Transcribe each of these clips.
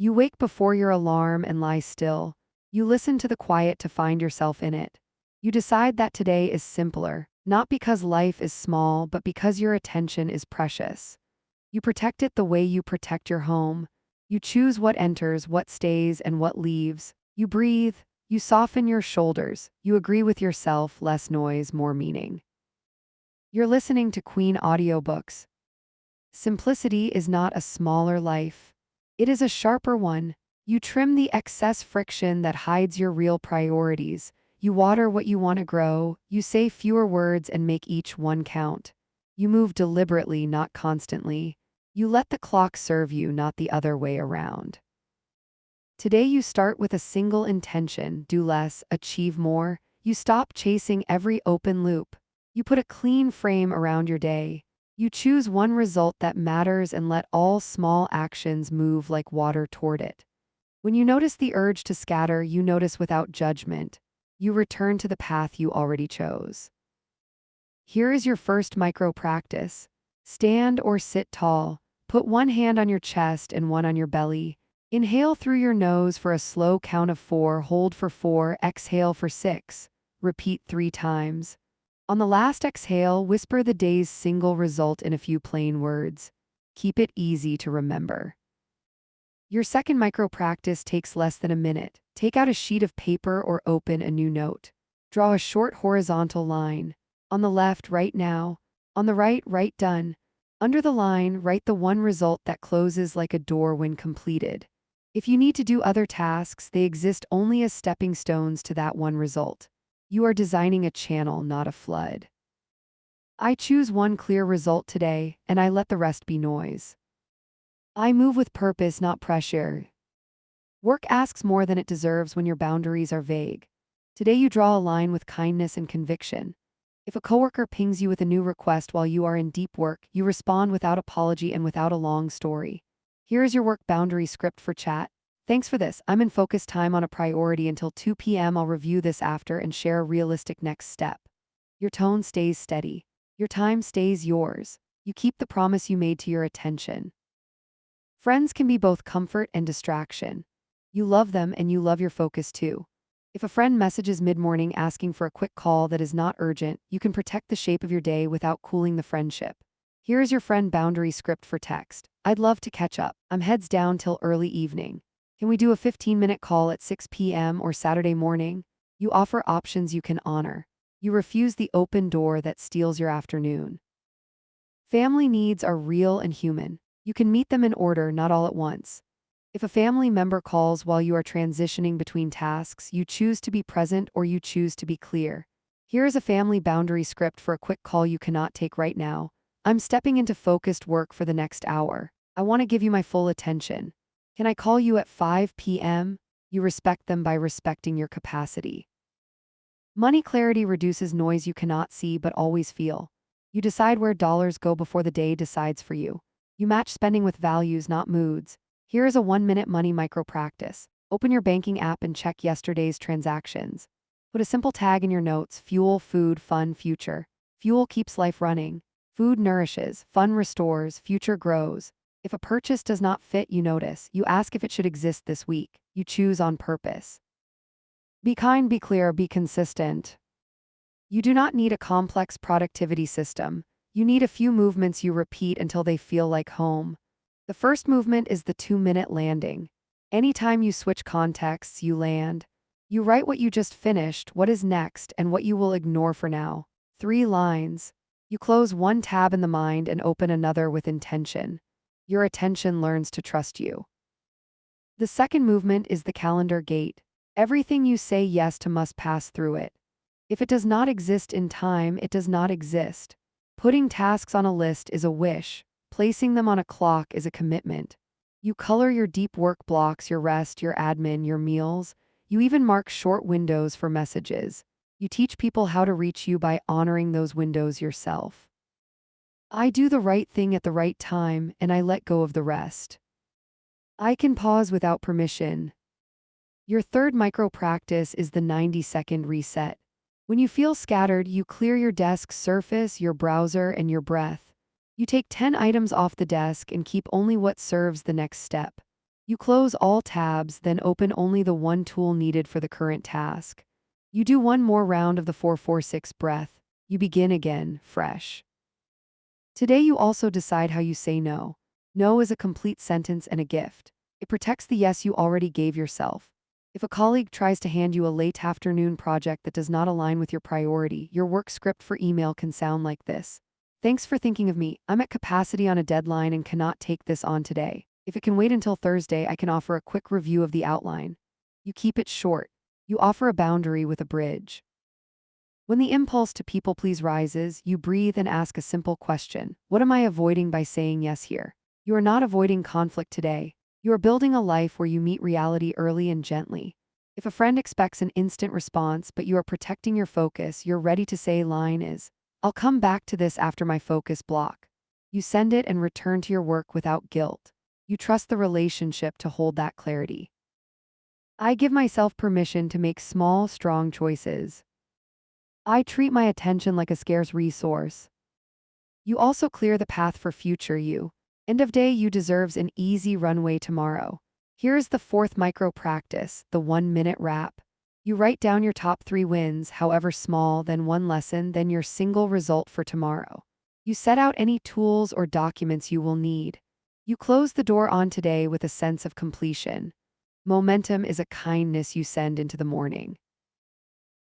You wake before your alarm and lie still. You listen to the quiet to find yourself in it. You decide that today is simpler, not because life is small, but because your attention is precious. You protect it the way you protect your home. You choose what enters, what stays, and what leaves. You breathe. You soften your shoulders. You agree with yourself, less noise, more meaning. You're listening to Queen Audiobooks. Simplicity is not a smaller life. It is a sharper one. You trim the excess friction that hides your real priorities. You water what you want to grow. You say fewer words and make each one count. You move deliberately, not constantly. You let the clock serve you, not the other way around. Today you start with a single intention: do less, achieve more. You stop chasing every open loop. You put a clean frame around your day. You choose one result that matters and let all small actions move like water toward it. When you notice the urge to scatter, you notice without judgment. You return to the path you already chose. Here is your first micro practice. Stand or sit tall. Put one hand on your chest and one on your belly. Inhale through your nose for a slow count of 4, hold for 4, exhale for 6. Repeat 3 times. On the last exhale, whisper the day's single result in a few plain words. Keep it easy to remember. Your second micro practice takes less than a minute. Take out a sheet of paper or open a new note. Draw a short horizontal line. On the left, write now. On the right, write done. Under the line, write the one result that closes like a door when completed. If you need to do other tasks, they exist only as stepping stones to that one result. You are designing a channel, not a flood. I choose one clear result today, and I let the rest be noise. I move with purpose, not pressure. Work asks more than it deserves when your boundaries are vague. Today you draw a line with kindness and conviction. If a coworker pings you with a new request while you are in deep work, you respond without apology and without a long story. Here is your work boundary script for chat. Thanks for this. I'm in focus time on a priority until 2 p.m. I'll review this after and share a realistic next step. Your tone stays steady. Your time stays yours. You keep the promise you made to your attention. Friends can be both comfort and distraction. You love them and you love your focus too. If a friend messages mid-morning asking for a quick call that is not urgent, you can protect the shape of your day without cooling the friendship. Here is your friend boundary script for text. I'd love to catch up. I'm heads down till early evening. Can we do a 15-minute call at 6 p.m. or Saturday morning? You offer options you can honor. You refuse the open door that steals your afternoon. Family needs are real and human. You can meet them in order, not all at once. If a family member calls while you are transitioning between tasks, you choose to be present or you choose to be clear. Here is a family boundary script for a quick call you cannot take right now. I'm stepping into focused work for the next hour. I want to give you my full attention. Can I call you at 5 p.m.? You respect them by respecting your capacity. Money clarity reduces noise you cannot see but always feel. You decide where dollars go before the day decides for you. You match spending with values, not moods. Here is a 1-minute money micro practice. Open your banking app and check yesterday's transactions. Put a simple tag in your notes: fuel, food, fun, future. Fuel keeps life running. Food nourishes, fun restores, future grows. If a purchase does not fit, you notice. You ask if it should exist this week. You choose on purpose. Be kind, be clear, be consistent. You do not need a complex productivity system. You need a few movements you repeat until they feel like home. The first movement is the 2-minute landing. Anytime you switch contexts, you land. You write what you just finished, what is next, and what you will ignore for now. 3 lines. You close one tab in the mind and open another with intention. Your attention learns to trust you. The second movement is the calendar gate. Everything you say yes to must pass through it. If it does not exist in time, it does not exist. Putting tasks on a list is a wish. Placing them on a clock is a commitment. You color your deep work blocks, your rest, your admin, your meals. You even mark short windows for messages. You teach people how to reach you by honoring those windows yourself. I do the right thing at the right time, and I let go of the rest. I can pause without permission. Your third micro practice is the 90-second reset. When you feel scattered, you clear your desk's surface, your browser, and your breath. You take 10 items off the desk and keep only what serves the next step. You close all tabs, then open only the one tool needed for the current task. You do one more round of the 4-4-6 breath. You begin again, fresh. Today you also decide how you say no. No is a complete sentence and a gift. It protects the yes you already gave yourself. If a colleague tries to hand you a late afternoon project that does not align with your priority, your work script for email can sound like this. Thanks for thinking of me. I'm at capacity on a deadline and cannot take this on today. If it can wait until Thursday, I can offer a quick review of the outline. You keep it short. You offer a boundary with a bridge. When the impulse to people please rises, you breathe and ask a simple question. What am I avoiding by saying yes here? You are not avoiding conflict today. You are building a life where you meet reality early and gently. If a friend expects an instant response, but you are protecting your focus, your ready to say line is, I'll come back to this after my focus block. You send it and return to your work without guilt. You trust the relationship to hold that clarity. I give myself permission to make small, strong choices. I treat my attention like a scarce resource. You also clear the path for future you. End of day you deserves an easy runway tomorrow. Here is the fourth micro practice, the 1-minute wrap. You write down your top 3 wins, however small, then one lesson, then your single result for tomorrow. You set out any tools or documents you will need. You close the door on today with a sense of completion. Momentum is a kindness you send into the morning.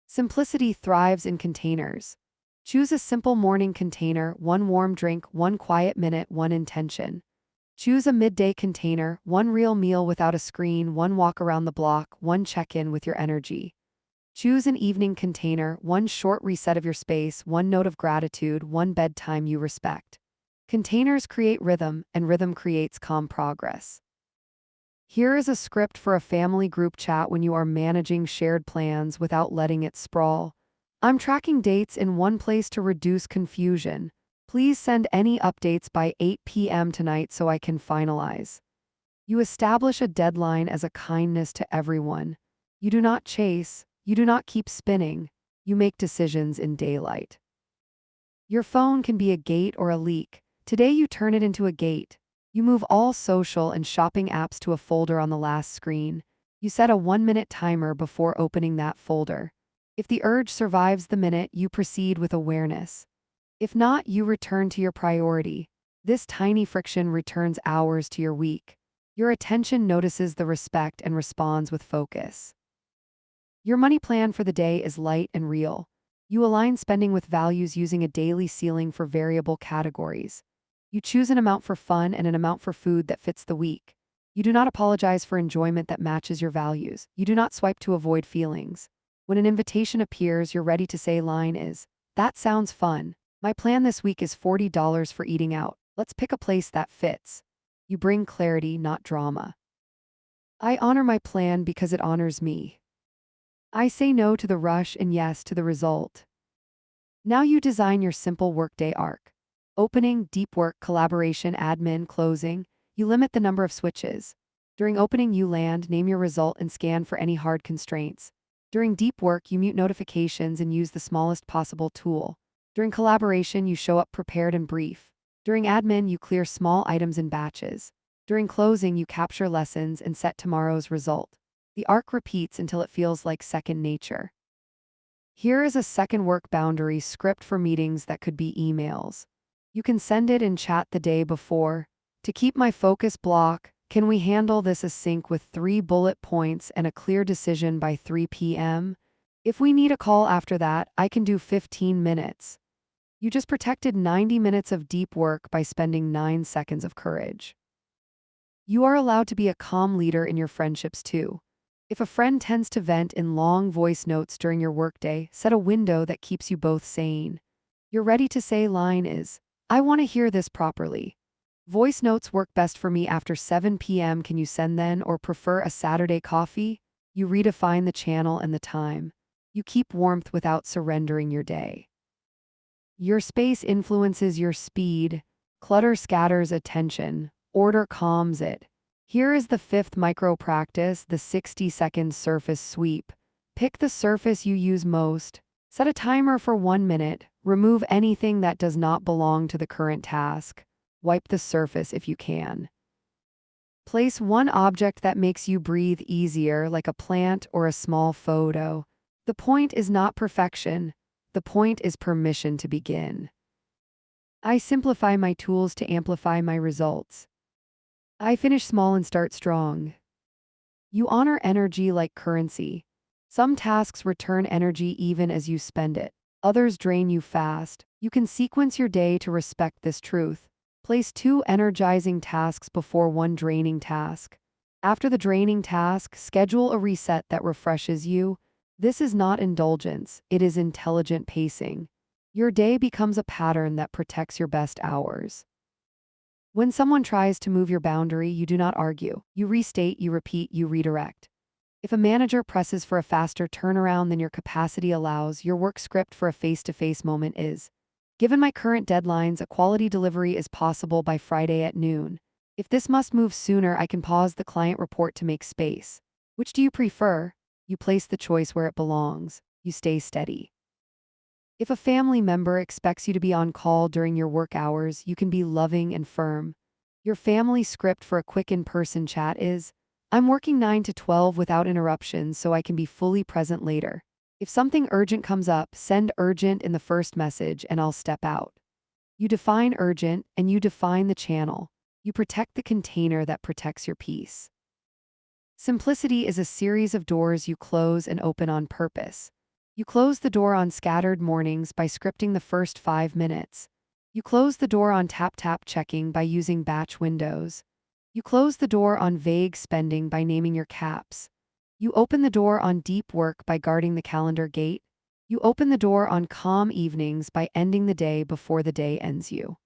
Simplicity thrives in containers. Choose a simple morning container, 1 warm drink, 1 quiet minute, 1 intention. Choose a midday container, 1 real meal without a screen, 1 walk around the block, 1 check-in with your energy. Choose an evening container, 1 short reset of your space, 1 note of gratitude, 1 bedtime you respect. Containers create rhythm, and rhythm creates calm progress. Here is a script for a family group chat when you are managing shared plans without letting it sprawl. I'm tracking dates in one place to reduce confusion. Please send any updates by 8 p.m. tonight so I can finalize. You establish a deadline as a kindness to everyone. You do not chase, you do not keep spinning, you make decisions in daylight. Your phone can be a gate or a leak. Today you turn it into a gate. You move all social and shopping apps to a folder on the last screen. You set a 1-minute timer before opening that folder. If the urge survives the minute, you proceed with awareness. If not, you return to your priority. This tiny friction returns hours to your week. Your attention notices the respect and responds with focus. Your money plan for the day is light and real. You align spending with values using a daily ceiling for variable categories. You choose an amount for fun and an amount for food that fits the week. You do not apologize for enjoyment that matches your values. You do not swipe to avoid feelings. When an invitation appears, your ready to say line is, that sounds fun. My plan this week is $40 for eating out. Let's pick a place that fits. You bring clarity, not drama. I honor my plan because it honors me. I say no to the rush and yes to the result. Now you design your simple workday arc. Opening, deep work, collaboration, admin, closing. You limit the number of switches. During opening, you land, name your result, and scan for any hard constraints. During deep work, you mute notifications and use the smallest possible tool. During collaboration, you show up prepared and brief. During admin, you clear small items in batches. During closing, you capture lessons and set tomorrow's result. The arc repeats until it feels like second nature. Here is a second work boundary script for meetings that could be emails. You can send it in chat the day before. To keep my focus block, can we handle this async with 3 bullet points and a clear decision by 3 p.m.? If we need a call after that, I can do 15 minutes. You just protected 90 minutes of deep work by spending 9 seconds of courage. You are allowed to be a calm leader in your friendships too. If a friend tends to vent in long voice notes during your workday, set a window that keeps you both sane. Your ready to say line is, I want to hear this properly. Voice notes work best for me after 7 p.m. Can you send then, or prefer a Saturday coffee? You redefine the channel and the time. You keep warmth without surrendering your day. Your space influences your speed. Clutter scatters attention. Order calms it. Here is the 5th micro practice, the 60-second surface sweep. Pick the surface you use most. Set a timer for 1 minute. Remove anything that does not belong to the current task. Wipe the surface if you can. Place one object that makes you breathe easier, like a plant or a small photo. The point is not perfection. The point is permission to begin. I simplify my tools to amplify my results. I finish small and start strong. You honor energy like currency. Some tasks return energy even as you spend it. Others drain you fast. You can sequence your day to respect this truth. Place 2 energizing tasks before one draining task. After the draining task, schedule a reset that refreshes you. This is not indulgence, it is intelligent pacing. Your day becomes a pattern that protects your best hours. When someone tries to move your boundary, you do not argue. You restate, you repeat, you redirect. If a manager presses for a faster turnaround than your capacity allows, your work script for a face-to-face moment is, given my current deadlines, a quality delivery is possible by Friday at noon. If this must move sooner, I can pause the client report to make space. Which do you prefer? You place the choice where it belongs. You stay steady. If a family member expects you to be on call during your work hours, you can be loving and firm. Your family script for a quick in-person chat is, I'm working 9 to 12 without interruptions so I can be fully present later. If something urgent comes up, send urgent in the first message and I'll step out. You define urgent and you define the channel. You protect the container that protects your peace. Simplicity is a series of doors you close and open on purpose. You close the door on scattered mornings by scripting the first 5 minutes. You close the door on tap-tap checking by using batch windows. You close the door on vague spending by naming your caps. You open the door on deep work by guarding the calendar gate. You open the door on calm evenings by ending the day before the day ends you.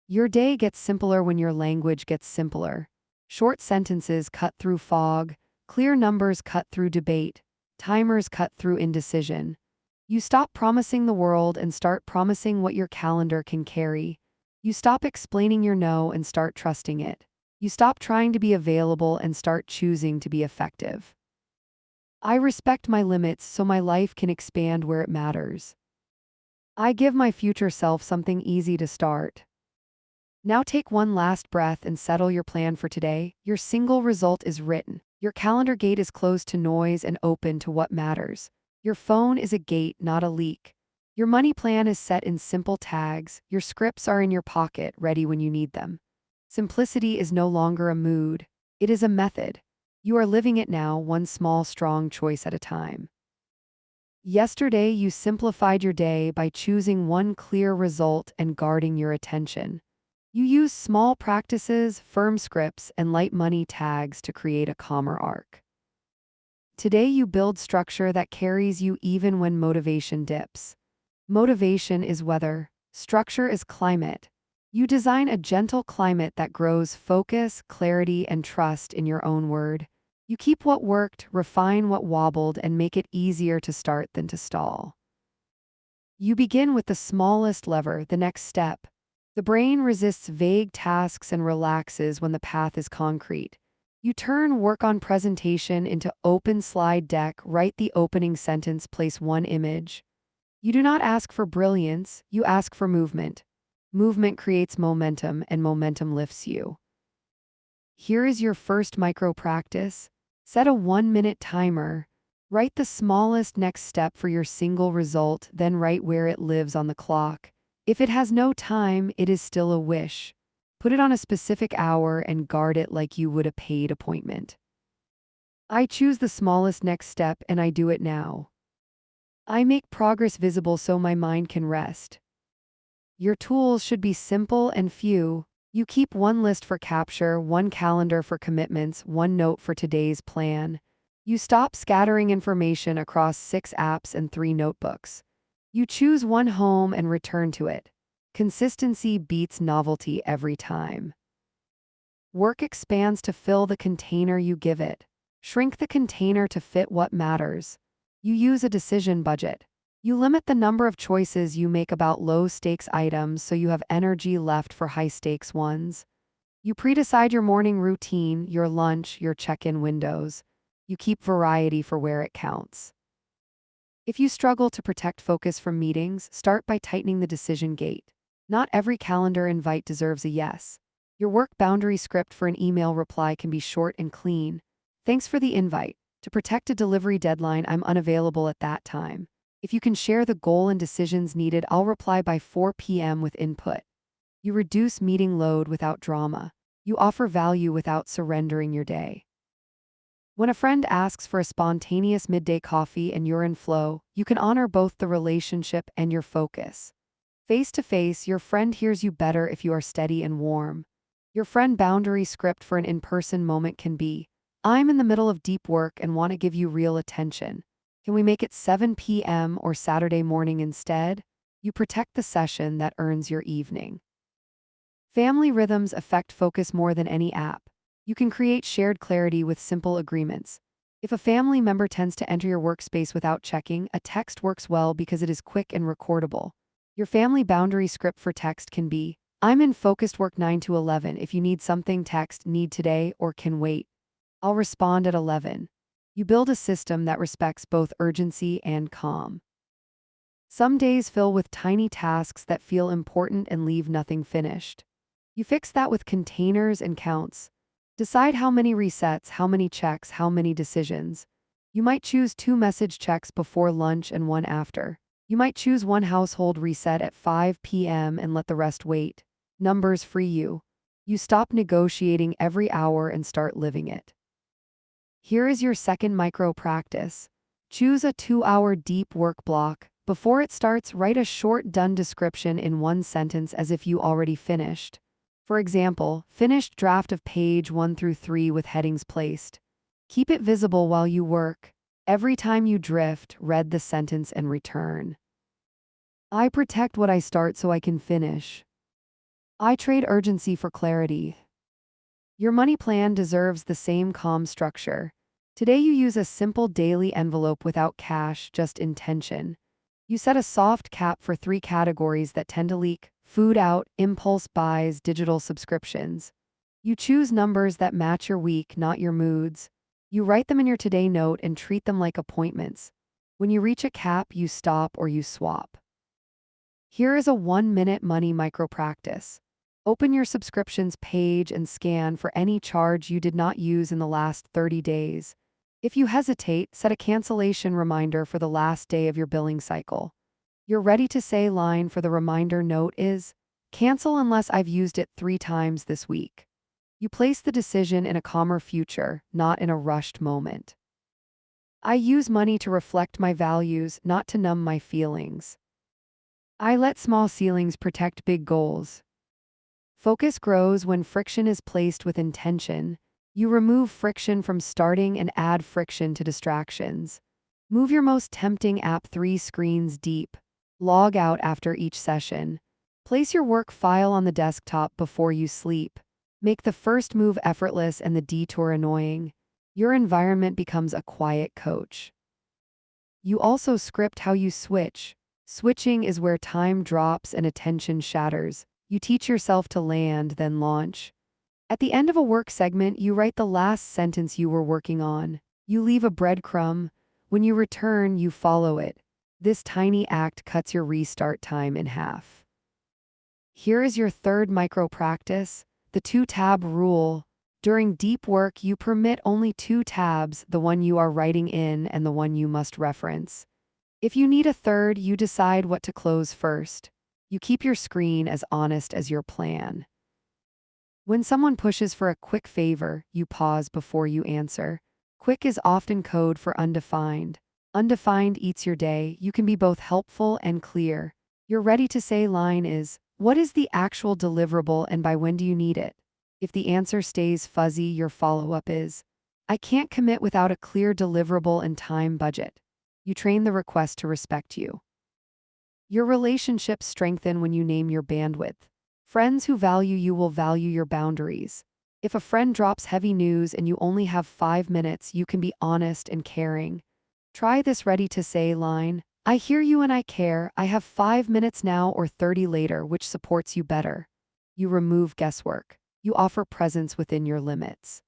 Your day gets simpler when your language gets simpler. Short sentences cut through fog, clear numbers cut through debate, timers cut through indecision. You stop promising the world and start promising what your calendar can carry. You stop explaining your no and start trusting it. You stop trying to be available and start choosing to be effective. I respect my limits so my life can expand where it matters. I give my future self something easy to start. Now take one last breath and settle your plan for today. Your single result is written. Your calendar gate is closed to noise and open to what matters. Your phone is a gate, not a leak. Your money plan is set in simple tags. Your scripts are in your pocket, ready when you need them. Simplicity is no longer a mood. It is a method. You are living it now, one small, strong choice at a time. Yesterday, you simplified your day by choosing one clear result and guarding your attention. You use small practices, firm scripts, and light money tags to create a calmer arc. Today, you build structure that carries you even when motivation dips. Motivation is weather. Structure is climate. You design a gentle climate that grows focus, clarity, and trust in your own word. You keep what worked, refine what wobbled, and make it easier to start than to stall. You begin with the smallest lever, the next step. The brain resists vague tasks and relaxes when the path is concrete. You turn work on presentation into open slide deck, write the opening sentence, place one image. You do not ask for brilliance, you ask for movement. Movement creates momentum, and momentum lifts you. Here is your first micro practice. Set a 1-minute timer. Write the smallest next step for your single result, then write where it lives on the clock. If it has no time, it is still a wish. Put it on a specific hour and guard it like you would a paid appointment. I choose the smallest next step and I do it now. I make progress visible so my mind can rest. Your tools should be simple and few. You keep one list for capture, one calendar for commitments, one note for today's plan. You stop scattering information across 6 apps and 3 notebooks. You choose one home and return to it. Consistency beats novelty every time. Work expands to fill the container you give it. Shrink the container to fit what matters. You use a decision budget. You limit the number of choices you make about low-stakes items so you have energy left for high-stakes ones. You pre-decide your morning routine, your lunch, your check-in windows. You keep variety for where it counts. If you struggle to protect focus from meetings, start by tightening the decision gate. Not every calendar invite deserves a yes. Your work boundary script for an email reply can be short and clean. Thanks for the invite. To protect a delivery deadline, I'm unavailable at that time. If you can share the goal and decisions needed, I'll reply by 4 p.m. with input. You reduce meeting load without drama. You offer value without surrendering your day. When a friend asks for a spontaneous midday coffee and you're in flow, you can honor both the relationship and your focus. Face to face, your friend hears you better if you are steady and warm. Your friend boundary script for an in-person moment can be, I'm in the middle of deep work and want to give you real attention. Can we make it 7 p.m. or Saturday morning instead? You protect the session that earns your evening. Family rhythms affect focus more than any app. You can create shared clarity with simple agreements. If a family member tends to enter your workspace without checking, a text works well because it is quick and recordable. Your family boundary script for text can be, I'm in focused work 9 to 11. If you need something, text need today or can wait. I'll respond at 11. You build a system that respects both urgency and calm. Some days fill with tiny tasks that feel important and leave nothing finished. You fix that with containers and counts. Decide how many resets, how many checks, how many decisions. You might choose 2 message checks before lunch and 1 after. You might choose 1 household reset at 5 p.m. and let the rest wait. Numbers free you. You stop negotiating every hour and start living it. Here is your second micro practice. Choose a 2-hour deep work block. Before it starts, write a short done description in 1 sentence as if you already finished. For example, finished draft of page 1 through 3 with headings placed. Keep it visible while you work. Every time you drift, read the sentence and return. I protect what I start so I can finish. I trade urgency for clarity. Your money plan deserves the same calm structure. Today you use a simple daily envelope without cash, just intention. You set a soft cap for 3 categories that tend to leak: food out, impulse buys, digital subscriptions. You choose numbers that match your week, not your moods. You write them in your today note and treat them like appointments. When you reach a cap, you stop or you swap. Here is a 1-minute money micro practice. Open your subscriptions page and scan for any charge you did not use in the last 30 days. If you hesitate, set a cancellation reminder for the last day of your billing cycle. Your ready-to-say line for the reminder note is, cancel unless I've used it 3 times this week. You place the decision in a calmer future, not in a rushed moment. I use money to reflect my values, not to numb my feelings. I let small ceilings protect big goals. Focus grows when friction is placed with intention. You remove friction from starting and add friction to distractions. Move your most tempting app 3 screens deep. Log out after each session. Place your work file on the desktop before you sleep. Make the first move effortless and the detour annoying. Your environment becomes a quiet coach. You also script how you switch. Switching is where time drops and attention shatters. You teach yourself to land, then launch. At the end of a work segment, you write the last sentence you were working on. You leave a breadcrumb. When you return, you follow it. This tiny act cuts your restart time in half. Here is your third micro practice, the 2-tab rule. During deep work, you permit only 2 tabs, the one you are writing in and the one you must reference. If you need a third, you decide what to close first. You keep your screen as honest as your plan. When someone pushes for a quick favor, you pause before you answer. Quick is often code for undefined. Undefined eats your day. You can be both helpful and clear. Your ready-to-say line is, what is the actual deliverable and by when do you need it? If the answer stays fuzzy, your follow-up is, I can't commit without a clear deliverable and time budget. You train the request to respect you. Your relationships strengthen when you name your bandwidth. Friends who value you will value your boundaries. If a friend drops heavy news and you only have 5 minutes, you can be honest and caring. Try this ready-to-say line, I hear you and I care. I have 5 minutes now or 30 later, which supports you better. You remove guesswork. You offer presence within your limits.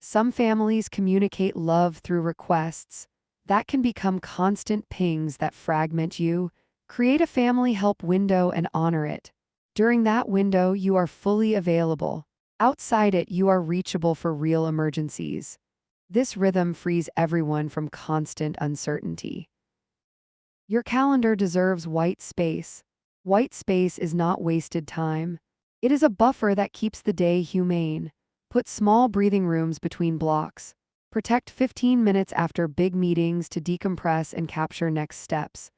Some families communicate love through requests. That can become constant pings that fragment you. Create a family help window and honor it. During that window, you are fully available. Outside it, you are reachable for real emergencies. This rhythm frees everyone from constant uncertainty. Your calendar deserves white space. White space is not wasted time. It is a buffer that keeps the day humane. Put small breathing rooms between blocks. Protect 15 minutes after big meetings to decompress and capture next steps.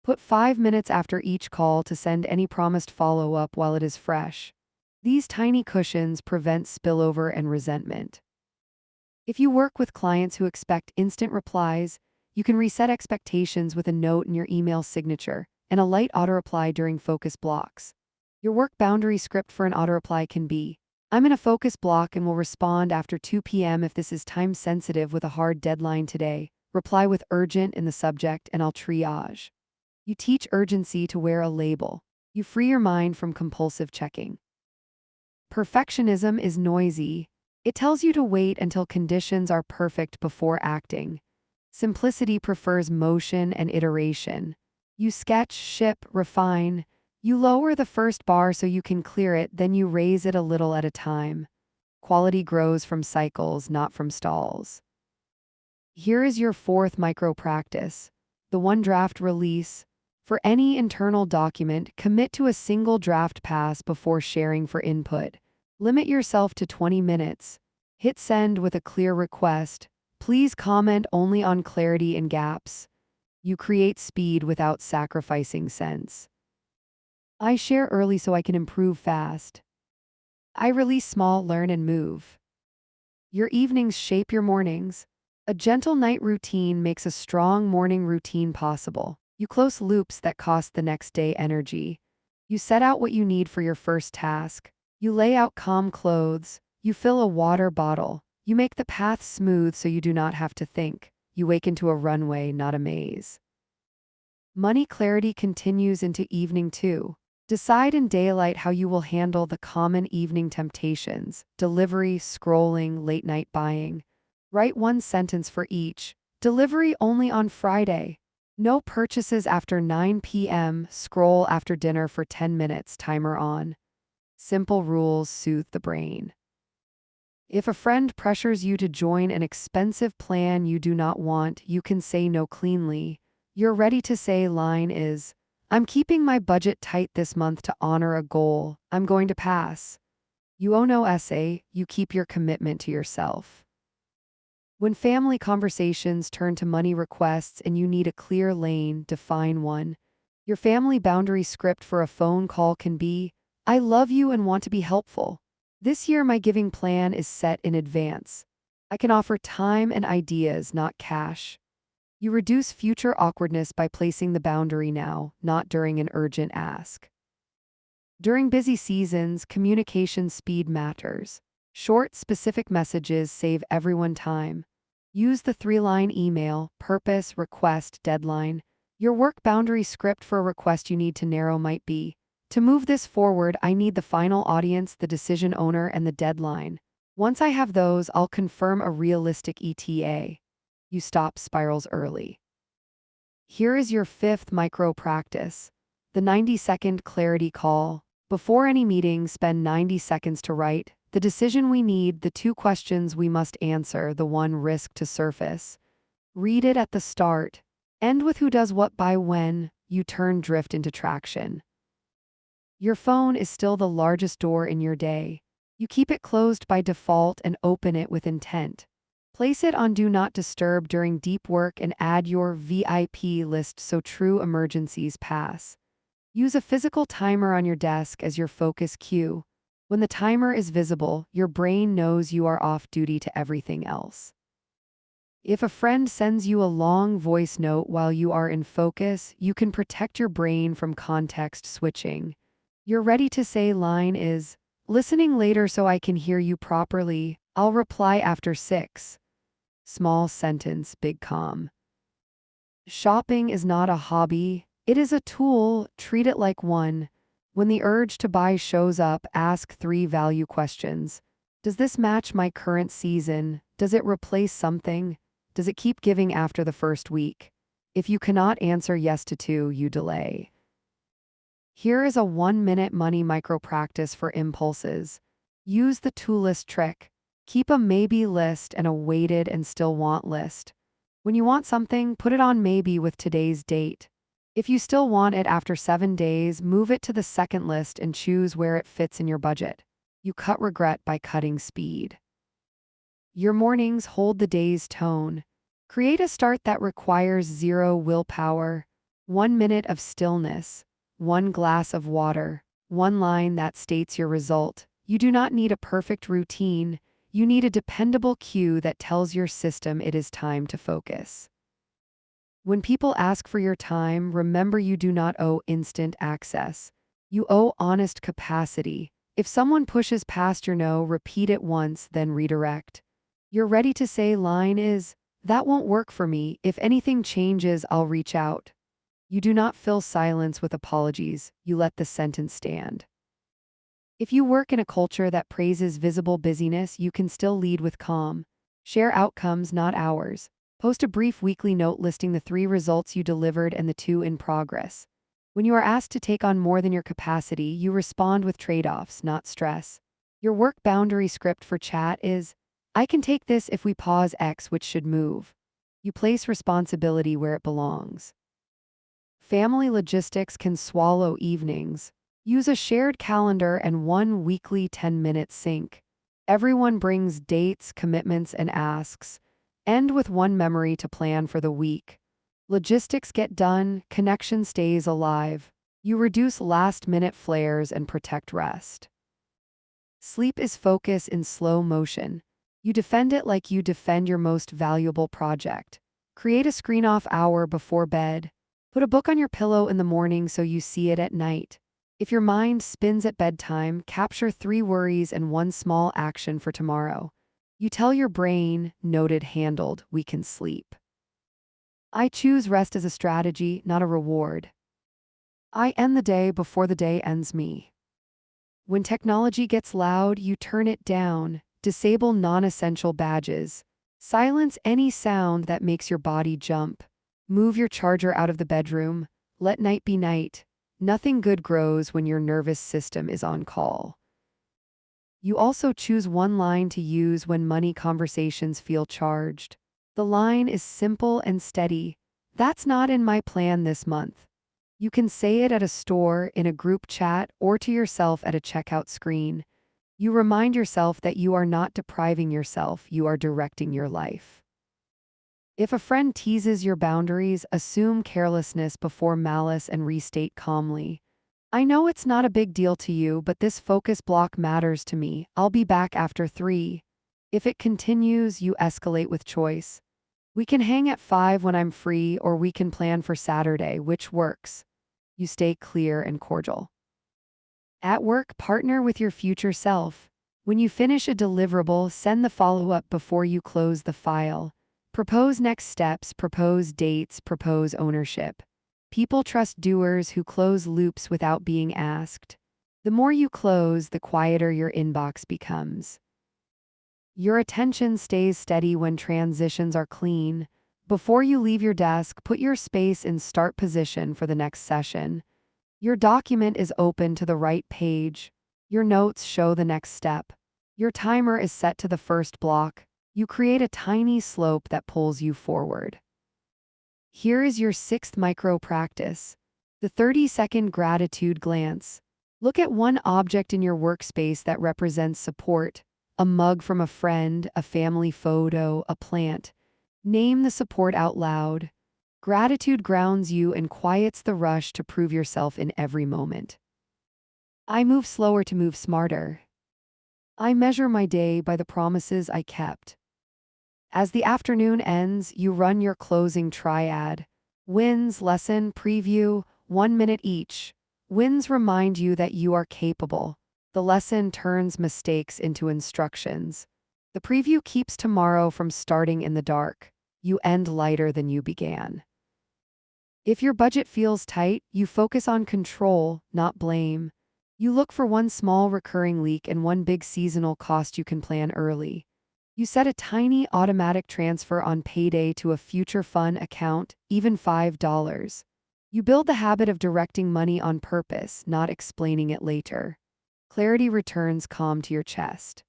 Put 5 minutes after each call to send any promised follow-up while it is fresh. These tiny cushions prevent spillover and resentment. If you work with clients who expect instant replies, you can reset expectations with a note in your email signature and a light auto-reply during focus blocks. Your work boundary script for an auto-reply can be, "I'm in a focus block and will respond after 2 p.m. if this is time-sensitive with a hard deadline today. Reply with urgent in the subject and I'll triage." You teach urgency to wear a label. You free your mind from compulsive checking. Perfectionism is noisy. It tells you to wait until conditions are perfect before acting. Simplicity prefers motion and iteration. You sketch, ship, refine. You lower the first bar so you can clear it, then you raise it a little at a time. Quality grows from cycles, not from stalls. Here is your fourth micro practice, the one draft release. For any internal document, commit to a single draft pass before sharing for input. Limit yourself to 20 minutes. Hit send with a clear request. Please comment only on clarity and gaps. You create speed without sacrificing sense. I share early so I can improve fast. I release small, learn and move. Your evenings shape your mornings. A gentle night routine makes a strong morning routine possible. You close loops that cost the next day energy. You set out what you need for your first task. You lay out calm clothes. You fill a water bottle. You make the path smooth so you do not have to think. You wake into a runway, not a maze. Money clarity continues into evening too. Decide in daylight how you will handle the common evening temptations: delivery, scrolling, late-night buying. Write one sentence for each. Delivery only on Friday. No purchases after 9 p.m. Scroll after dinner for 10 minutes, timer on. Simple rules soothe the brain. If a friend pressures you to join an expensive plan you do not want, you can say no cleanly. Your ready-to-say line is, "I'm keeping my budget tight this month to honor a goal. I'm going to pass." You owe no essay, you keep your commitment to yourself. When family conversations turn to money requests and you need a clear lane, define one. Your family boundary script for a phone call can be, "I love you and want to be helpful. This year my giving plan is set in advance. I can offer time and ideas, not cash." You reduce future awkwardness by placing the boundary now, not during an urgent ask. During busy seasons, communication speed matters. Short, specific messages save everyone time. Use the 3-line email: purpose, request, deadline. Your work boundary script for a request you need to narrow might be, "To move this forward, I need the final audience, the decision owner, and the deadline. Once I have those, I'll confirm a realistic ETA." You stop spirals early. Here is your fifth micro practice, the 90-second clarity call. Before any meeting, spend 90 seconds to write the decision we need, the 2 questions we must answer, the 1 risk to surface. Read it at the start. End with who does what by when. You turn drift into traction. Your phone is still the largest door in your day. You keep it closed by default and open it with intent. Place it on Do Not Disturb during deep work and add your VIP list so true emergencies pass. Use a physical timer on your desk as your focus cue. When the timer is visible, your brain knows you are off duty to everything else. If a friend sends you a long voice note while you are in focus, you can protect your brain from context switching. Your ready-to-say line is, "Listening later so I can hear you properly. I'll reply after 6. Small sentence, big calm. Shopping is not a hobby. It is a tool. Treat it like one. When the urge to buy shows up, ask 3 value questions. Does this match my current season? Does it replace something? Does it keep giving after the first week? If you cannot answer yes to 2, you delay. Here is a 1-minute money micro practice for impulses. Use the to list trick. Keep a maybe list and a waited and still want list. When you want something, put it on maybe with today's date. If you still want it after 7 days, move it to the second list and choose where it fits in your budget. You cut regret by cutting speed. Your mornings hold the day's tone. Create a start that requires 0 willpower, 1 minute of stillness, 1 glass of water, 1 line that states your result. You do not need a perfect routine. You need a dependable cue that tells your system it is time to focus. When people ask for your time, remember you do not owe instant access. You owe honest capacity. If someone pushes past your no, repeat it once, then redirect. Your ready to say line is, "That won't work for me. If anything changes, I'll reach out." You do not fill silence with apologies. You let the sentence stand. If you work in a culture that praises visible busyness, you can still lead with calm. Share outcomes, not hours. Post a brief weekly note listing the 3 results you delivered and the 2 in progress. When you are asked to take on more than your capacity, you respond with trade-offs, not stress. Your work boundary script for chat is, "I can take this if we pause X, which should move." You place responsibility where it belongs. Family logistics can swallow evenings. Use a shared calendar and 1 weekly 10-minute sync. Everyone brings dates, commitments, and asks. End with 1 memory to plan for the week. Logistics get done, connection stays alive. You reduce last-minute flares and protect rest. Sleep is focus in slow motion. You defend it like you defend your most valuable project. Create a screen-off hour before bed. Put a book on your pillow in the morning so you see it at night. If your mind spins at bedtime, capture 3 worries and 1 small action for tomorrow. You tell your brain, noted, handled, we can sleep. I choose rest as a strategy, not a reward. I end the day before the day ends me. When technology gets loud, you turn it down. Disable non-essential badges. Silence any sound that makes your body jump. Move your charger out of the bedroom. Let night be night. Nothing good grows when your nervous system is on call. You also choose 1 line to use when money conversations feel charged. The line is simple and steady. "That's not in my plan this month." You can say it at a store, in a group chat, or to yourself at a checkout screen. You remind yourself that you are not depriving yourself, you are directing your life. If a friend teases your boundaries, assume carelessness before malice and restate calmly. "I know it's not a big deal to you, but this focus block matters to me. I'll be back after 3. If it continues, you escalate with choice. "We can hang at 5 when I'm free, or we can plan for Saturday, which works." You stay clear and cordial. At work, partner with your future self. When you finish a deliverable, send the follow-up before you close the file. Propose next steps, propose dates, propose ownership. People trust doers who close loops without being asked. The more you close, the quieter your inbox becomes. Your attention stays steady when transitions are clean. Before you leave your desk, put your space in start position for the next session. Your document is open to the right page. Your notes show the next step. Your timer is set to the first block. You create a tiny slope that pulls you forward. Here is your 6th micro practice. The 30-second gratitude glance. Look at 1 object in your workspace that represents support. A mug from a friend, a family photo, a plant. Name the support out loud. Gratitude grounds you and quiets the rush to prove yourself in every moment. I move slower to move smarter. I measure my day by the promises I kept. As the afternoon ends, you run your closing triad. Wins, lesson, preview, 1 minute each. Wins remind you that you are capable. The lesson turns mistakes into instructions. The preview keeps tomorrow from starting in the dark. You end lighter than you began. If your budget feels tight, you focus on control, not blame. You look for 1 small recurring leak and 1 big seasonal cost you can plan early. You set a tiny automatic transfer on payday to a future fun account, even $5. You build the habit of directing money on purpose, not explaining it later. Clarity returns calm to your chest.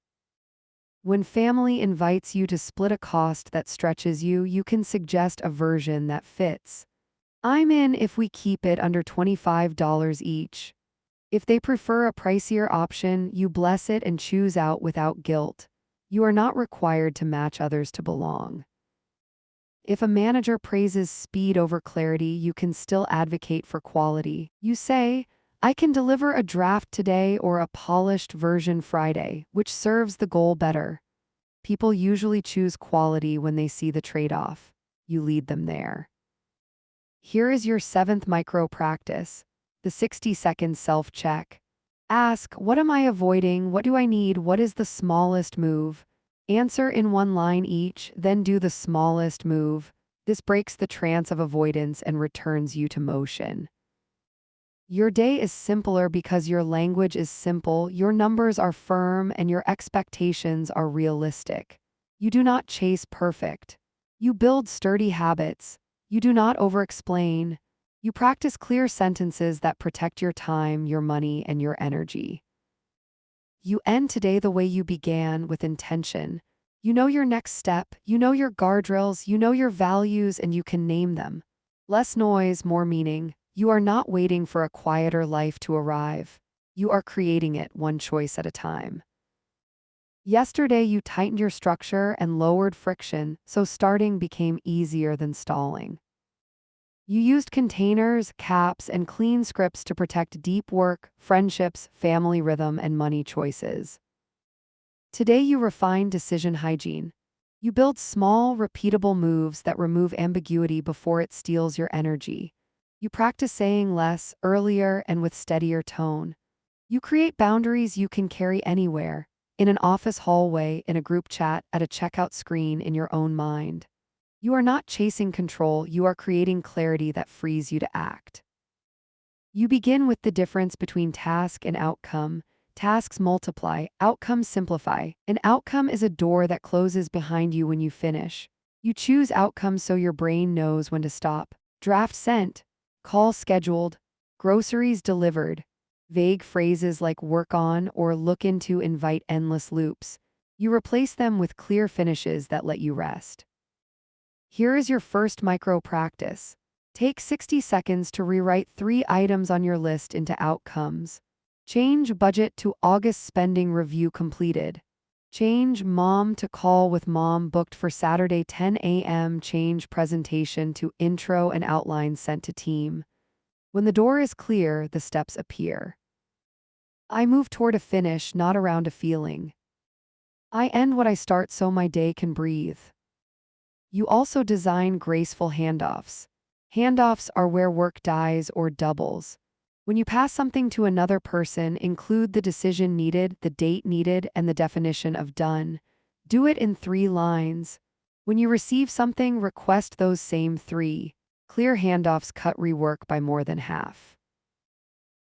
When family invites you to split a cost that stretches you, you can suggest a version that fits. I'm in if we keep it under $25 each. If they prefer a pricier option, you bless it and choose out without guilt. You are not required to match others to belong. If a manager praises speed over clarity, you can still advocate for quality. You say, I can deliver a draft today or a polished version Friday, which serves the goal better. People usually choose quality when they see the trade-off. You lead them there. Here is your 7th micro practice, the 60-second self-check. Ask, what am I avoiding? What do I need? What is the smallest move? Answer in one line each, then do the smallest move. This breaks the trance of avoidance and returns you to motion. Your day is simpler because your language is simple, your numbers are firm, and your expectations are realistic. You do not chase perfect. You build sturdy habits. You do not over-explain. You practice clear sentences that protect your time, your money, and your energy. You end today the way you began, with intention. You know your next step, you know your guardrails, you know your values, and you can name them. Less noise, more meaning. You are not waiting for a quieter life to arrive. You are creating it one choice at a time. Yesterday you tightened your structure and lowered friction, so starting became easier than stalling. You used containers, caps, and clean scripts to protect deep work, friendships, family rhythm, and money choices. Today you refine decision hygiene. You build small, repeatable moves that remove ambiguity before it steals your energy. You practice saying less, earlier, and with steadier tone. You create boundaries you can carry anywhere, in an office hallway, in a group chat, at a checkout screen, in your own mind. You are not chasing control, you are creating clarity that frees you to act. You begin with the difference between task and outcome. Tasks multiply, outcomes simplify. An outcome is a door that closes behind you when you finish. You choose outcomes so your brain knows when to stop. Draft sent, call scheduled, groceries delivered. Vague phrases like work on or look into invite endless loops. You replace them with clear finishes that let you rest. Here is your first micro practice. Take 60 seconds to rewrite 3 items on your list into outcomes. Change budget to August spending review completed. Change mom to call with mom booked for Saturday 10 a.m. Change presentation to intro and outline sent to team. When the door is clear, the steps appear. I move toward a finish, not around a feeling. I end what I start so my day can breathe. You also design graceful handoffs. Handoffs are where work dies or doubles. When you pass something to another person, include the decision needed, the date needed, and the definition of done. Do it in 3 lines. When you receive something, request those same 3. Clear handoffs cut rework by more than half.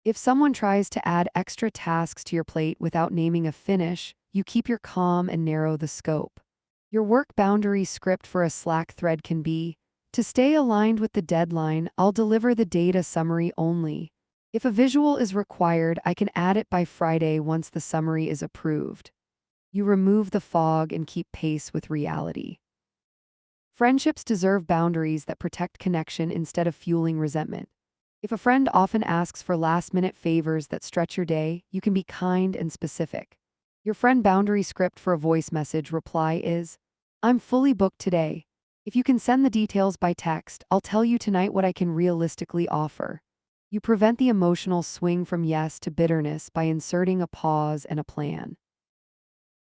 If someone tries to add extra tasks to your plate without naming a finish, you keep your calm and narrow the scope. Your work boundary script for a Slack thread can be, to stay aligned with the deadline, I'll deliver the data summary only. If a visual is required, I can add it by Friday once the summary is approved. You remove the fog and keep pace with reality. Friendships deserve boundaries that protect connection instead of fueling resentment. If a friend often asks for last-minute favors that stretch your day, you can be kind and specific. Your friend boundary script for a voice message reply is, I'm fully booked today. If you can send the details by text, I'll tell you tonight what I can realistically offer. You prevent the emotional swing from yes to bitterness by inserting a pause and a plan.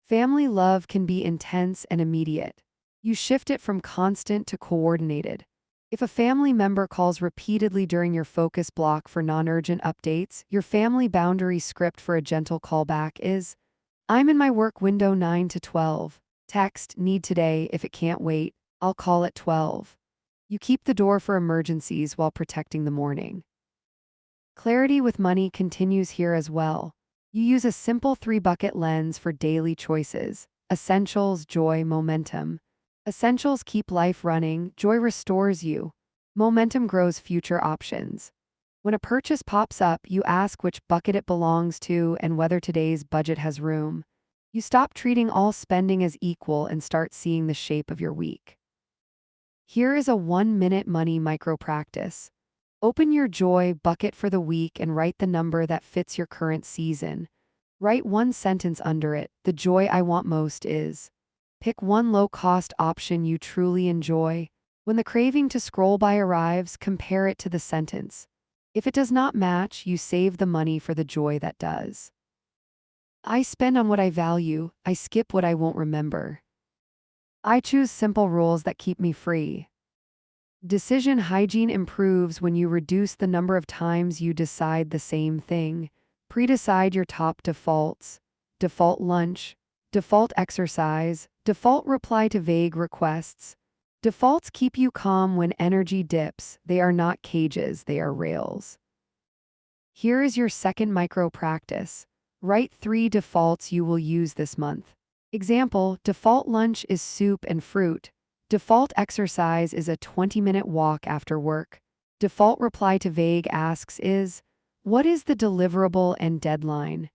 Family love can be intense and immediate. You shift it from constant to coordinated. If a family member calls repeatedly during your focus block for non-urgent updates, your family boundary script for a gentle callback is, I'm in my work window 9 to 12. Text, need today, if it can't wait, I'll call at 12. You keep the door for emergencies while protecting the morning. Clarity with money continues here as well. You use a simple 3-bucket lens for daily choices. Essentials, joy, momentum. Essentials keep life running, joy restores you. Momentum grows future options. When a purchase pops up, you ask which bucket it belongs to and whether today's budget has room. You stop treating all spending as equal and start seeing the shape of your week. Here is a 1-minute money micro practice. Open your joy bucket for the week and write the number that fits your current season. Write one sentence under it. The joy I want most is. Pick one low-cost option you truly enjoy. When the craving to scroll by arrives, compare it to the sentence. If it does not match, you save the money for the joy that does. I spend on what I value. I skip what I won't remember. I choose simple rules that keep me free. Decision hygiene improves when you reduce the number of times you decide the same thing. Pre-decide your top defaults. Default lunch, default exercise, default reply to vague requests. Defaults keep you calm when energy dips. They are not cages, they are rails. Here is your second micro practice. Write 3 defaults you will use this month. Example, default lunch is soup and fruit. Default exercise is a 20-minute walk after work. Default reply to vague asks is, what is the deliverable and deadline?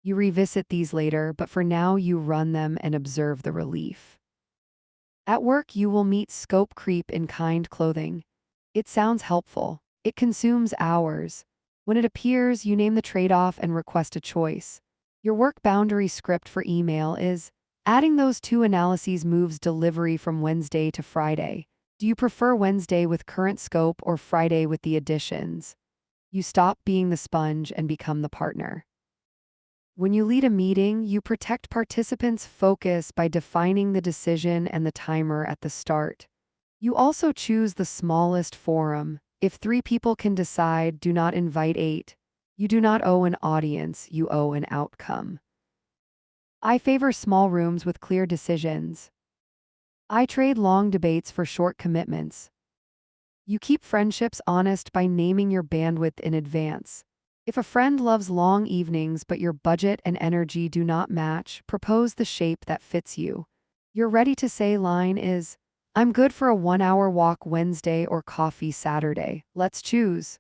You revisit these later, but for now you run them and observe the relief. At work, you will meet scope creep in kind clothing. It sounds helpful. It consumes hours. When it appears, you name the trade-off and request a choice. Your work boundary script for email is, adding those 2 analyses moves delivery from Wednesday to Friday. Do you prefer Wednesday with current scope or Friday with the additions? You stop being the sponge and become the partner. When you lead a meeting, you protect participants' focus by defining the decision and the timer at the start. You also choose the smallest forum. If 3 people can decide, do not invite 8. You do not owe an audience, you owe an outcome. I favor small rooms with clear decisions. I trade long debates for short commitments. You keep friendships honest by naming your bandwidth in advance. If a friend loves long evenings but your budget and energy do not match, propose the shape that fits you. Your ready to say line is, I'm good for a 1-hour walk Wednesday or coffee Saturday. Let's choose.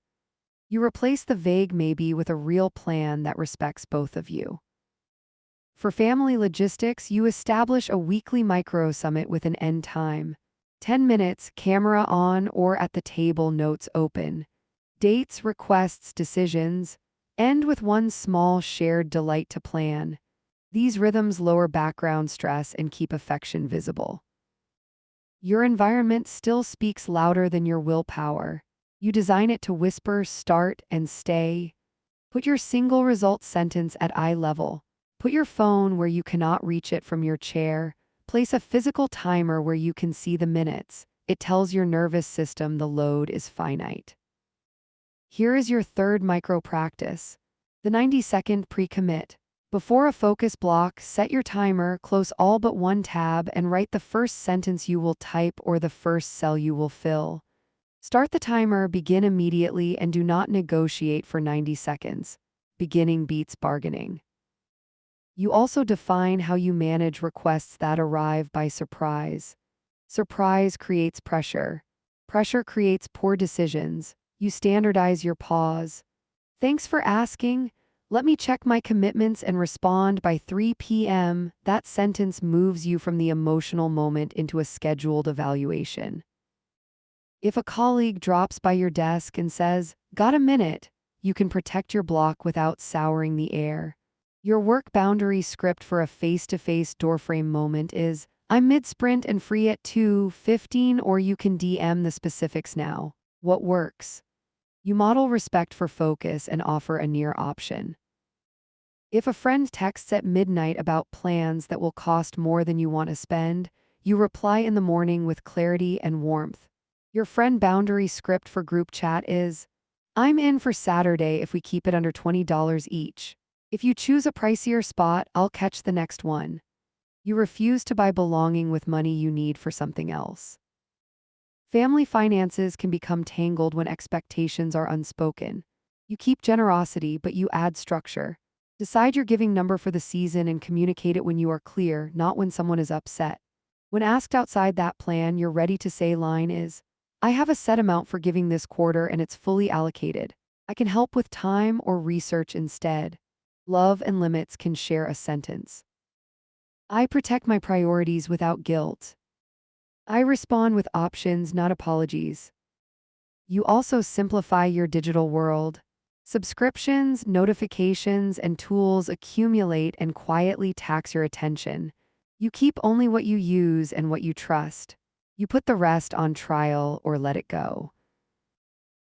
You replace the vague maybe with a real plan that respects both of you. For family logistics, you establish a weekly micro summit with an end time. 10 minutes, camera on or at the table, notes open. Dates, requests, decisions. End with one small shared delight to plan. These rhythms lower background stress and keep affection visible. Your environment still speaks louder than your willpower. You design it to whisper, start, and stay. Put your single result sentence at eye level. Put your phone where you cannot reach it from your chair. Place a physical timer where you can see the minutes. It tells your nervous system the load is finite. Here is your third micro practice. The 90-second pre-commit. Before a focus block, set your timer, close all but one tab, and write the first sentence you will type or the first cell you will fill. Start the timer, begin immediately, and do not negotiate for 90 seconds. Beginning beats bargaining. You also define how you manage requests that arrive by surprise. Surprise creates pressure. Pressure creates poor decisions. You standardize your pause. Thanks for asking. Let me check my commitments and respond by 3 p.m. That sentence moves you from the emotional moment into a scheduled evaluation. If a colleague drops by your desk and says, "Got a minute?" you can protect your block without souring the air. Your work boundary script for a face-to-face doorframe moment is, I'm mid-sprint and free at 2:15, or you can DM the specifics now. What works? You model respect for focus and offer a near option. If a friend texts at midnight about plans that will cost more than you want to spend, you reply in the morning with clarity and warmth. Your friend boundary script for group chat is, I'm in for Saturday if we keep it under $20 each. If you choose a pricier spot, I'll catch the next one. You refuse to buy belonging with money you need for something else. Family finances can become tangled when expectations are unspoken. You keep generosity, but you add structure. Decide your giving number for the season and communicate it when you are clear, not when someone is upset. When asked outside that plan, your ready to say line is, I have a set amount for giving this quarter and it's fully allocated. I can help with time or research instead. Love and limits can share a sentence. I protect my priorities without guilt. I respond with options, not apologies. You also simplify your digital world. Subscriptions, notifications, and tools accumulate and quietly tax your attention. You keep only what you use and what you trust. You put the rest on trial or let it go.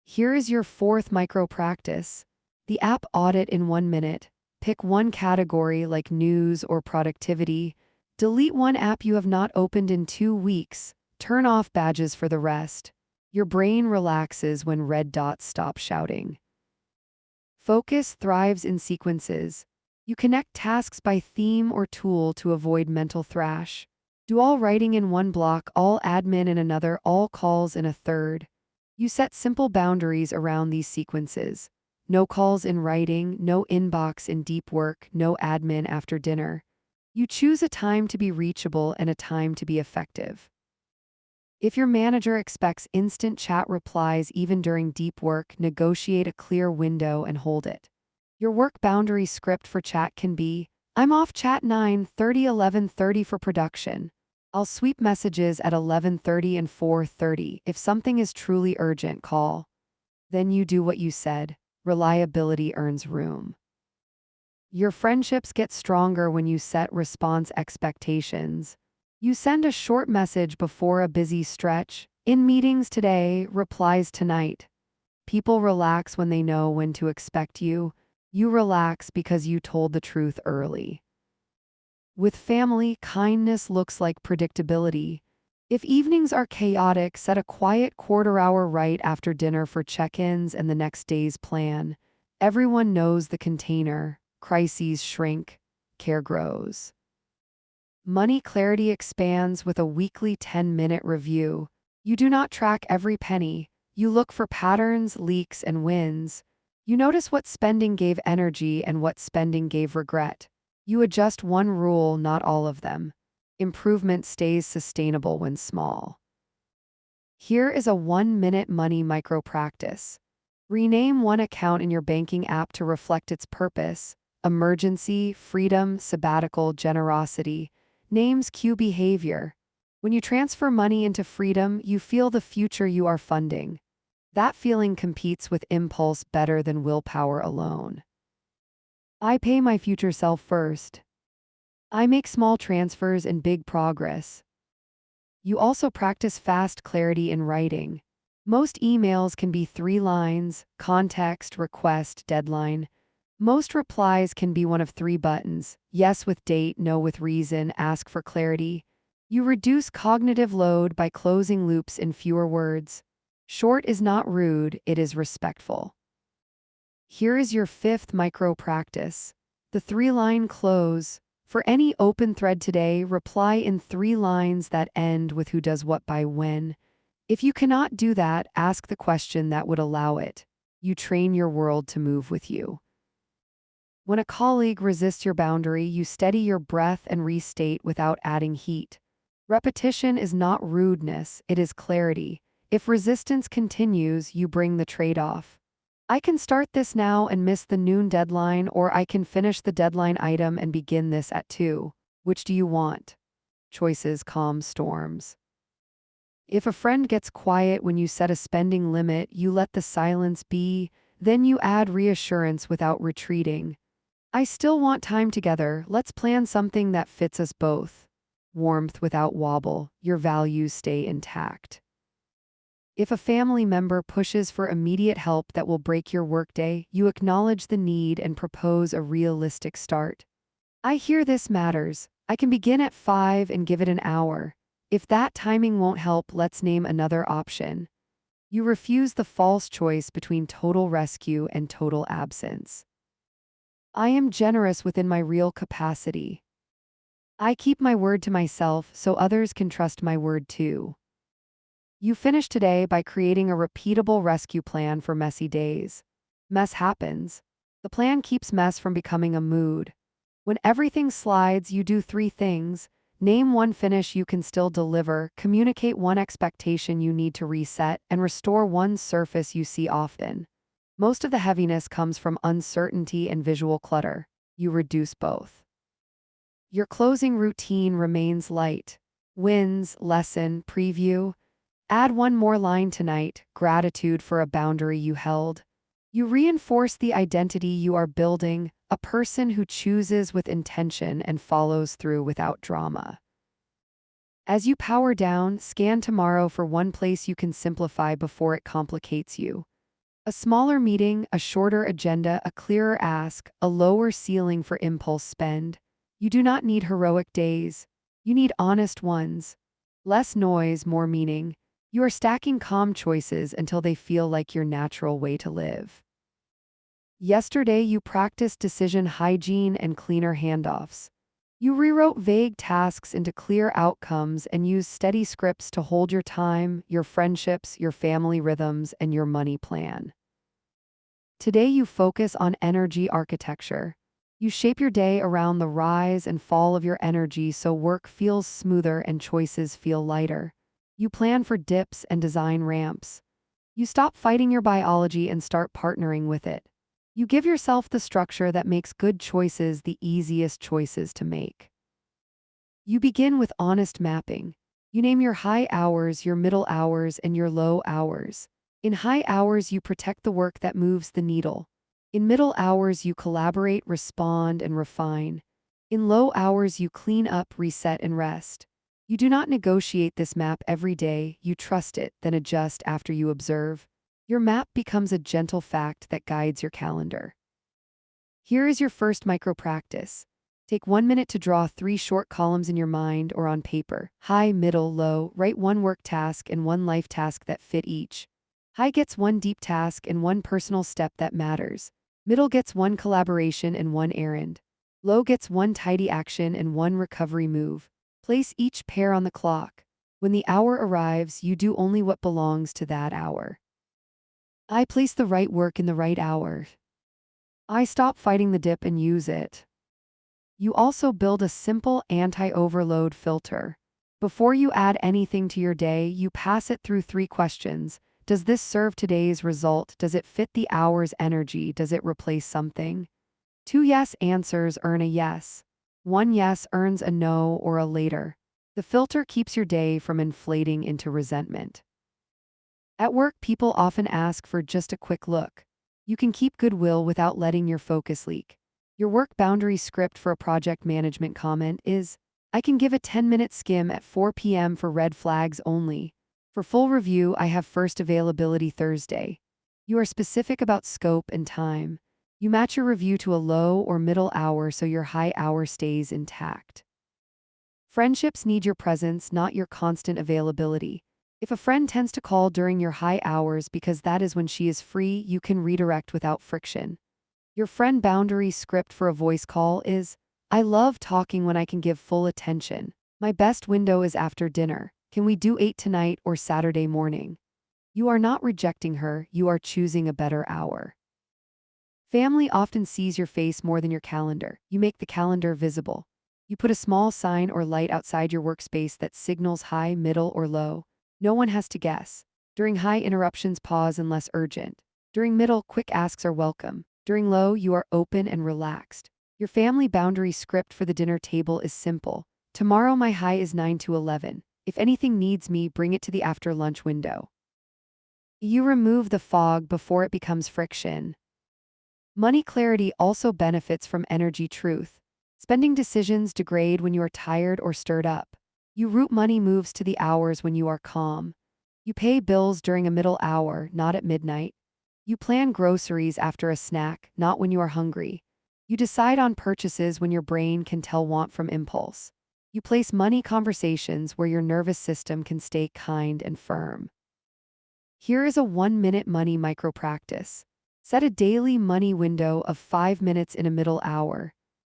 Here is your fourth micro practice. The app audit in 1 minute. Pick one category like news or productivity. Delete one app you have not opened in 2 weeks. Turn off badges for the rest. Your brain relaxes when red dots stop shouting. Focus thrives in sequences. You connect tasks by theme or tool to avoid mental thrash. Do all writing in one block, all admin in another, all calls in a third. You set simple boundaries around these sequences. No calls in writing, no inbox in deep work, no admin after dinner. You choose a time to be reachable and a time to be effective. If your manager expects instant chat replies even during deep work, negotiate a clear window and hold it. Your work boundary script for chat can be, I'm off chat 9:30, 11:30 for production. I'll sweep messages at 11:30 and 4:30. If something is truly urgent, call. Then you do what you said. Reliability earns room. Your friendships get stronger when you set response expectations. You send a short message before a busy stretch. In meetings today, replies tonight. People relax when they know when to expect you. You relax because you told the truth early. With family, kindness looks like predictability. If evenings are chaotic, set a quiet quarter-hour right after dinner for check-ins and the next day's plan. Everyone knows the container. Crises shrink. Care grows. Money clarity expands with a weekly 10-minute review. You do not track every penny. You look for patterns, leaks, and wins. You notice what spending gave energy and what spending gave regret. You adjust one rule, not all of them. Improvement stays sustainable when small. Here is a 1-minute money micro practice. Rename one account in your banking app to reflect its purpose. Emergency, freedom, sabbatical, generosity. Names cue behavior. When you transfer money into freedom, you feel the future you are funding. That feeling competes with impulse better than willpower alone. I pay my future self first. I make small transfers and big progress. You also practice fast clarity in writing. Most emails can be 3 lines: context, request, deadline. Most replies can be one of 3 buttons: yes with date, no with reason, ask for clarity. You reduce cognitive load by closing loops in fewer words. Short is not rude, it is respectful. Here is your 5th micro practice. The 3-line close. For any open thread today, reply in 3 lines that end with who does what by when. If you cannot do that, ask the question that would allow it. You train your world to move with you. When a colleague resists your boundary, you steady your breath and restate without adding heat. Repetition is not rudeness, it is clarity. If resistance continues, you bring the trade-off. I can start this now and miss the noon deadline, or I can finish the deadline item and begin this at 2. Which do you want? Choices calm storms. If a friend gets quiet when you set a spending limit, you let the silence be, then you add reassurance without retreating. I still want time together, let's plan something that fits us both. Warmth without wobble, your values stay intact. If a family member pushes for immediate help that will break your workday, you acknowledge the need and propose a realistic start. I hear this matters. I can begin at 5 and give it an hour. If that timing won't help, let's name another option. You refuse the false choice between total rescue and total absence. I am generous within my real capacity. I keep my word to myself so others can trust my word too. You finish today by creating a repeatable rescue plan for messy days. Mess happens. The plan keeps mess from becoming a mood. When everything slides, you do 3 things. Name one finish you can still deliver, communicate one expectation you need to reset, and restore one surface you see often. Most of the heaviness comes from uncertainty and visual clutter. You reduce both. Your closing routine remains light. Wins, lesson, preview. Add one more line tonight, gratitude for a boundary you held. You reinforce the identity you are building, a person who chooses with intention and follows through without drama. As you power down, scan tomorrow for one place you can simplify before it complicates you. A smaller meeting, a shorter agenda, a clearer ask, a lower ceiling for impulse spend. You do not need heroic days. You need honest ones. Less noise, more meaning. You are stacking calm choices until they feel like your natural way to live. Yesterday, you practiced decision hygiene and cleaner handoffs. You rewrote vague tasks into clear outcomes and used steady scripts to hold your time, your friendships, your family rhythms, and your money plan. Today, you focus on energy architecture. You shape your day around the rise and fall of your energy so work feels smoother and choices feel lighter. You plan for dips and design ramps. You stop fighting your biology and start partnering with it. You give yourself the structure that makes good choices the easiest choices to make. You begin with honest mapping. You name your high hours, your middle hours, and your low hours. In high hours, you protect the work that moves the needle. In middle hours, you collaborate, respond, and refine. In low hours, you clean up, reset, and rest. You do not negotiate this map every day, you trust it, then adjust after you observe. Your map becomes a gentle fact that guides your calendar. Here is your first micro practice. Take 1 minute to draw 3 short columns in your mind or on paper. High, middle, low. Write one work task and one life task that fit each. High gets one deep task and one personal step that matters. Middle gets one collaboration and one errand. Low gets one tidy action and one recovery move. Place each pair on the clock. When the hour arrives, you do only what belongs to that hour. I place the right work in the right hour. I stop fighting the dip and use it. You also build a simple anti-overload filter. Before you add anything to your day, you pass it through 3 questions. Does this serve today's result? Does it fit the hour's energy? Does it replace something? 2 yes answers earn a yes. 1 yes earns a no or a later. The filter keeps your day from inflating into resentment. At work, people often ask for just a quick look. You can keep goodwill without letting your focus leak. Your work boundary script for a project management comment is, I can give a 10-minute skim at 4 p.m. for red flags only. For full review, I have first availability Thursday. You are specific about scope and time. You match your review to a low or middle hour so your high hour stays intact. Friendships need your presence, not your constant availability. If a friend tends to call during your high hours because that is when she is free, you can redirect without friction. Your friend boundary script for a voice call is, I love talking when I can give full attention. My best window is after dinner. Can we do 8 tonight or Saturday morning? You are not rejecting her, you are choosing a better hour. Family often sees your face more than your calendar. You make the calendar visible. You put a small sign or light outside your workspace that signals high, middle, or low. No one has to guess. During high, interruptions pause unless urgent. During middle, quick asks are welcome. During low, you are open and relaxed. Your family boundary script for the dinner table is simple. Tomorrow my high is 9 to 11. If anything needs me, bring it to the after lunch window. You remove the fog before it becomes friction. Money clarity also benefits from energy truth. Spending decisions degrade when you are tired or stirred up. You route money moves to the hours when you are calm. You pay bills during a middle hour, not at midnight. You plan groceries after a snack, not when you are hungry. You decide on purchases when your brain can tell want from impulse. You place money conversations where your nervous system can stay kind and firm. Here is a 1-minute money micro practice. Set a daily money window of 5 minutes in a middle hour.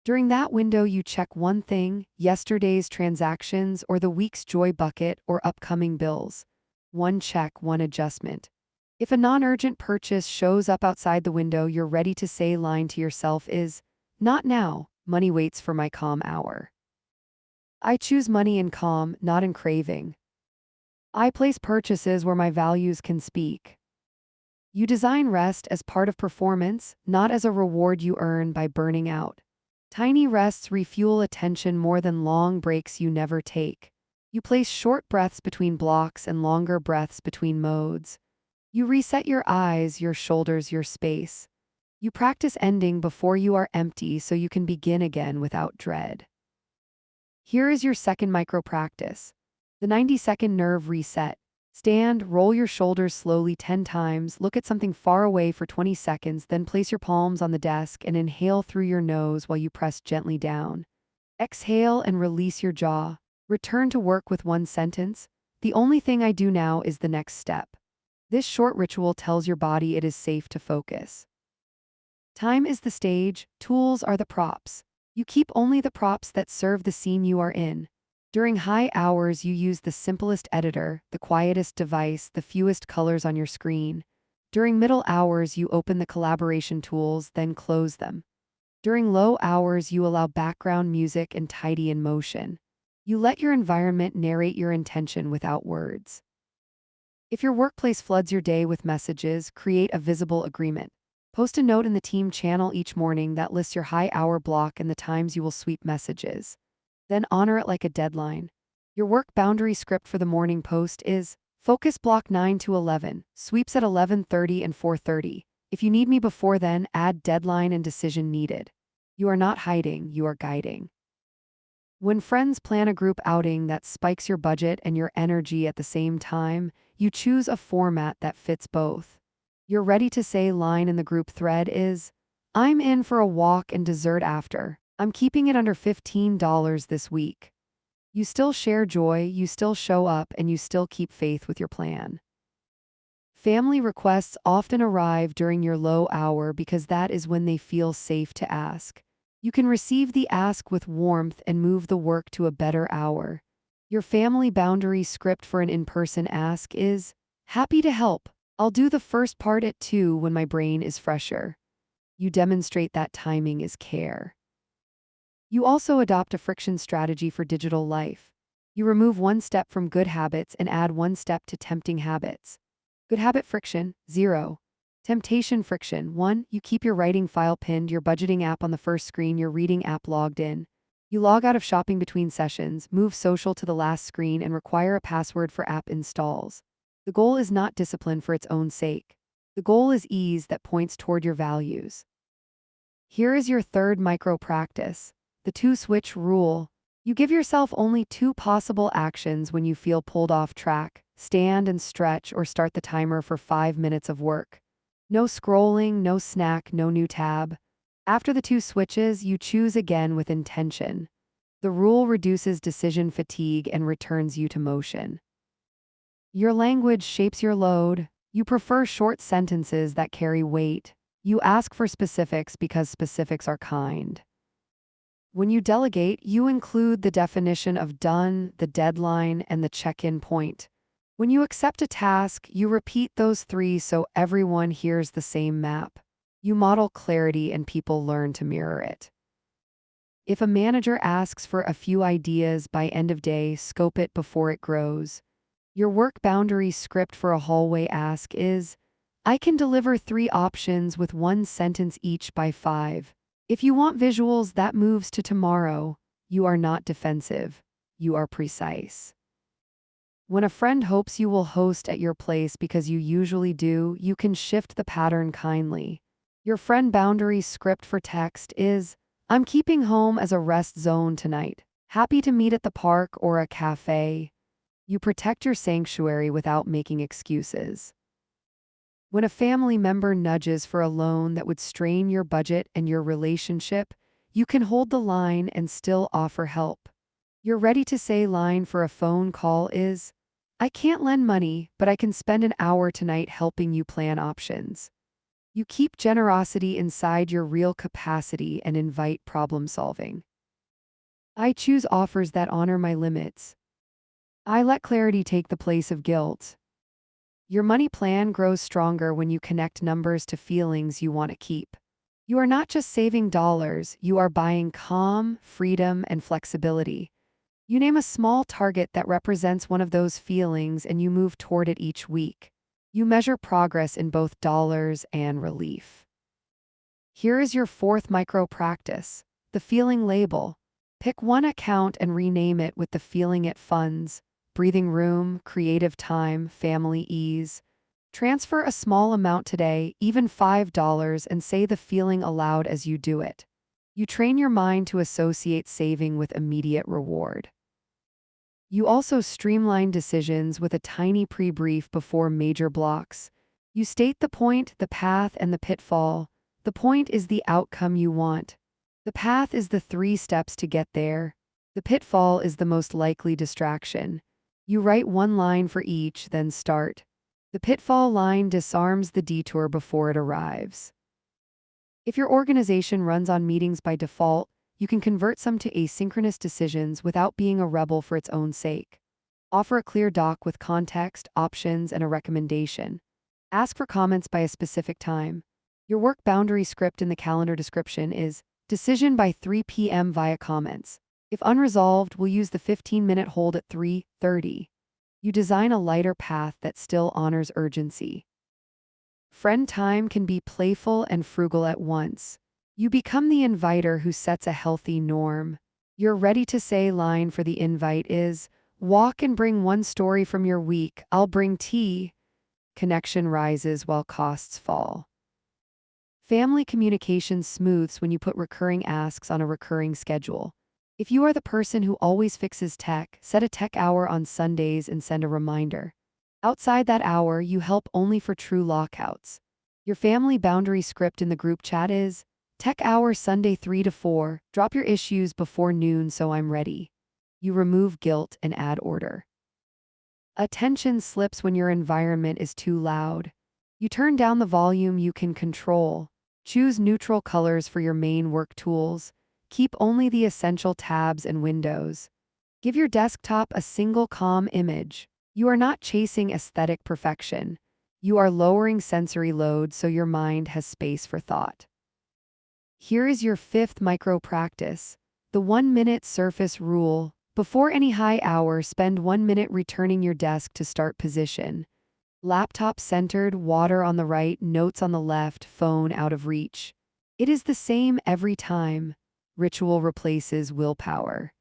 During that window, you check one thing, yesterday's transactions or the week's joy bucket or upcoming bills. One check, one adjustment. If a non-urgent purchase shows up outside the window, your ready to say line to yourself is, not now, money waits for my calm hour. I choose money in calm, not in craving. I place purchases where my values can speak. You design rest as part of performance, not as a reward you earn by burning out. Tiny rests refuel attention more than long breaks you never take. You place short breaths between blocks and longer breaths between modes. You reset your eyes, your shoulders, your space. You practice ending before you are empty so you can begin again without dread. Here is your second micro practice. The 90-second nerve reset. Stand, roll your shoulders slowly 10 times, look at something far away for 20 seconds, then place your palms on the desk and inhale through your nose while you press gently down. Exhale and release your jaw. Return to work with one sentence. The only thing I do now is the next step. This short ritual tells your body it is safe to focus. Time is the stage, tools are the props. You keep only the props that serve the scene you are in. During high hours, you use the simplest editor, the quietest device, the fewest colors on your screen. During middle hours, you open the collaboration tools, then close them. During low hours, you allow background music and tidy in motion. You let your environment narrate your intention without words. If your workplace floods your day with messages, create a visible agreement. Post a note in the team channel each morning that lists your high-hour block and the times you will sweep messages. Then honor it like a deadline. Your work boundary script for the morning post is focus block 9 to 11, sweeps at 11:30 and 4:30. If you need me before then, add deadline and decision needed. You are not hiding, you are guiding. When friends plan a group outing that spikes your budget and your energy at the same time, you choose a format that fits both. Your ready-to-say line in the group thread is, I'm in for a walk and dessert after. I'm keeping it under $15 this week. You still share joy, you still show up, and you still keep faith with your plan. Family requests often arrive during your low hour because that is when they feel safe to ask. You can receive the ask with warmth and move the work to a better hour. Your family boundary script for an in-person ask is, happy to help. I'll do the first part at 2 when my brain is fresher. You demonstrate that timing is care. You also adopt a friction strategy for digital life. You remove one step from good habits and add one step to tempting habits. Good habit friction, 0. Temptation friction, 1. You keep your writing file pinned, your budgeting app on the first screen, your reading app logged in. You log out of shopping between sessions, move social to the last screen, and require a password for app installs. The goal is not discipline for its own sake. The goal is ease that points toward your values. Here is your third micro practice. The 2-switch rule. You give yourself only 2 possible actions when you feel pulled off track. Stand and stretch or start the timer for 5 minutes of work. No scrolling, no snack, no new tab. After the 2 switches, you choose again with intention. The rule reduces decision fatigue and returns you to motion. Your language shapes your load. You prefer short sentences that carry weight. You ask for specifics because specifics are kind. When you delegate, you include the definition of done, the deadline, and the check-in point. When you accept a task, you repeat those 3 so everyone hears the same map. You model clarity and people learn to mirror it. If a manager asks for a few ideas by end of day, scope it before it grows. Your work boundary script for a hallway ask is, I can deliver 3 options with 1 sentence each by 5. If you want visuals, that moves to tomorrow. You are not defensive. You are precise. When a friend hopes you will host at your place because you usually do, you can shift the pattern kindly. Your friend boundary script for text is, I'm keeping home as a rest zone tonight. Happy to meet at the park or a cafe. You protect your sanctuary without making excuses. When a family member nudges for a loan that would strain your budget and your relationship, you can hold the line and still offer help. Your ready-to-say line for a phone call is, I can't lend money, but I can spend an hour tonight helping you plan options. You keep generosity inside your real capacity and invite problem solving. I choose offers that honor my limits. I let clarity take the place of guilt. Your money plan grows stronger when you connect numbers to feelings you want to keep. You are not just saving dollars, you are buying calm, freedom, and flexibility. You name a small target that represents one of those feelings and you move toward it each week. You measure progress in both dollars and relief. Here is your fourth micro practice, the feeling label. Pick one account and rename it with the feeling it funds: breathing room, creative time, family ease. Transfer a small amount today, even $5, and say the feeling aloud as you do it. You train your mind to associate saving with immediate reward. You also streamline decisions with a tiny pre-brief before major blocks. You state the point, the path, and the pitfall. The point is the outcome you want. The path is the 3 steps to get there. The pitfall is the most likely distraction. You write one line for each, then start. The pitfall line disarms the detour before it arrives. If your organization runs on meetings by default, you can convert some to asynchronous decisions without being a rebel for its own sake. Offer a clear doc with context, options, and a recommendation. Ask for comments by a specific time. Your work boundary script in the calendar description is decision by 3 p.m. via comments. If unresolved, we'll use the 15-minute hold at 3:30. You design a lighter path that still honors urgency. Friend time can be playful and frugal at once. You become the inviter who sets a healthy norm. Your ready-to-say line for the invite is, walk and bring one story from your week, I'll bring tea. Connection rises while costs fall. Family communication smooths when you put recurring asks on a recurring schedule. If you are the person who always fixes tech, set a tech hour on Sundays and send a reminder. Outside that hour, you help only for true lockouts. Your family boundary script in the group chat is, tech hour Sunday 3 to 4, drop your issues before noon so I'm ready. You remove guilt and add order. Attention slips when your environment is too loud. You turn down the volume you can control. Choose neutral colors for your main work tools. Keep only the essential tabs and windows. Give your desktop a single calm image. You are not chasing aesthetic perfection. You are lowering sensory load so your mind has space for thought. Here is your fifth micro practice, the 1-minute surface rule. Before any high hour, spend 1 minute returning your desk to start position. Laptop centered, water on the right, notes on the left, phone out of reach. It is the same every time. Ritual replaces willpower.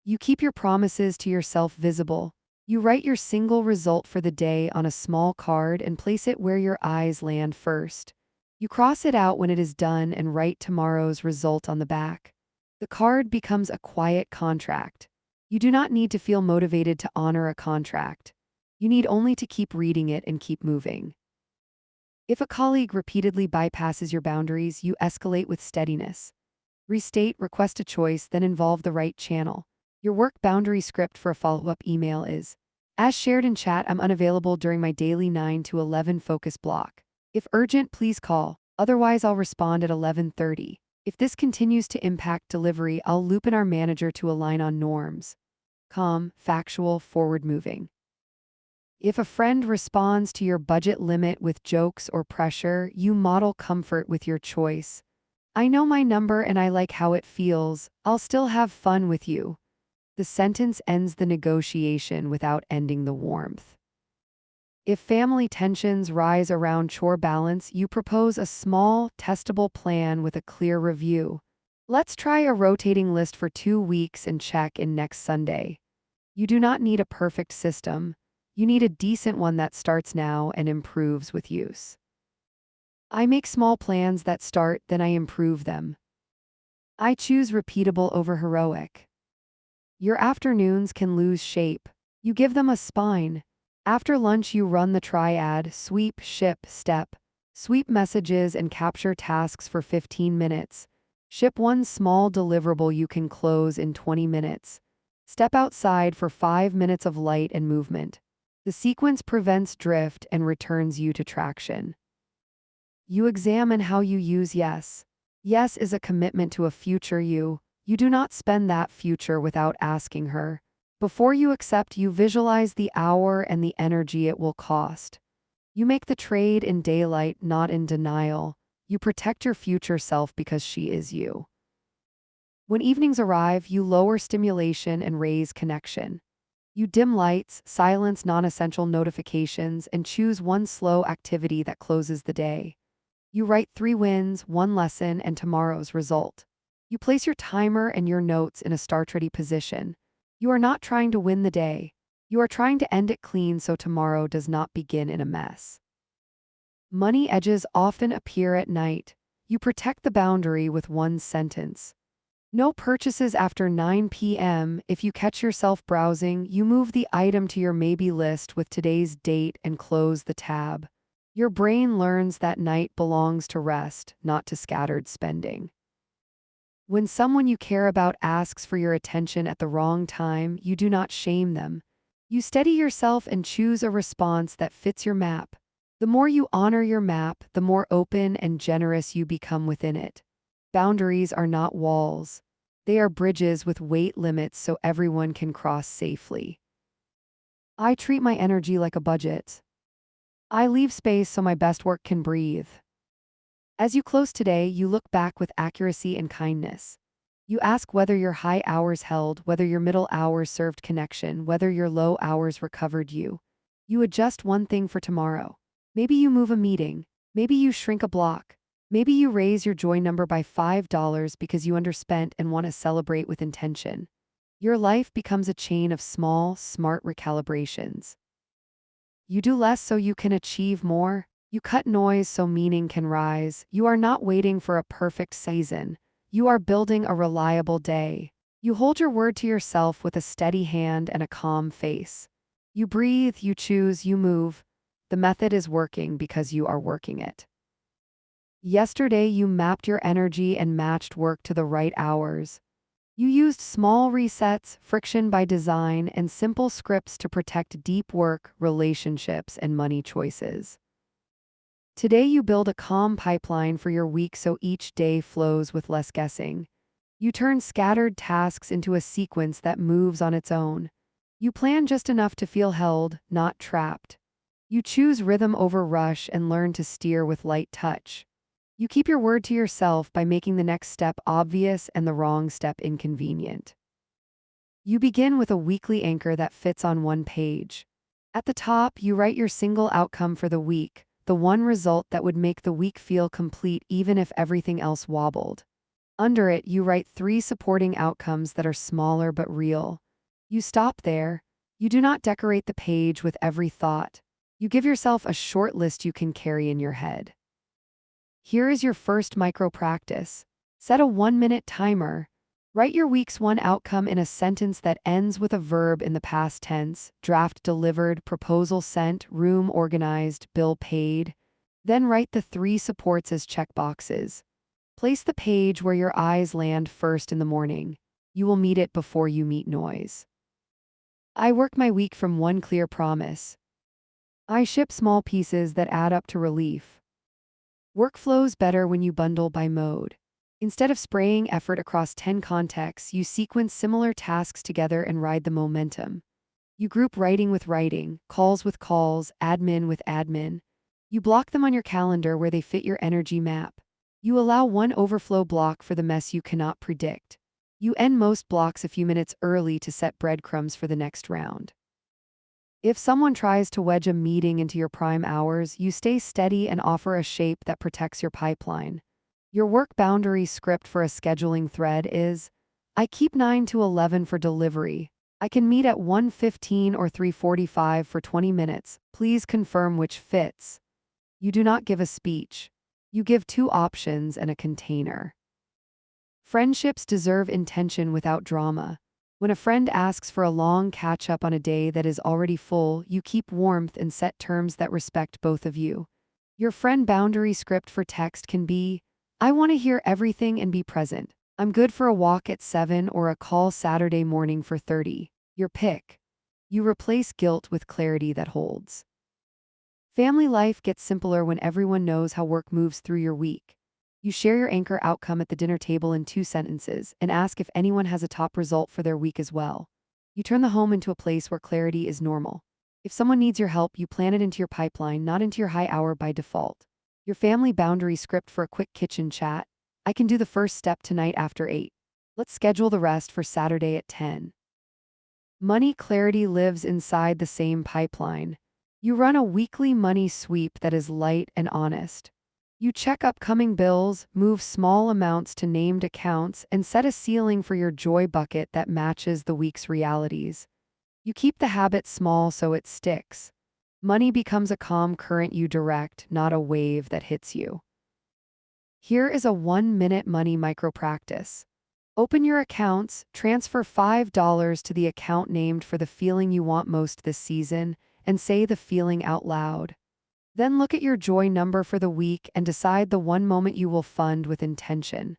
You keep your promises to yourself visible. You write your single result for the day on a small card and place it where your eyes land first. You cross it out when it is done and write tomorrow's result on the back. The card becomes a quiet contract. You do not need to feel motivated to honor a contract. You need only to keep reading it and keep moving. If a colleague repeatedly bypasses your boundaries, you escalate with steadiness. Restate, request a choice, then involve the right channel. Your work boundary script for a follow-up email is, as shared in chat, I'm unavailable during my daily 9 to 11 focus block. If urgent, please call. Otherwise, I'll respond at 11:30. If this continues to impact delivery, I'll loop in our manager to align on norms. Calm, factual, forward-moving. If a friend responds to your budget limit with jokes or pressure, you model comfort with your choice. I know my number and I like how it feels. I'll still have fun with you. The sentence ends the negotiation without ending the warmth. If family tensions rise around chore balance, you propose a small, testable plan with a clear review. Let's try a rotating list for 2 weeks and check in next Sunday. You do not need a perfect system. You need a decent one that starts now and improves with use. I make small plans that start, then I improve them. I choose repeatable over heroic. Your afternoons can lose shape. You give them a spine. After lunch, you run the triad: sweep, ship, step. Sweep messages and capture tasks for 15 minutes. Ship one small deliverable you can close in 20 minutes. Step outside for 5 minutes of light and movement. The sequence prevents drift and returns you to traction. You examine how you use yes. Yes is a commitment to a future you. You do not spend that future without asking her. Before you accept, you visualize the hour and the energy it will cost. You make the trade in daylight, not in denial. You protect your future self because she is you. When evenings arrive, you lower stimulation and raise connection. You dim lights, silence non-essential notifications, and choose one slow activity that closes the day. You write 3 wins, 1 lesson, and tomorrow's result. You place your timer and your notes in a start-ready position. You are not trying to win the day. You are trying to end it clean so tomorrow does not begin in a mess. Money edges often appear at night. You protect the boundary with one sentence. No purchases after 9 p.m. If you catch yourself browsing, you move the item to your maybe list with today's date and close the tab. Your brain learns that night belongs to rest, not to scattered spending. When someone you care about asks for your attention at the wrong time, you do not shame them. You steady yourself and choose a response that fits your map. The more you honor your map, the more open and generous you become within it. Boundaries are not walls. They are bridges with weight limits so everyone can cross safely. I treat my energy like a budget. I leave space so my best work can breathe. As you close today, you look back with accuracy and kindness. You ask whether your high hours held, whether your middle hours served connection, whether your low hours recovered you. You adjust one thing for tomorrow. Maybe you move a meeting. Maybe you shrink a block. Maybe you raise your joy number by $5 because you underspent and want to celebrate with intention. Your life becomes a chain of small, smart recalibrations. You do less so you can achieve more. You cut noise so meaning can rise. You are not waiting for a perfect season. You are building a reliable day. You hold your word to yourself with a steady hand and a calm face. You breathe, you choose, you move. The method is working because you are working it. Yesterday, you mapped your energy and matched work to the right hours. You used small resets, friction by design, and simple scripts to protect deep work, relationships, and money choices. Today you build a calm pipeline for your week so each day flows with less guessing. You turn scattered tasks into a sequence that moves on its own. You plan just enough to feel held, not trapped. You choose rhythm over rush and learn to steer with light touch. You keep your word to yourself by making the next step obvious and the wrong step inconvenient. You begin with a weekly anchor that fits on one page. At the top, you write your single outcome for the week, the one result that would make the week feel complete even if everything else wobbled. Under it, you write 3 supporting outcomes that are smaller but real. You stop there. You do not decorate the page with every thought. You give yourself a short list you can carry in your head. Here is your first micro practice. Set a 1-minute timer. Write your week's one outcome in a sentence that ends with a verb in the past tense: draft delivered, proposal sent, room organized, bill paid. Then write the 3 supports as checkboxes. Place the page where your eyes land first in the morning. You will meet it before you meet noise. I work my week from one clear promise. I ship small pieces that add up to relief. Work flows better when you bundle by mode. Instead of spraying effort across 10 contexts, you sequence similar tasks together and ride the momentum. You group writing with writing, calls with calls, admin with admin. You block them on your calendar where they fit your energy map. You allow one overflow block for the mess you cannot predict. You end most blocks a few minutes early to set breadcrumbs for the next round. If someone tries to wedge a meeting into your prime hours, you stay steady and offer a shape that protects your pipeline. Your work boundary script for a scheduling thread is: I keep 9 to 11 for delivery. I can meet at 1:15 or 3:45 for 20 minutes. Please confirm which fits. You do not give a speech. You give 2 options and a container. Friendships deserve intention without drama. When a friend asks for a long catch-up on a day that is already full, you keep warmth and set terms that respect both of you. Your friend boundary script for text can be: I want to hear everything and be present. I'm good for a walk at 7 or a call Saturday morning for 30. Your pick. You replace guilt with clarity that holds. Family life gets simpler when everyone knows how work moves through your week. You share your anchor outcome at the dinner table in 2 sentences and ask if anyone has a top result for their week as well. You turn the home into a place where clarity is normal. If someone needs your help, you plan it into your pipeline, not into your high hour by default. Your family boundary script for a quick kitchen chat: I can do the first step tonight after 8. Let's schedule the rest for Saturday at 10. Money clarity lives inside the same pipeline. You run a weekly money sweep that is light and honest. You check upcoming bills, move small amounts to named accounts, and set a ceiling for your joy bucket that matches the week's realities. You keep the habit small so it sticks. Money becomes a calm current you direct, not a wave that hits you. Here is a 1-minute money micro practice. Open your accounts, transfer $5 to the account named for the feeling you want most this season, and say the feeling out loud. Then look at your joy number for the week and decide the one moment you will fund with intention.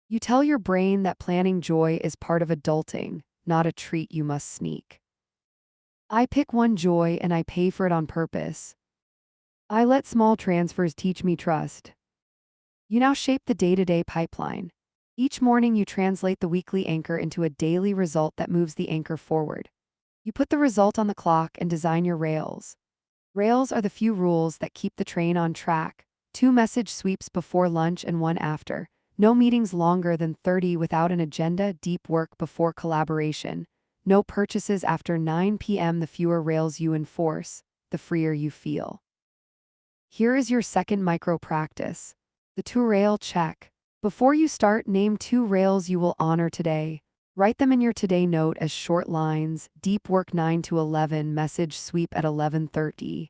You tell your brain that planning joy is part of adulting, not a treat you must sneak. I pick one joy and I pay for it on purpose. I let small transfers teach me trust. You now shape the day-to-day pipeline. Each morning you translate the weekly anchor into a daily result that moves the anchor forward. You put the result on the clock and design your rails. Rails are the few rules that keep the train on track. 2 message sweeps before lunch and 1 after. No meetings longer than 30 without an agenda. Deep work before collaboration. No purchases after 9 p.m. The fewer rails you enforce, the freer you feel. Here is your second micro practice. The 2-rail check. Before you start, name 2 rails you will honor today. Write them in your today note as short lines. Deep work 9 to 11, message sweep at 11:30.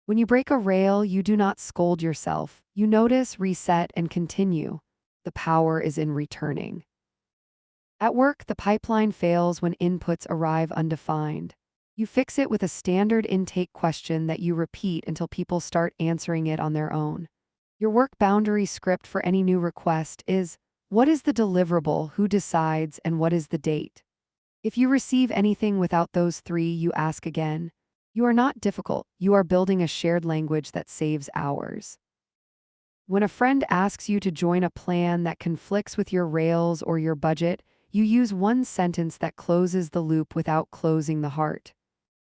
When you break a rail, you do not scold yourself. You notice, reset, and continue. The power is in returning. At work, the pipeline fails when inputs arrive undefined. You fix it with a standard intake question that you repeat until people start answering it on their own. Your work boundary script for any new request is, what is the deliverable, who decides, and what is the date? If you receive anything without those 3, you ask again. You are not difficult, you are building a shared language that saves hours. When a friend asks you to join a plan that conflicts with your rails or your budget, you use one sentence that closes the loop without closing the heart.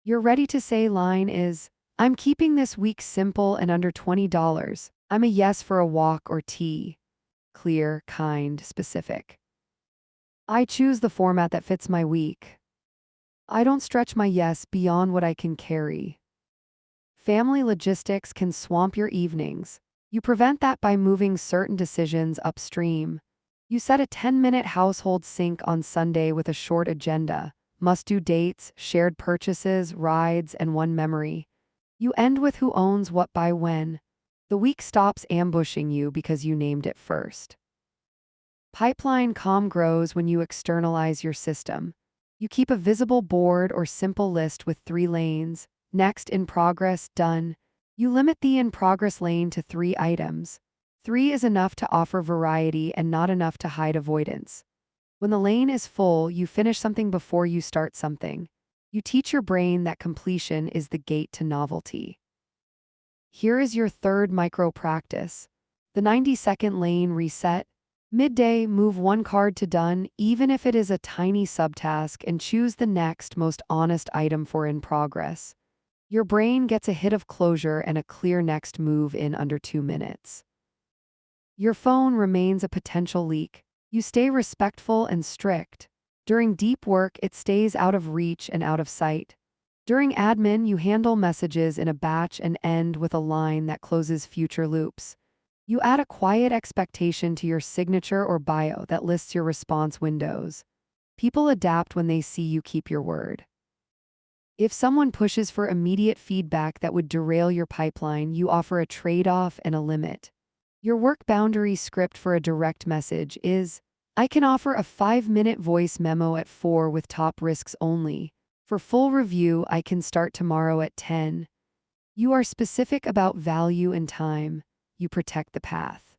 Your ready-to-say line is, I'm keeping this week simple and under $20. I'm a yes for a walk or tea. Clear, kind, specific. I choose the format that fits my week. I don't stretch my yes beyond what I can carry. Family logistics can swamp your evenings. You prevent that by moving certain decisions upstream. You set a 10-minute household sync on Sunday with a short agenda, must-do dates, shared purchases, rides, and one memory. You end with who owns what by when. The week stops ambushing you because you named it first. Pipeline calm grows when you externalize your system. You keep a visible board or simple list with 3 lanes. Next, in progress, done. You limit the in progress lane to 3 items. 3 is enough to offer variety and not enough to hide avoidance. When the lane is full, you finish something before you start something. You teach your brain that completion is the gate to novelty. Here is your third micro practice. The 90-second lane reset. Midday, move 1 card to done, even if it is a tiny subtask, and choose the next most honest item for in progress. Your brain gets a hit of closure and a clear next move in under 2 minutes. Your phone remains a potential leak. You stay respectful and strict. During deep work, it stays out of reach and out of sight. During admin, you handle messages in a batch and end with a line that closes future loops. You add a quiet expectation to your signature or bio that lists your response windows. People adapt when they see you keep your word. If someone pushes for immediate feedback that would derail your pipeline, you offer a trade-off and a limit. Your work boundary script for a direct message is, I can offer a 5-minute voice memo at 4 with top risks only. For full review, I can start tomorrow at 10. You are specific about value and time. You protect the path.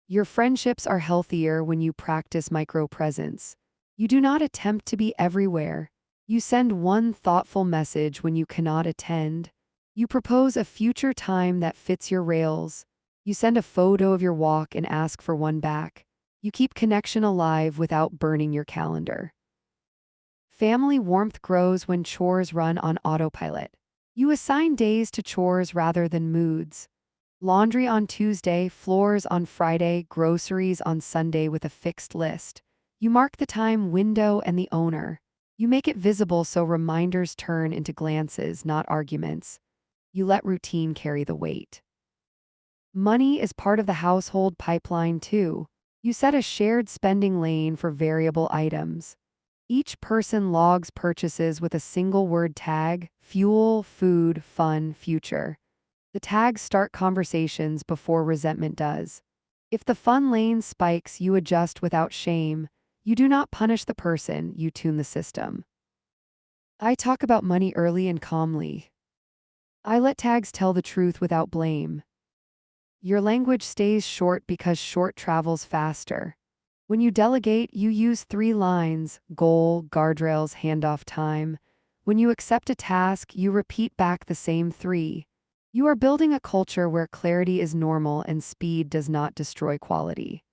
Your friendships are healthier when you practice micro-presence. You do not attempt to be everywhere. You send one thoughtful message when you cannot attend. You propose a future time that fits your rails. You send a photo of your walk and ask for one back. You keep connection alive without burning your calendar. Family warmth grows when chores run on autopilot. You assign days to chores rather than moods. Laundry on Tuesday, floors on Friday, groceries on Sunday with a fixed list. You mark the time window and the owner. You make it visible so reminders turn into glances, not arguments. You let routine carry the weight. Money is part of the household pipeline too. You set a shared spending lane for variable items. Each person logs purchases with a single word tag: fuel, food, fun, future. The tags start conversations before resentment does. If the fun lane spikes, you adjust without shame. You do not punish the person, you tune the system. I talk about money early and calmly. I let tags tell the truth without blame. Your language stays short because short travels faster. When you delegate, you use 3 lines: goal, guardrails, handoff time. When you accept a task, you repeat back the same 3. You are building a culture where clarity is normal and speed does not destroy quality.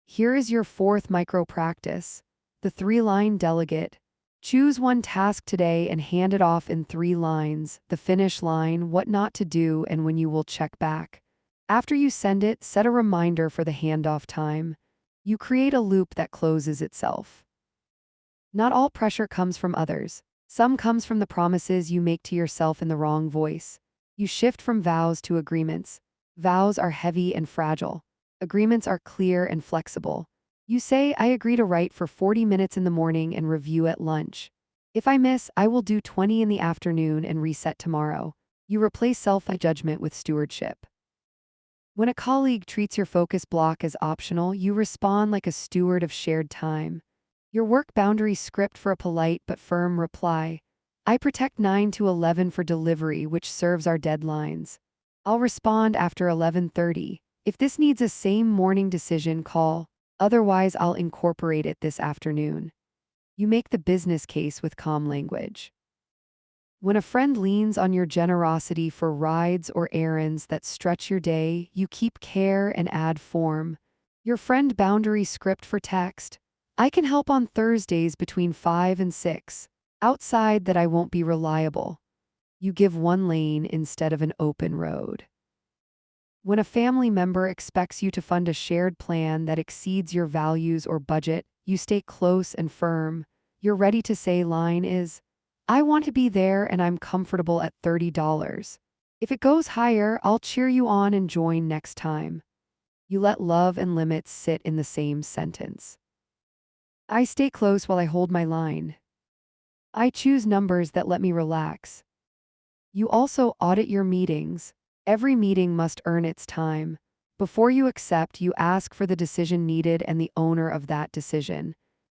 Here is your 4th micro practice: the 3-line delegate. Choose one task today and hand it off in 3 lines: the finish line, what not to do, and when you will check back. After you send it, set a reminder for the handoff time. You create a loop that closes itself. Not all pressure comes from others. Some comes from the promises you make to yourself in the wrong voice. You shift from vows to agreements. Vows are heavy and fragile. Agreements are clear and flexible. You say, I agree to write for 40 minutes in the morning and review at lunch. If I miss, I will do 20 in the afternoon and reset tomorrow. You replace self-judgment with stewardship. When a colleague treats your focus block as optional, you respond like a steward of shared time. Your work boundary script for a polite but firm reply: I protect 9 to 11 for delivery, which serves our deadlines. I'll respond after 11:30. If this needs a same morning decision, call. Otherwise, I'll incorporate it this afternoon. You make the business case with calm language. When a friend leans on your generosity for rides or errands that stretch your day, you keep care and add form. Your friend boundary script for text: I can help on Thursdays between 5 and 6. Outside that, I won't be reliable. You give 1 lane instead of an open road. When a family member expects you to fund a shared plan that exceeds your values or budget, you stay close and firm. Your ready to say line is, I want to be there and I'm comfortable at $30. If it goes higher, I'll cheer you on and join next time. You let love and limits sit in the same sentence. I stay close while I hold my line. I choose numbers that let me relax. You also audit your meetings. Every meeting must earn its time. Before you accept, you ask for the decision needed and the owner of that decision.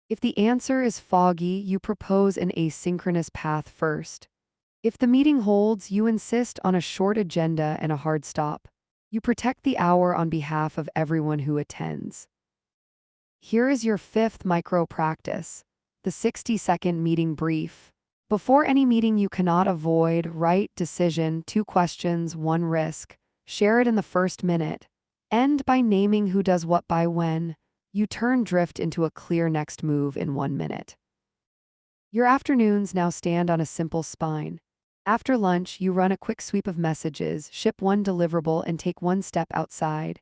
If the answer is foggy, you propose an asynchronous path first. If the meeting holds, you insist on a short agenda and a hard stop. You protect the hour on behalf of everyone who attends. Here is your 5th micro practice: the 60-second meeting brief. Before any meeting you cannot avoid, write decision, 2 questions, 1 risk. Share it in the first minute. End by naming who does what by when. You turn drift into a clear next move in 1 minute. Your afternoons now stand on a simple spine. After lunch, you run a quick sweep of messages, ship 1 deliverable, and take 1 step outside.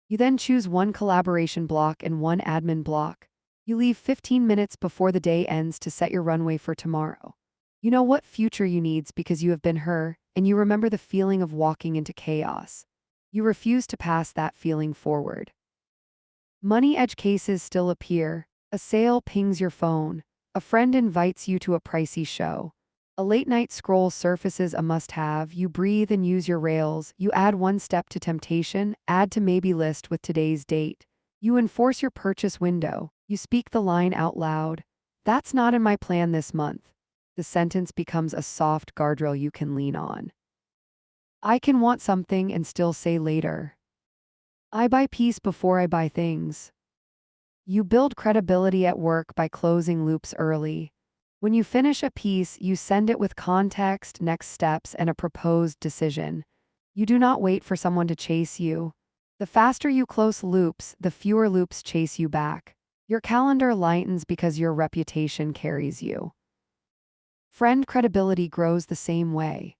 You then choose 1 collaboration block and 1 admin block. You leave 15 minutes before the day ends to set your runway for tomorrow. You know what future you needs because you have been her, and you remember the feeling of walking into chaos. You refuse to pass that feeling forward. Money edge cases still appear. A sale pings your phone. A friend invites you to a pricey show. A late-night scroll surfaces a must-have. You breathe and use your rails. You add 1 step to temptation, add to maybe list with today's date. You enforce your purchase window. You speak the line out loud. That's not in my plan this month. The sentence becomes a soft guardrail you can lean on. I can want something and still say later. I buy peace before I buy things. You build credibility at work by closing loops early. When you finish a piece, you send it with context, next steps, and a proposed decision. You do not wait for someone to chase you. The faster you close loops, the fewer loops chase you back. Your calendar lightens because your reputation carries you. Friend credibility grows the same way.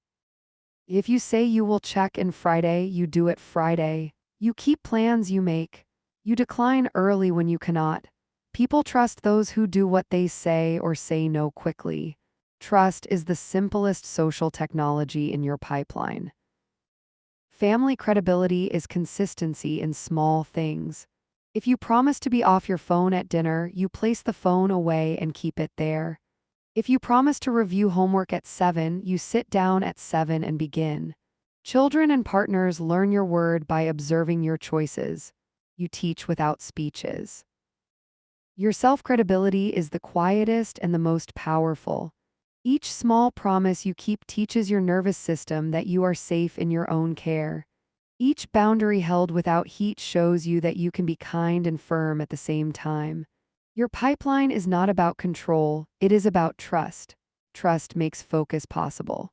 If you say you will check in Friday, you do it Friday. You keep plans you make. You decline early when you cannot. People trust those who do what they say or say no quickly. Trust is the simplest social technology in your pipeline. Family credibility is consistency in small things. If you promise to be off your phone at dinner, you place the phone away and keep it there. If you promise to review homework at 7, you sit down at 7 and begin. Children and partners learn your word by observing your choices. You teach without speeches. Your self-credibility is the quietest and the most powerful. Each small promise you keep teaches your nervous system that you are safe in your own care. Each boundary held without heat shows you that you can be kind and firm at the same time. Your pipeline is not about control, it is about trust. Trust makes focus possible.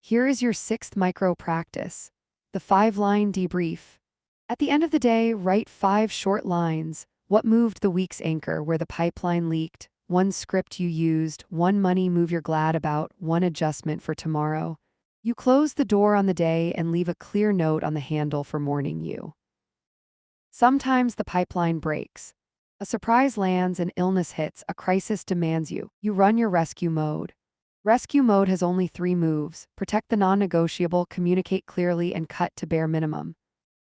Here is your 6th micro practice, the 5-line debrief. At the end of the day, write 5 short lines. What moved the week's anchor, where the pipeline leaked, 1 script you used, 1 money move you're glad about, 1 adjustment for tomorrow. You close the door on the day and leave a clear note on the handle for morning you. Sometimes the pipeline breaks. A surprise lands, an illness hits, a crisis demands you. You run your rescue mode. Rescue mode has only 3 moves: protect the non-negotiable, communicate clearly, and cut to bare minimum.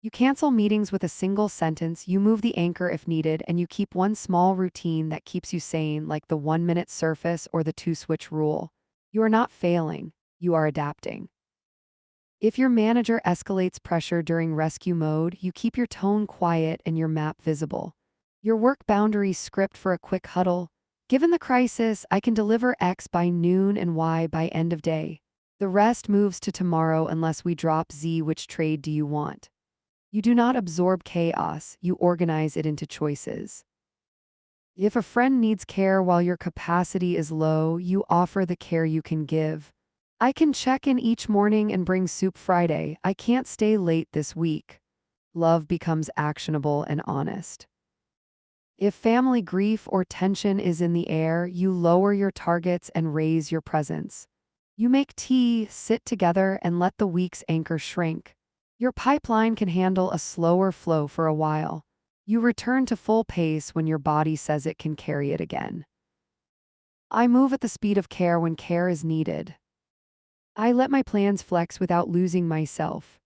You cancel meetings with a single sentence, you move the anchor if needed, and you keep 1 small routine that keeps you sane, like the 1-minute surface or the 2-switch rule. You are not failing, you are adapting. If your manager escalates pressure during rescue mode, you keep your tone quiet and your map visible. Your work boundaries script for a quick huddle. Given the crisis, I can deliver X by noon and Y by end of day. The rest moves to tomorrow unless we drop Z. Which trade do you want? You do not absorb chaos, you organize it into choices. If a friend needs care while your capacity is low, you offer the care you can give. I can check in each morning and bring soup Friday. I can't stay late this week. Love becomes actionable and honest. If family grief or tension is in the air, you lower your targets and raise your presence. You make tea, sit together, and let the week's anchor shrink. Your pipeline can handle a slower flow for a while. You return to full pace when your body says it can carry it again. I move at the speed of care when care is needed. I let my plans flex without losing myself.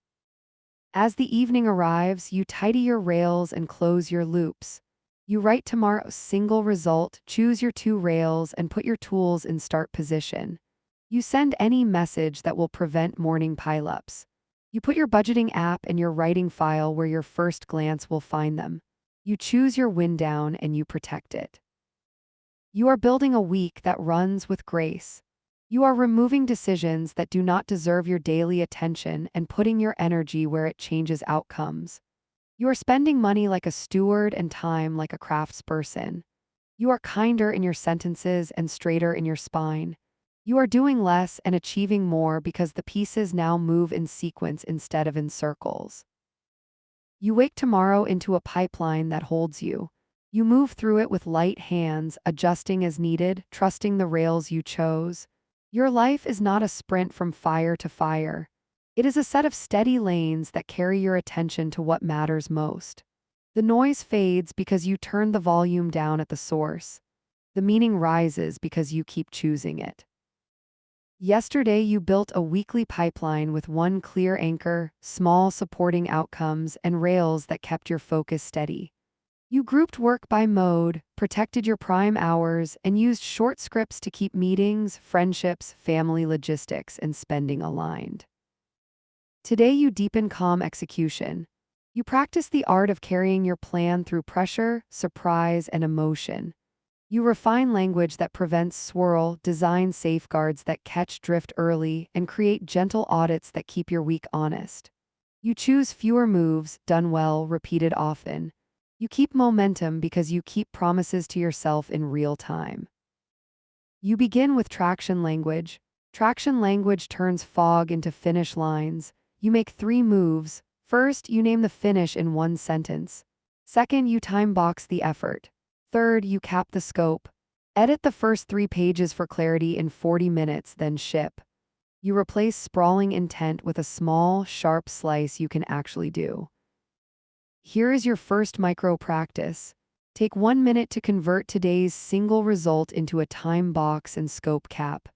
As the evening arrives, you tidy your rails and close your loops. You write tomorrow's single result, choose your 2 rails, and put your tools in start position. You send any message that will prevent morning pileups. You put your budgeting app and your writing file where your first glance will find them. You choose your wind down and you protect it. You are building a week that runs with grace. You are removing decisions that do not deserve your daily attention and putting your energy where it changes outcomes. You are spending money like a steward and time like a craftsperson. You are kinder in your sentences and straighter in your spine. You are doing less and achieving more because the pieces now move in sequence instead of in circles. You wake tomorrow into a pipeline that holds you. You move through it with light hands, adjusting as needed, trusting the rails you chose. Your life is not a sprint from fire to fire. It is a set of steady lanes that carry your attention to what matters most. The noise fades because you turn the volume down at the source. The meaning rises because you keep choosing it. Yesterday, you built a weekly pipeline with 1 clear anchor, small supporting outcomes, and rails that kept your focus steady. You grouped work by mode, protected your prime hours, and used short scripts to keep meetings, friendships, family logistics, and spending aligned. Today, you deepen calm execution. You practice the art of carrying your plan through pressure, surprise, and emotion. You refine language that prevents swirl, design safeguards that catch drift early, and create gentle audits that keep your week honest. You choose fewer moves, done well, repeated often. You keep momentum because you keep promises to yourself in real time. You begin with traction language. Traction language turns fog into finish lines. You make 3 moves. First, you name the finish in 1 sentence. Second, you time box the effort. Third, you cap the scope. Edit the first 3 pages for clarity in 40 minutes, then ship. You replace sprawling intent with a small, sharp slice you can actually do. Here is your first micro practice. Take 1 minute to convert today's single result into a time box and scope cap.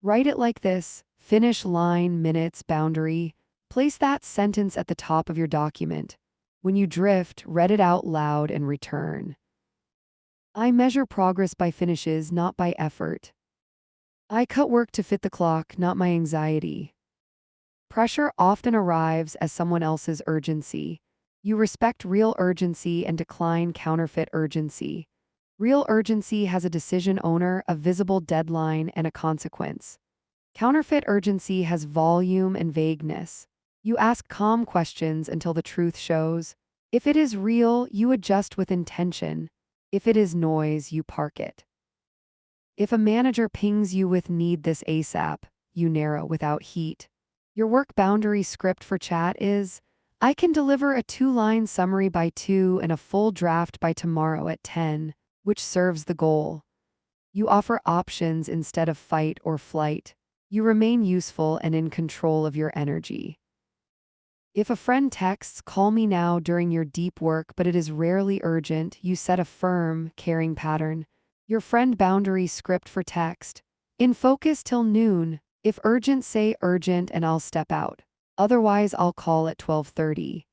Write it like this: finish line, minutes, boundary. Place that sentence at the top of your document. When you drift, read it out loud and return. I measure progress by finishes, not by effort. I cut work to fit the clock, not my anxiety. Pressure often arrives as someone else's urgency. You respect real urgency and decline counterfeit urgency. Real urgency has a decision owner, a visible deadline, and a consequence. Counterfeit urgency has volume and vagueness. You ask calm questions until the truth shows. If it is real, you adjust with intention. If it is noise, you park it. If a manager pings you with "need this ASAP," you narrow without heat. Your work boundary script for chat is: I can deliver a 2-line summary by 2 and a full draft by tomorrow at 10, which serves the goal. You offer options instead of fight or flight. You remain useful and in control of your energy. If a friend texts "call me now" during your deep work but it is rarely urgent, you set a firm, caring pattern. Your friend boundary script for text: in focus till noon. If urgent, say urgent and I'll step out. Otherwise, I'll call at 12:30.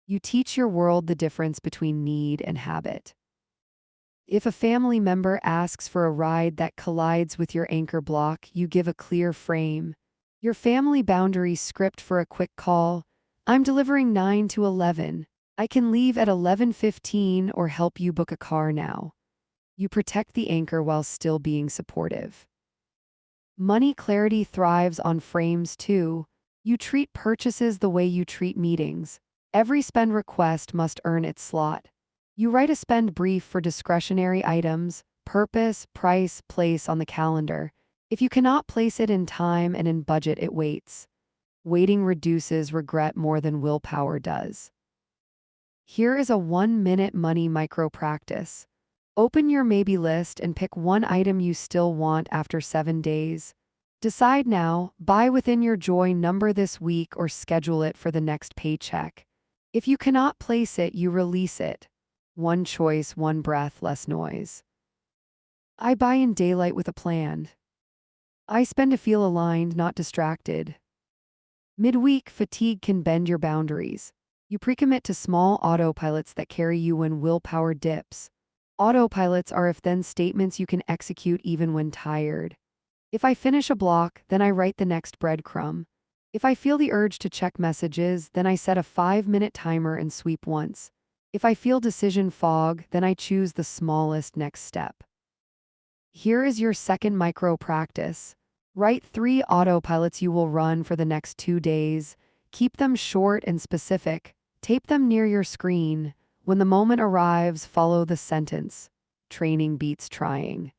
You teach your world the difference between need and habit. If a family member asks for a ride that collides with your anchor block, you give a clear frame. Your family boundary script for a quick call: I'm delivering 9 to 11. I can leave at 11:15 or help you book a car now. You protect the anchor while still being supportive. Money clarity thrives on frames too. You treat purchases the way you treat meetings. Every spend request must earn its slot. You write a spend brief for discretionary items: purpose, price, place on the calendar. If you cannot place it in time and in budget, it waits. Waiting reduces regret more than willpower does. Here is a 1-minute money micro practice. Open your maybe list and pick one item you still want after 7 days. Decide now: buy within your joy number this week or schedule it for the next paycheck. If you cannot place it, you release it. One choice, one breath, less noise. I buy in daylight with a plan. I spend to feel aligned, not distracted. Midweek fatigue can bend your boundaries. You pre-commit to small autopilots that carry you when willpower dips. Autopilots are if-then statements you can execute even when tired. If I finish a block, then I write the next breadcrumb. If I feel the urge to check messages, then I set a 5-minute timer and sweep once. If I feel decision fog, then I choose the smallest next step. Here is your second micro practice. Write 3 autopilots you will run for the next 2 days. Keep them short and specific. Tape them near your screen. When the moment arrives, follow the sentence. Training beats trying.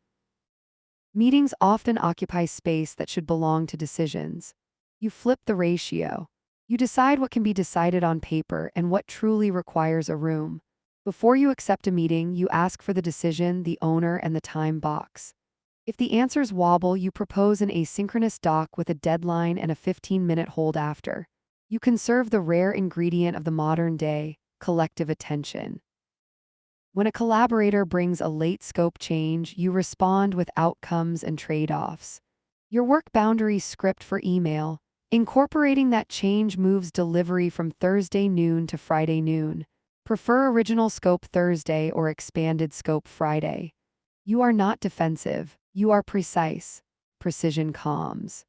Meetings often occupy space that should belong to decisions. You flip the ratio. You decide what can be decided on paper and what truly requires a room. Before you accept a meeting, you ask for the decision, the owner, and the time box. If the answers wobble, you propose an asynchronous doc with a deadline and a 15-minute hold after. You conserve the rare ingredient of the modern day: collective attention. When a collaborator brings a late scope change, you respond with outcomes and trade-offs. Your work boundary script for email: incorporating that change moves delivery from Thursday noon to Friday noon. Prefer original scope Thursday or expanded scope Friday. You are not defensive, you are precise. Precision calms.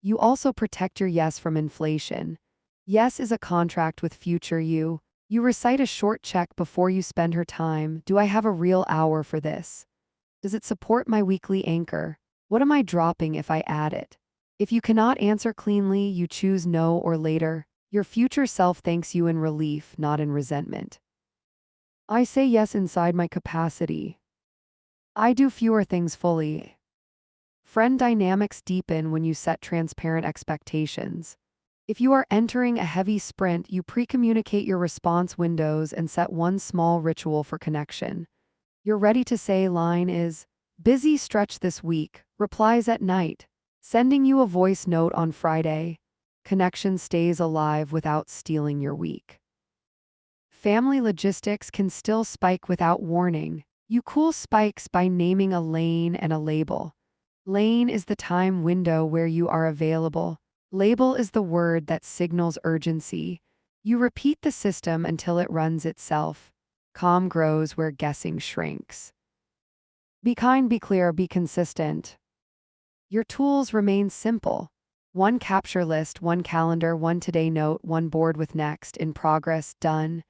You also protect your yes from inflation. Yes is a contract with future you. You recite a short check before you spend her time: do I have a real hour for this? Does it support my weekly anchor? What am I dropping if I add it? If you cannot answer cleanly, you choose no or later. Your future self thanks you in relief, not in resentment. I say yes inside my capacity. I do fewer things fully. Friend dynamics deepen when you set transparent expectations. If you are entering a heavy sprint, you pre-communicate your response windows and set one small ritual for connection. Your ready to say line is: busy stretch this week, replies at night. Sending you a voice note on Friday. Connection stays alive without stealing your week. Family logistics can still spike without warning. You cool spikes by naming a lane and a label. Lane is the time window where you are available. Label is the word that signals urgency. You repeat the system until it runs itself. Calm grows where guessing shrinks. Be kind, be clear, be consistent. Your tools remain simple. One capture list, one calendar, one today note, one board with next, in progress, done.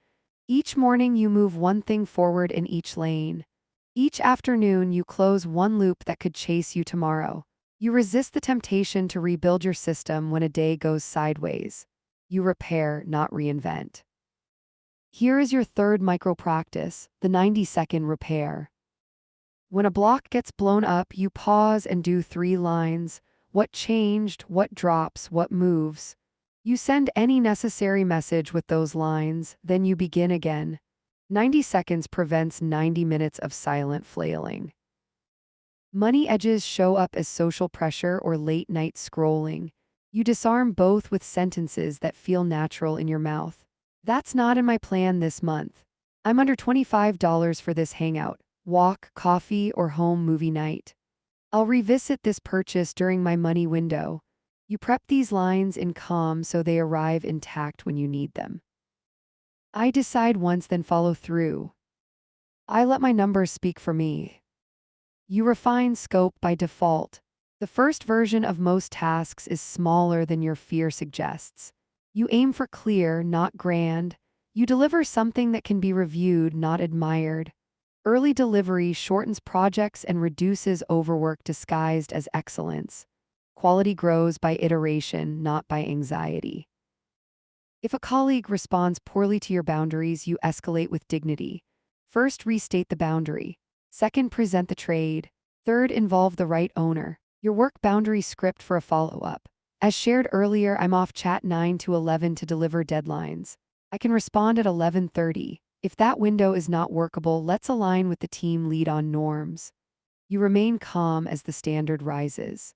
Each morning you move one thing forward in each lane. Each afternoon you close one loop that could chase you tomorrow. You resist the temptation to rebuild your system when a day goes sideways. You repair, not reinvent. Here is your third micro practice, the 90-second repair. When a block gets blown up, you pause and do 3 lines. What changed, what drops, what moves. You send any necessary message with those lines, then you begin again. 90 seconds prevents 90 minutes of silent flailing. Money edges show up as social pressure or late-night scrolling. You disarm both with sentences that feel natural in your mouth. That's not in my plan this month. I'm under $25 for this hangout, walk, coffee, or home movie night. I'll revisit this purchase during my money window. You prep these lines in calm so they arrive intact when you need them. I decide once, then follow through. I let my numbers speak for me. You refine scope by default. The first version of most tasks is smaller than your fear suggests. You aim for clear, not grand. You deliver something that can be reviewed, not admired. Early delivery shortens projects and reduces overwork disguised as excellence. Quality grows by iteration, not by anxiety. If a colleague responds poorly to your boundaries, you escalate with dignity. First, restate the boundary. Second, present the trade. Third, involve the right owner. Your work boundary script for a follow-up. As shared earlier, I'm off chat 9 to 11 to deliver deadlines. I can respond at 11:30. If that window is not workable, let's align with the team lead on norms. You remain calm as the standard rises.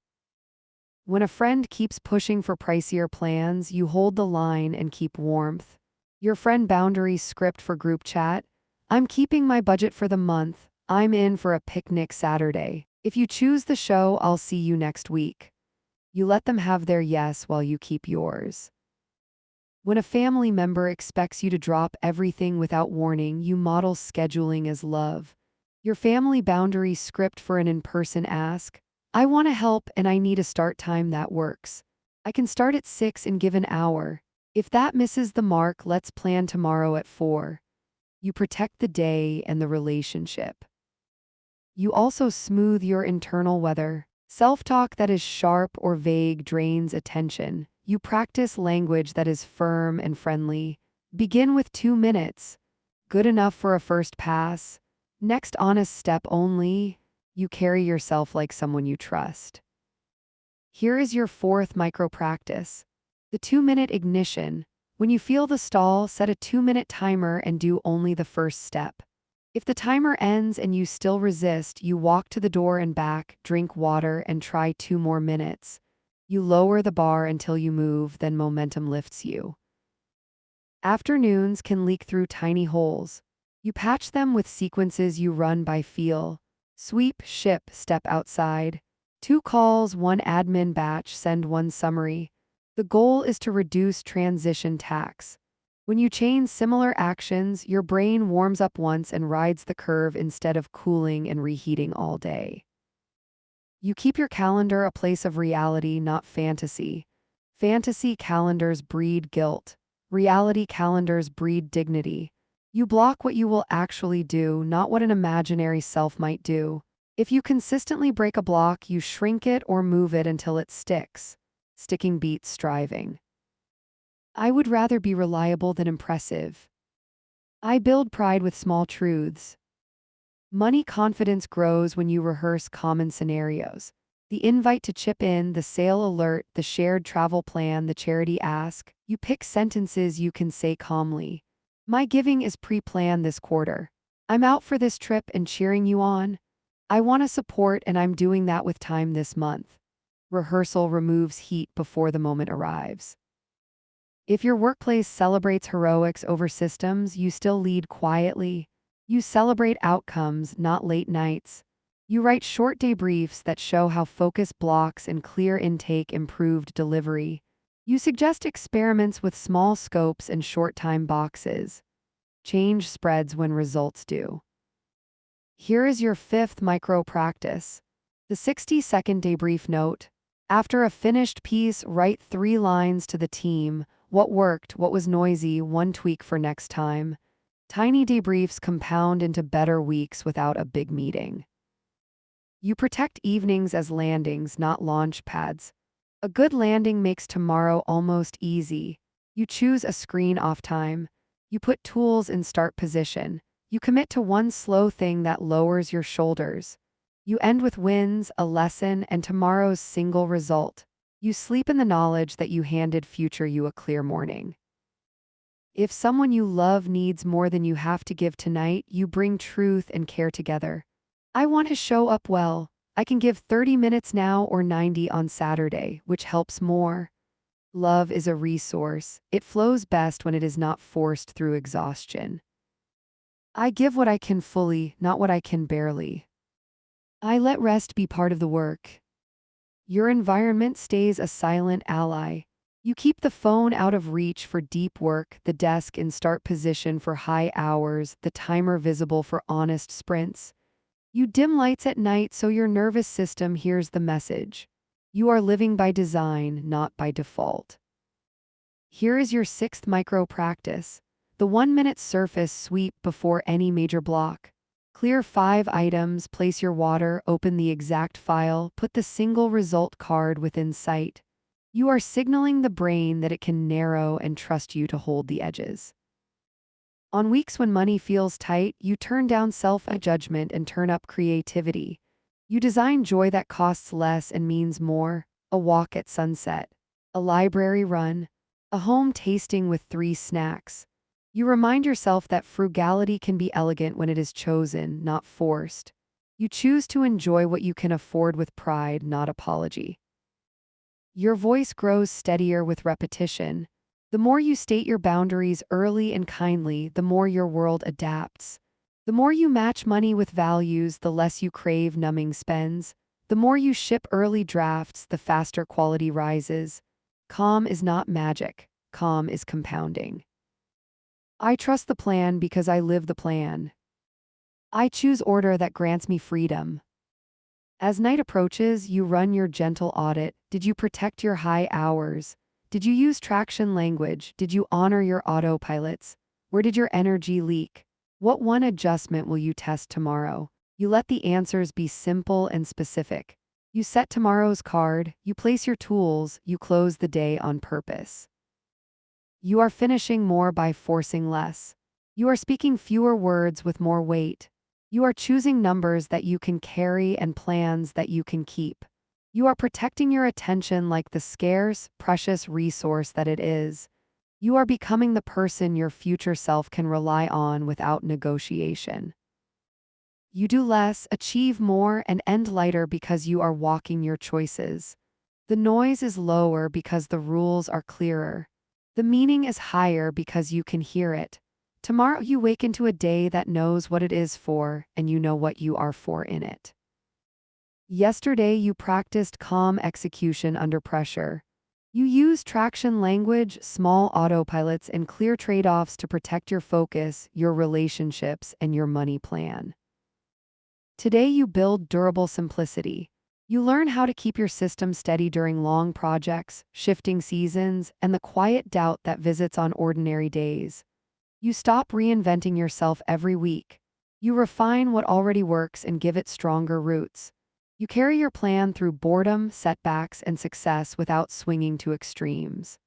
When a friend keeps pushing for pricier plans, you hold the line and keep warmth. Your friend boundary script for group chat. I'm keeping my budget for the month. I'm in for a picnic Saturday. If you choose the show, I'll see you next week. You let them have their yes while you keep yours. When a family member expects you to drop everything without warning, you model scheduling as love. Your family boundary script for an in-person ask. I want to help and I need a start time that works. I can start at 6 and give an hour. If that misses the mark, let's plan tomorrow at 4. You protect the day and the relationship. You also smooth your internal weather. Self-talk that is sharp or vague drains attention. You practice language that is firm and friendly. Begin with 2 minutes. Good enough for a first pass. Next honest step only. You carry yourself like someone you trust. Here is your fourth micro practice. The 2-minute ignition. When you feel the stall, set a 2-minute timer and do only the first step. If the timer ends and you still resist, you walk to the door and back, drink water, and try 2 more minutes. You lower the bar until you move, then momentum lifts you. Afternoons can leak through tiny holes. You patch them with sequences you run by feel. Sweep, ship, step outside. 2 calls, 1 admin batch, send 1 summary. The goal is to reduce transition tax. When you chain similar actions, your brain warms up once and rides the curve instead of cooling and reheating all day. You keep your calendar a place of reality, not fantasy. Fantasy calendars breed guilt. Reality calendars breed dignity. You block what you will actually do, not what an imaginary self might do. If you consistently break a block, you shrink it or move it until it sticks. Sticking beats striving. I would rather be reliable than impressive. I build pride with small truths. Money confidence grows when you rehearse common scenarios. The invite to chip in, the sale alert, the shared travel plan, the charity ask. You pick sentences you can say calmly. My giving is pre-planned this quarter. I'm out for this trip and cheering you on. I want to support and I'm doing that with time this month. Rehearsal removes heat before the moment arrives. If your workplace celebrates heroics over systems, you still lead quietly. You celebrate outcomes, not late nights. You write short debriefs that show how focus blocks and clear intake improved delivery. You suggest experiments with small scopes and short time boxes. Change spreads when results do. Here is your fifth micro practice. The 60-second debrief note. After a finished piece, write 3 lines to the team. What worked, what was noisy, one tweak for next time. Tiny debriefs compound into better weeks without a big meeting. You protect evenings as landings, not launch pads. A good landing makes tomorrow almost easy. You choose a screen off time. You put tools in start position. You commit to one slow thing that lowers your shoulders. You end with wins, a lesson, and tomorrow's single result. You sleep in the knowledge that you handed future you a clear morning. If someone you love needs more than you have to give tonight, you bring truth and care together. I want to show up well. I can give 30 minutes now or 90 on Saturday, which helps more. Love is a resource. It flows best when it is not forced through exhaustion. I give what I can fully, not what I can barely. I let rest be part of the work. Your environment stays a silent ally. You keep the phone out of reach for deep work, the desk in start position for high hours, the timer visible for honest sprints. You dim lights at night so your nervous system hears the message. You are living by design, not by default. Here is your sixth micro practice. The 1-minute surface sweep before any major block. Clear 5 items, place your water, open the exact file, put the single result card within sight. You are signaling the brain that it can narrow and trust you to hold the edges. On weeks when money feels tight, you turn down self-judgment and turn up creativity. You design joy that costs less and means more. A walk at sunset. A library run. A home tasting with 3 snacks. You remind yourself that frugality can be elegant when it is chosen, not forced. You choose to enjoy what you can afford with pride, not apology. Your voice grows steadier with repetition. The more you state your boundaries early and kindly, the more your world adapts. The more you match money with values, the less you crave numbing spends. The more you ship early drafts, the faster quality rises. Calm is not magic. Calm is compounding. I trust the plan because I live the plan. I choose order that grants me freedom. As night approaches, you run your gentle audit. Did you protect your high hours? Did you use traction language? Did you honor your autopilots? Where did your energy leak? What one adjustment will you test tomorrow? You let the answers be simple and specific. You set tomorrow's card, you place your tools, you close the day on purpose. You are finishing more by forcing less. You are speaking fewer words with more weight. You are choosing numbers that you can carry and plans that you can keep. You are protecting your attention like the scarce, precious resource that it is. You are becoming the person your future self can rely on without negotiation. You do less, achieve more, and end lighter because you are walking your choices. The noise is lower because the rules are clearer. The meaning is higher because you can hear it. Tomorrow you wake into a day that knows what it is for, and you know what you are for in it. Yesterday you practiced calm execution under pressure. You used traction language, small autopilots, and clear trade-offs to protect your focus, your relationships, and your money plan. Today you build durable simplicity. You learn how to keep your system steady during long projects, shifting seasons, and the quiet doubt that visits on ordinary days. You stop reinventing yourself every week. You refine what already works and give it stronger roots. You carry your plan through boredom, setbacks, and success without swinging to extremes.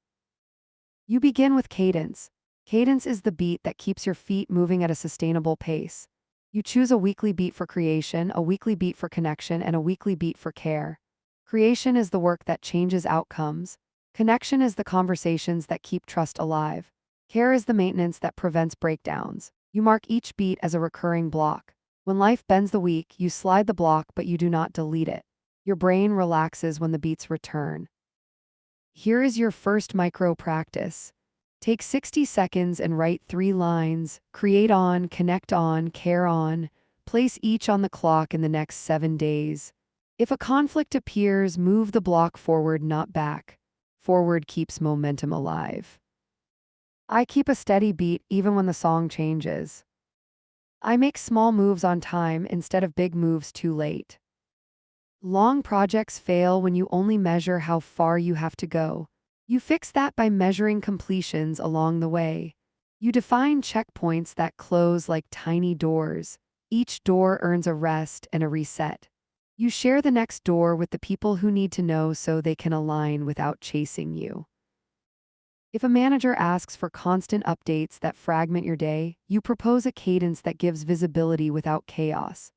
You begin with cadence. Cadence is the beat that keeps your feet moving at a sustainable pace. You choose a weekly beat for creation, a weekly beat for connection, and a weekly beat for care. Creation is the work that changes outcomes. Connection is the conversations that keep trust alive. Care is the maintenance that prevents breakdowns. You mark each beat as a recurring block. When life bends the week, you slide the block, but you do not delete it. Your brain relaxes when the beats return. Here is your first micro practice. Take 60 seconds and write 3 lines: create on, connect on, care on. Place each on the clock in the next 7 days. If a conflict appears, move the block forward, not back. Forward keeps momentum alive. I keep a steady beat even when the song changes. I make small moves on time instead of big moves too late. Long projects fail when you only measure how far you have to go. You fix that by measuring completions along the way. You define checkpoints that close like tiny doors. Each door earns a rest and a reset. You share the next door with the people who need to know so they can align without chasing you. If a manager asks for constant updates that fragment your day, you propose a cadence that gives visibility without chaos.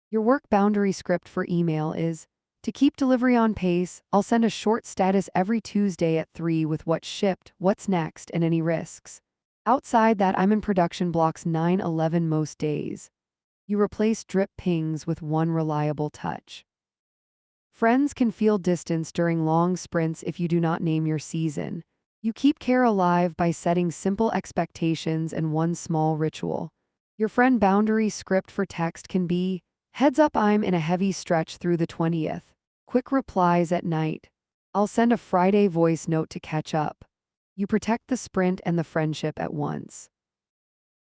Your work boundary script for email is: to keep delivery on pace, I'll send a short status every Tuesday at 3 with what's shipped, what's next, and any risks. Outside that, I'm in production blocks 9/11 most days. You replace drip pings with one reliable touch. Friends can feel distance during long sprints if you do not name your season. You keep care alive by setting simple expectations and one small ritual. Your friend boundary script for text can be: heads up, I'm in a heavy stretch through the 20th. Quick replies at night. I'll send a Friday voice note to catch up. You protect the sprint and the friendship at once.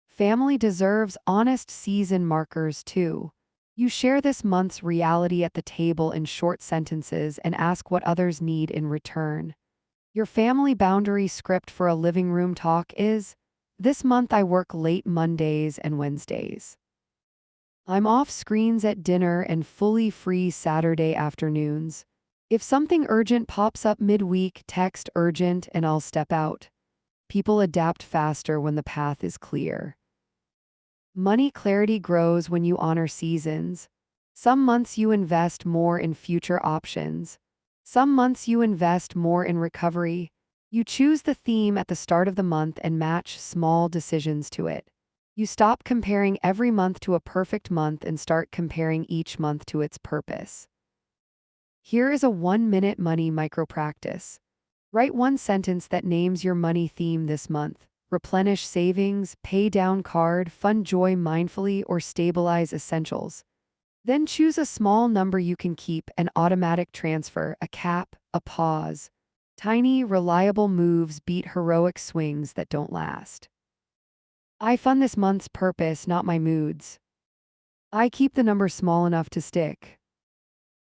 Family deserves honest season markers too. You share this month's reality at the table in short sentences and ask what others need in return. Your family boundary script for a living room talk is: this month I work late Mondays and Wednesdays. I'm off screens at dinner and fully free Saturday afternoons. If something urgent pops up midweek, text urgent and I'll step out. People adapt faster when the path is clear. Money clarity grows when you honor seasons. Some months you invest more in future options. Some months you invest more in recovery. You choose the theme at the start of the month and match small decisions to it. You stop comparing every month to a perfect month and start comparing each month to its purpose. Here is a 1-minute money micro practice. Write one sentence that names your money theme this month. Replenish savings, pay down card, fund joy mindfully, or stabilize essentials. Then choose a small number you can keep: an automatic transfer, a cap, a pause. Tiny, reliable moves beat heroic swings that don't last. I fund this month's purpose, not my moods. I keep the number small enough to stick.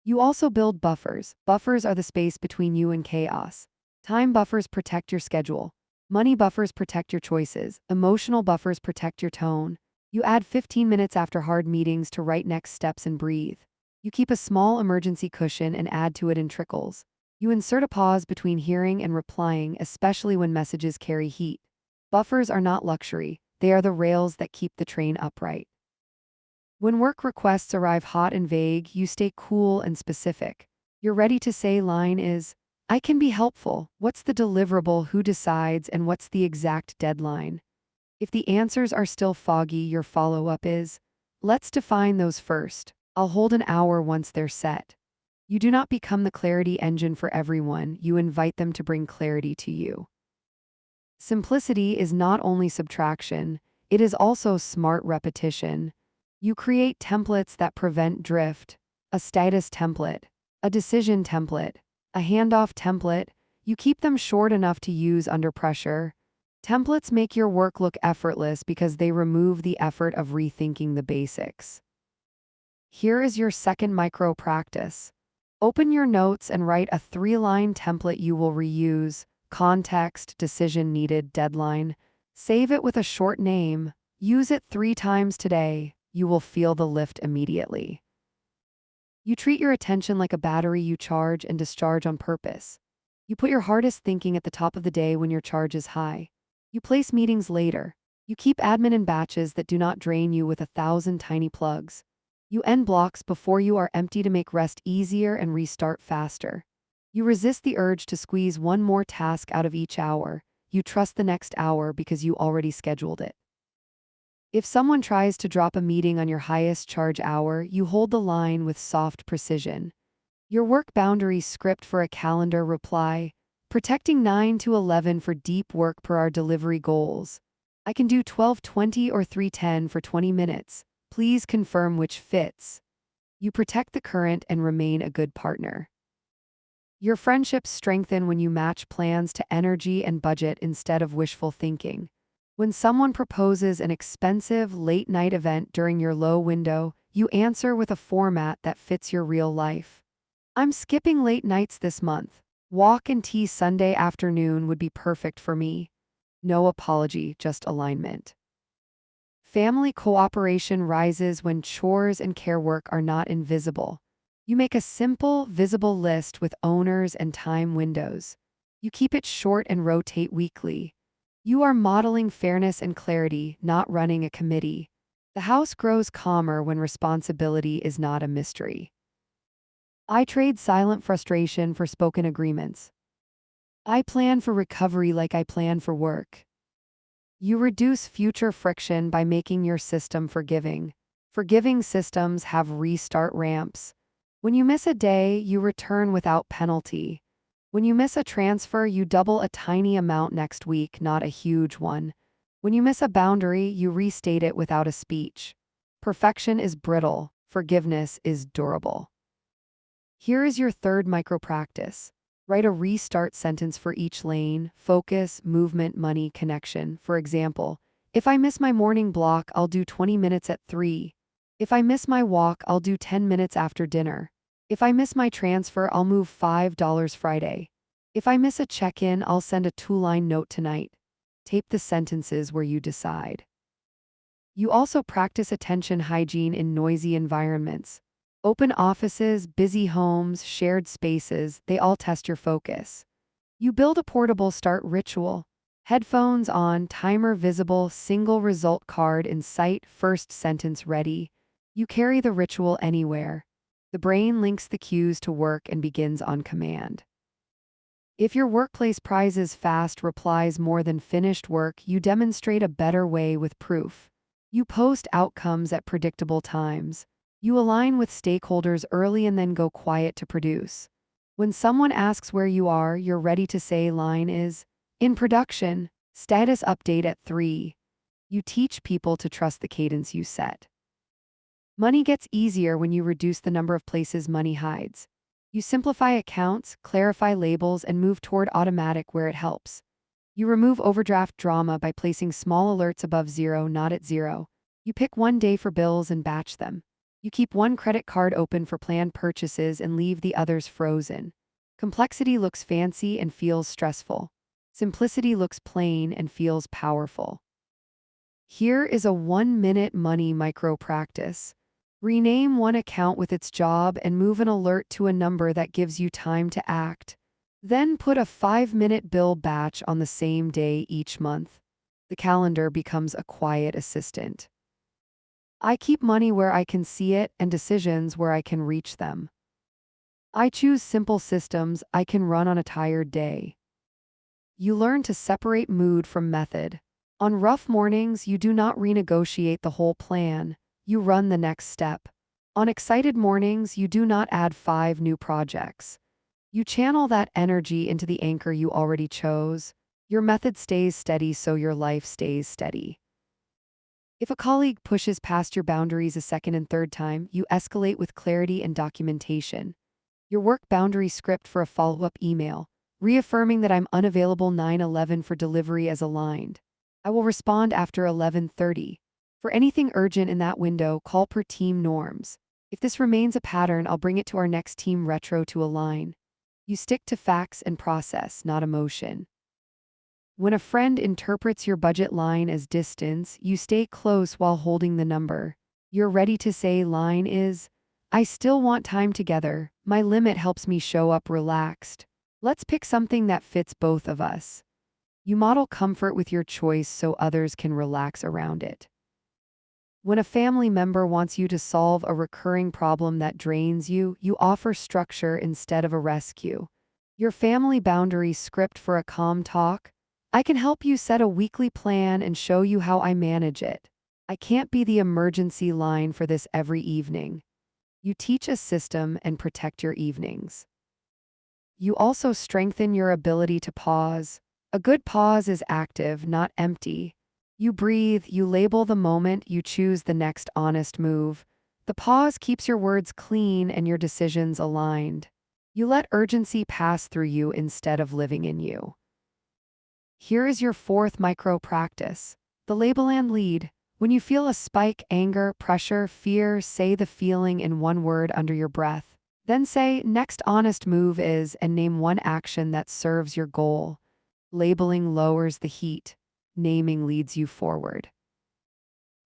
You also build buffers. Buffers are the space between you and chaos. Time buffers protect your schedule. Money buffers protect your choices. Emotional buffers protect your tone. You add 15 minutes after hard meetings to write next steps and breathe. You keep a small emergency cushion and add to it in trickles. You insert a pause between hearing and replying, especially when messages carry heat. Buffers are not luxury. They are the rails that keep the train upright. When work requests arrive hot and vague, you stay cool and specific. Your ready to say line is: I can be helpful. What's the deliverable? Who decides? And what's the exact deadline? If the answers are still foggy, your follow-up is: let's define those first. I'll hold an hour once they're set. You do not become the clarity engine for everyone. You invite them to bring clarity to you. Simplicity is not only subtraction, it is also smart repetition. You create templates that prevent drift: a status template, a decision template, a handoff template. You keep them short enough to use under pressure. Templates make your work look effortless because they remove the effort of rethinking the basics. Here is your second micro practice. Open your notes and write a 3-line template you will reuse: context, decision needed, deadline. Save it with a short name. Use it 3 times today. You will feel the lift immediately. You treat your attention like a battery you charge and discharge on purpose. You put your hardest thinking at the top of the day when your charge is high. You place meetings later. You keep admin in batches that do not drain you with 1,000 tiny plugs. You end blocks before you are empty to make rest easier and restart faster. You resist the urge to squeeze one more task out of each hour. You trust the next hour because you already scheduled it. If someone tries to drop a meeting on your highest charge hour, you hold the line with soft precision. Your work boundary script for a calendar reply: Protecting 9 to 11 for deep work per our delivery goals. I can do 12:20 or 3:10 for 20 minutes. Please confirm which fits. You protect the current and remain a good partner. Your friendships strengthen when you match plans to energy and budget instead of wishful thinking. When someone proposes an expensive late-night event during your low window, you answer with a format that fits your real life. I'm skipping late nights this month. Walk and tea Sunday afternoon would be perfect for me. No apology, just alignment. Family cooperation rises when chores and care work are not invisible. You make a simple, visible list with owners and time windows. You keep it short and rotate weekly. You are modeling fairness and clarity, not running a committee. The house grows calmer when responsibility is not a mystery. I trade silent frustration for spoken agreements. I plan for recovery like I plan for work. You reduce future friction by making your system forgiving. Forgiving systems have restart ramps. When you miss a day, you return without penalty. When you miss a transfer, you double a tiny amount next week, not a huge one. When you miss a boundary, you restate it without a speech. Perfection is brittle. Forgiveness is durable. Here is your third micro practice. Write a restart sentence for each lane: focus, movement, money, connection. For example, if I miss my morning block, I'll do 20 minutes at 3. If I miss my walk, I'll do 10 minutes after dinner. If I miss my transfer, I'll move $5 Friday. If I miss a check-in, I'll send a 2-line note tonight. Tape the sentences where you decide. You also practice attention hygiene in noisy environments. Open offices, busy homes, shared spaces, they all test your focus. You build a portable start ritual. Headphones on, timer visible, single result card in sight, first sentence ready. You carry the ritual anywhere. The brain links the cues to work and begins on command. If your workplace prizes fast replies more than finished work, you demonstrate a better way with proof. You post outcomes at predictable times. You align with stakeholders early and then go quiet to produce. When someone asks where you are, you're ready to say line is in production, status update at 3. You teach people to trust the cadence you set. Money gets easier when you reduce the number of places money hides. You simplify accounts, clarify labels, and move toward automatic where it helps. You remove overdraft drama by placing small alerts above 0, not at 0. You pick one day for bills and batch them. You keep one credit card open for planned purchases and leave the others frozen. Complexity looks fancy and feels stressful. Simplicity looks plain and feels powerful. Here is a 1-minute money micro practice. Rename one account with its job and move an alert to a number that gives you time to act. Then put a 5-minute bill batch on the same day each month. The calendar becomes a quiet assistant. I keep money where I can see it and decisions where I can reach them. I choose simple systems I can run on a tired day. You learn to separate mood from method. On rough mornings, you do not renegotiate the whole plan. You run the next step. On excited mornings, you do not add 5 new projects. You channel that energy into the anchor you already chose. Your method stays steady so your life stays steady. If a colleague pushes past your boundaries a second and third time, you escalate with clarity and documentation. Your work boundary script for a follow-up email, reaffirming that I'm unavailable 9/11 for delivery as aligned. I will respond after 11:30. For anything urgent in that window, call per team norms. If this remains a pattern, I'll bring it to our next team retro to align. You stick to facts and process, not emotion. When a friend interprets your budget line as distance, you stay close while holding the number. You're ready to say line is, I still want time together. My limit helps me show up relaxed. Let's pick something that fits both of us. You model comfort with your choice so others can relax around it. When a family member wants you to solve a recurring problem that drains you, you offer structure instead of a rescue. Your family boundary script for a calm talk? I can help you set a weekly plan and show you how I manage it. I can't be the emergency line for this every evening. You teach a system and protect your evenings. You also strengthen your ability to pause. A good pause is active, not empty. You breathe, you label the moment, you choose the next honest move. The pause keeps your words clean and your decisions aligned. You let urgency pass through you instead of living in you. Here is your fourth micro practice. The label and lead. When you feel a spike, anger, pressure, fear, say the feeling in one word under your breath. Then say, next honest move is, and name one action that serves your goal. Labeling lowers the heat. Naming leads you forward.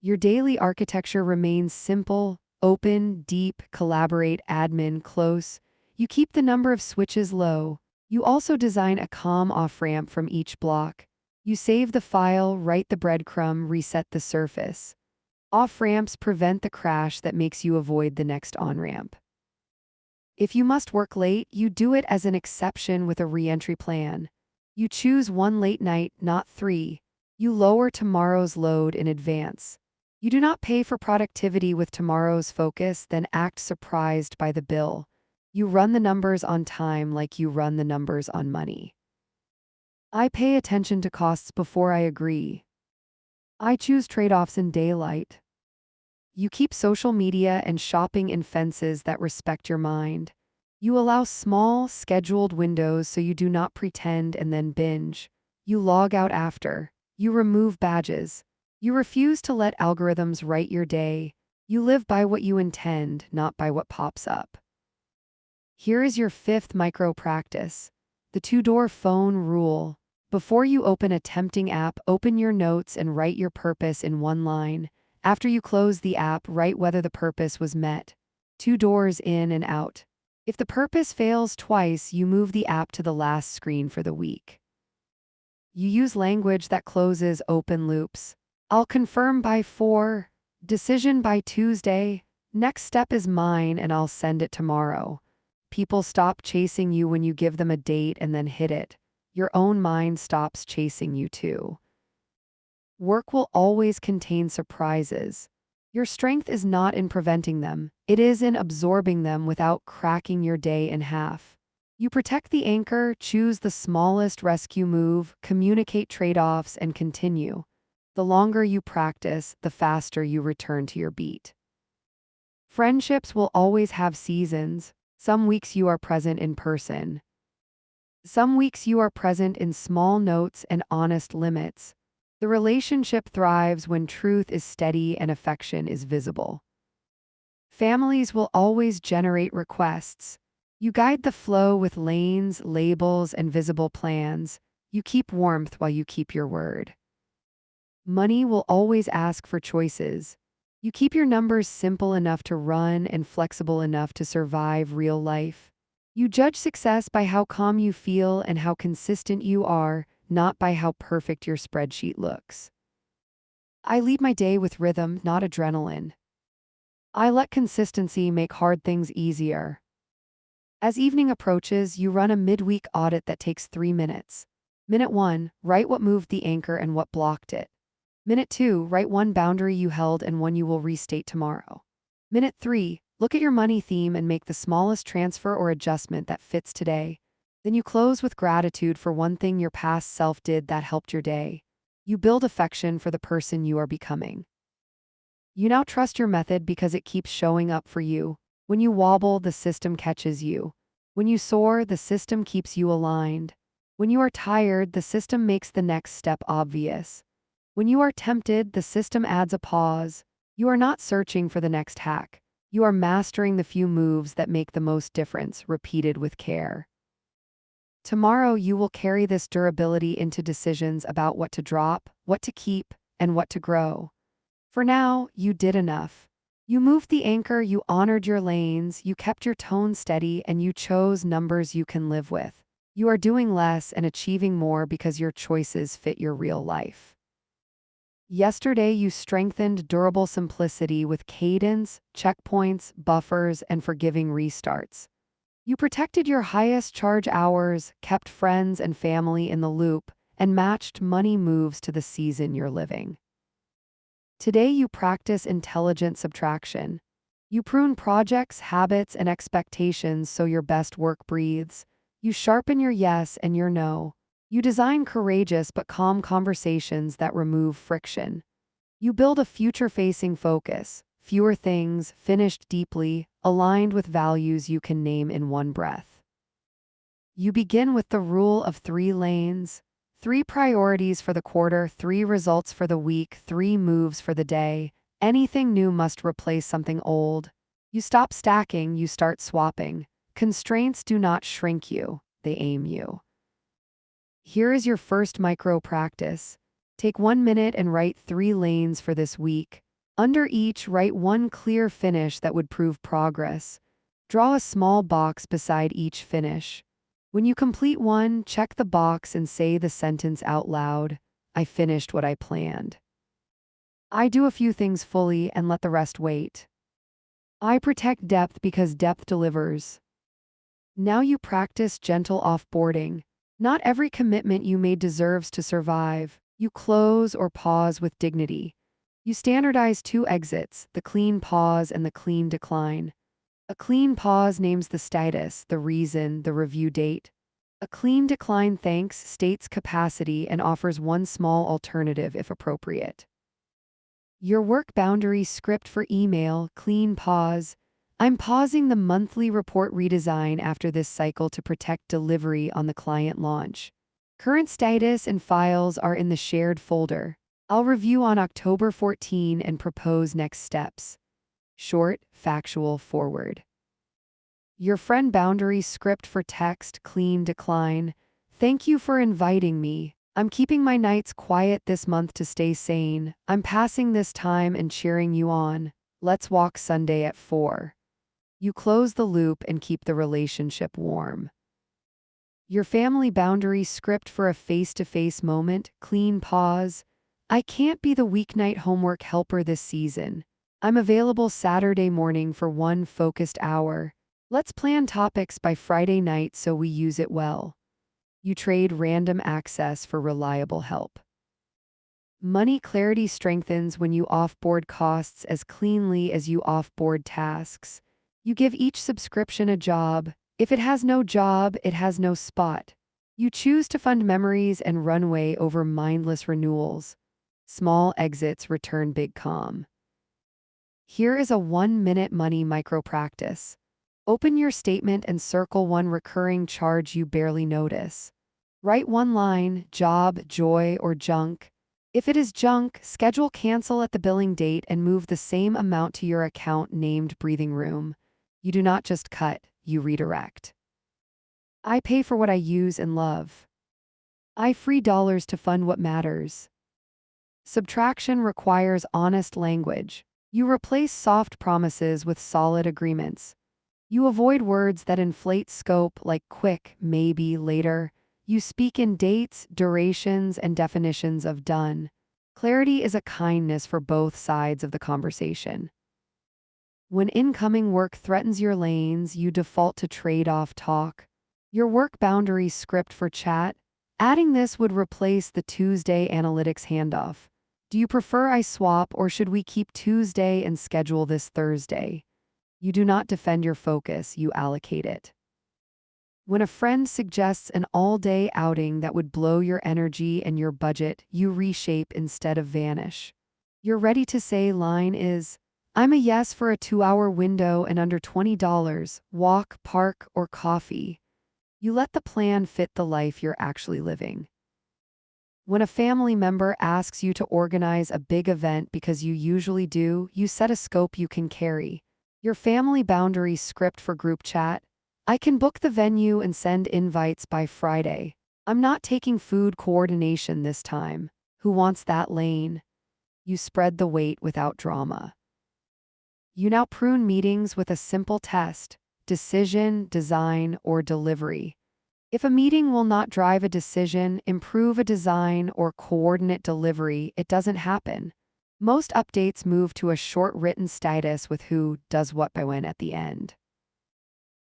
Your daily architecture remains simple, open, deep, collaborate, admin, close. You keep the number of switches low. You also design a calm off-ramp from each block. You save the file, write the breadcrumb, reset the surface. Off-ramps prevent the crash that makes you avoid the next on-ramp. If you must work late, you do it as an exception with a re-entry plan. You choose one late night, not 3. You lower tomorrow's load in advance. You do not pay for productivity with tomorrow's focus, then act surprised by the bill. You run the numbers on time like you run the numbers on money. I pay attention to costs before I agree. I choose trade-offs in daylight. You keep social media and shopping in fences that respect your mind. You allow small, scheduled windows so you do not pretend and then binge. You log out after. You remove badges. You refuse to let algorithms write your day. You live by what you intend, not by what pops up. Here is your fifth micro practice. The 2-door phone rule. Before you open a tempting app, open your notes and write your purpose in one line. After you close the app, write whether the purpose was met. 2 doors in and out. If the purpose fails twice, you move the app to the last screen for the week. You use language that closes open loops. I'll confirm by 4. Decision by Tuesday. Next step is mine and I'll send it tomorrow. People stop chasing you when you give them a date and then hit it. Your own mind stops chasing you too. Work will always contain surprises. Your strength is not in preventing them, it is in absorbing them without cracking your day in half. You protect the anchor, choose the smallest rescue move, communicate trade-offs, and continue. The longer you practice, the faster you return to your beat. Friendships will always have seasons. Some weeks you are present in person. Some weeks you are present in small notes and honest limits. The relationship thrives when truth is steady and affection is visible. Families will always generate requests. You guide the flow with lanes, labels, and visible plans. You keep warmth while you keep your word. Money will always ask for choices. You keep your numbers simple enough to run and flexible enough to survive real life. You judge success by how calm you feel and how consistent you are, not by how perfect your spreadsheet looks. I lead my day with rhythm, not adrenaline. I let consistency make hard things easier. As evening approaches, you run a midweek audit that takes 3 minutes. Minute 1, write what moved the anchor and what blocked it. Minute 2, write one boundary you held and one you will restate tomorrow. Minute 3, look at your money theme and make the smallest transfer or adjustment that fits today. Then you close with gratitude for one thing your past self did that helped your day. You build affection for the person you are becoming. You now trust your method because it keeps showing up for you. When you wobble, the system catches you. When you soar, the system keeps you aligned. When you are tired, the system makes the next step obvious. When you are tempted, the system adds a pause. You are not searching for the next hack. You are mastering the few moves that make the most difference, repeated with care. Tomorrow you will carry this durability into decisions about what to drop, what to keep, and what to grow. For now, you did enough. You moved the anchor, you honored your lanes, you kept your tone steady, and you chose numbers you can live with. You are doing less and achieving more because your choices fit your real life. Yesterday you strengthened durable simplicity with cadence, checkpoints, buffers, and forgiving restarts. You protected your highest charge hours, kept friends and family in the loop, and matched money moves to the season you're living. Today you practice intelligent subtraction. You prune projects, habits, and expectations so your best work breathes. You sharpen your yes and your no. You design courageous but calm conversations that remove friction. You build a future-facing focus, fewer things, finished deeply, aligned with values you can name in one breath. You begin with the rule of 3 lanes, 3 priorities for the quarter, 3 results for the week, 3 moves for the day. Anything new must replace something old. You stop stacking, you start swapping. Constraints do not shrink you, they aim you. Here is your first micro practice. Take 1 minute and write 3 lanes for this week. Under each, write one clear finish that would prove progress. Draw a small box beside each finish. When you complete one, check the box and say the sentence out loud. I finished what I planned. I do a few things fully and let the rest wait. I protect depth because depth delivers. Now you practice gentle offboarding. Not every commitment you made deserves to survive. You close or pause with dignity. You standardize 2 exits, the clean pause and the clean decline. A clean pause names the status, the reason, the review date. A clean decline thanks, states capacity, and offers one small alternative if appropriate. Your work boundary script for email, clean pause. I'm pausing the monthly report redesign after this cycle to protect delivery on the client launch. Current status and files are in the shared folder. I'll review on October 14 and propose next steps. Short, factual, forward. Your friend boundary script for text, clean decline. Thank you for inviting me. I'm keeping my nights quiet this month to stay sane. I'm passing this time and cheering you on. Let's walk Sunday at 4. You close the loop and keep the relationship warm. Your family boundary script for a face-to-face moment, clean pause. I can't be the weeknight homework helper this season. I'm available Saturday morning for one focused hour. Let's plan topics by Friday night so we use it well. You trade random access for reliable help. Money clarity strengthens when you offboard costs as cleanly as you offboard tasks. You give each subscription a job. If it has no job, it has no spot. You choose to fund memories and runway over mindless renewals. Small exits return big calm. Here is a 1-minute money micro practice. Open your statement and circle one recurring charge you barely notice. Write one line, job, joy, or junk. If it is junk, schedule cancel at the billing date and move the same amount to your account named breathing room. You do not just cut, you redirect. I pay for what I use and love. I free dollars to fund what matters. Subtraction requires honest language. You replace soft promises with solid agreements. You avoid words that inflate scope like quick, maybe, later. You speak in dates, durations, and definitions of done. Clarity is a kindness for both sides of the conversation. When incoming work threatens your lanes, you default to trade-off talk. Your work boundary script for chat. Adding this would replace the Tuesday analytics handoff. Do you prefer I swap or should we keep Tuesday and schedule this Thursday? You do not defend your focus, you allocate it. When a friend suggests an all-day outing that would blow your energy and your budget, you reshape instead of vanish. Your ready-to-say line is, I'm a yes for a 2-hour window and under $20, walk, park, or coffee. You let the plan fit the life you're actually living. When a family member asks you to organize a big event because you usually do, you set a scope you can carry. Your family boundary script for group chat. I can book the venue and send invites by Friday. I'm not taking food coordination this time. Who wants that lane? You spread the weight without drama. You now prune meetings with a simple test: decision, design, or delivery. If a meeting will not drive a decision, improve a design, or coordinate delivery, it doesn't happen. Most updates move to a short written status with who does what by when at the end.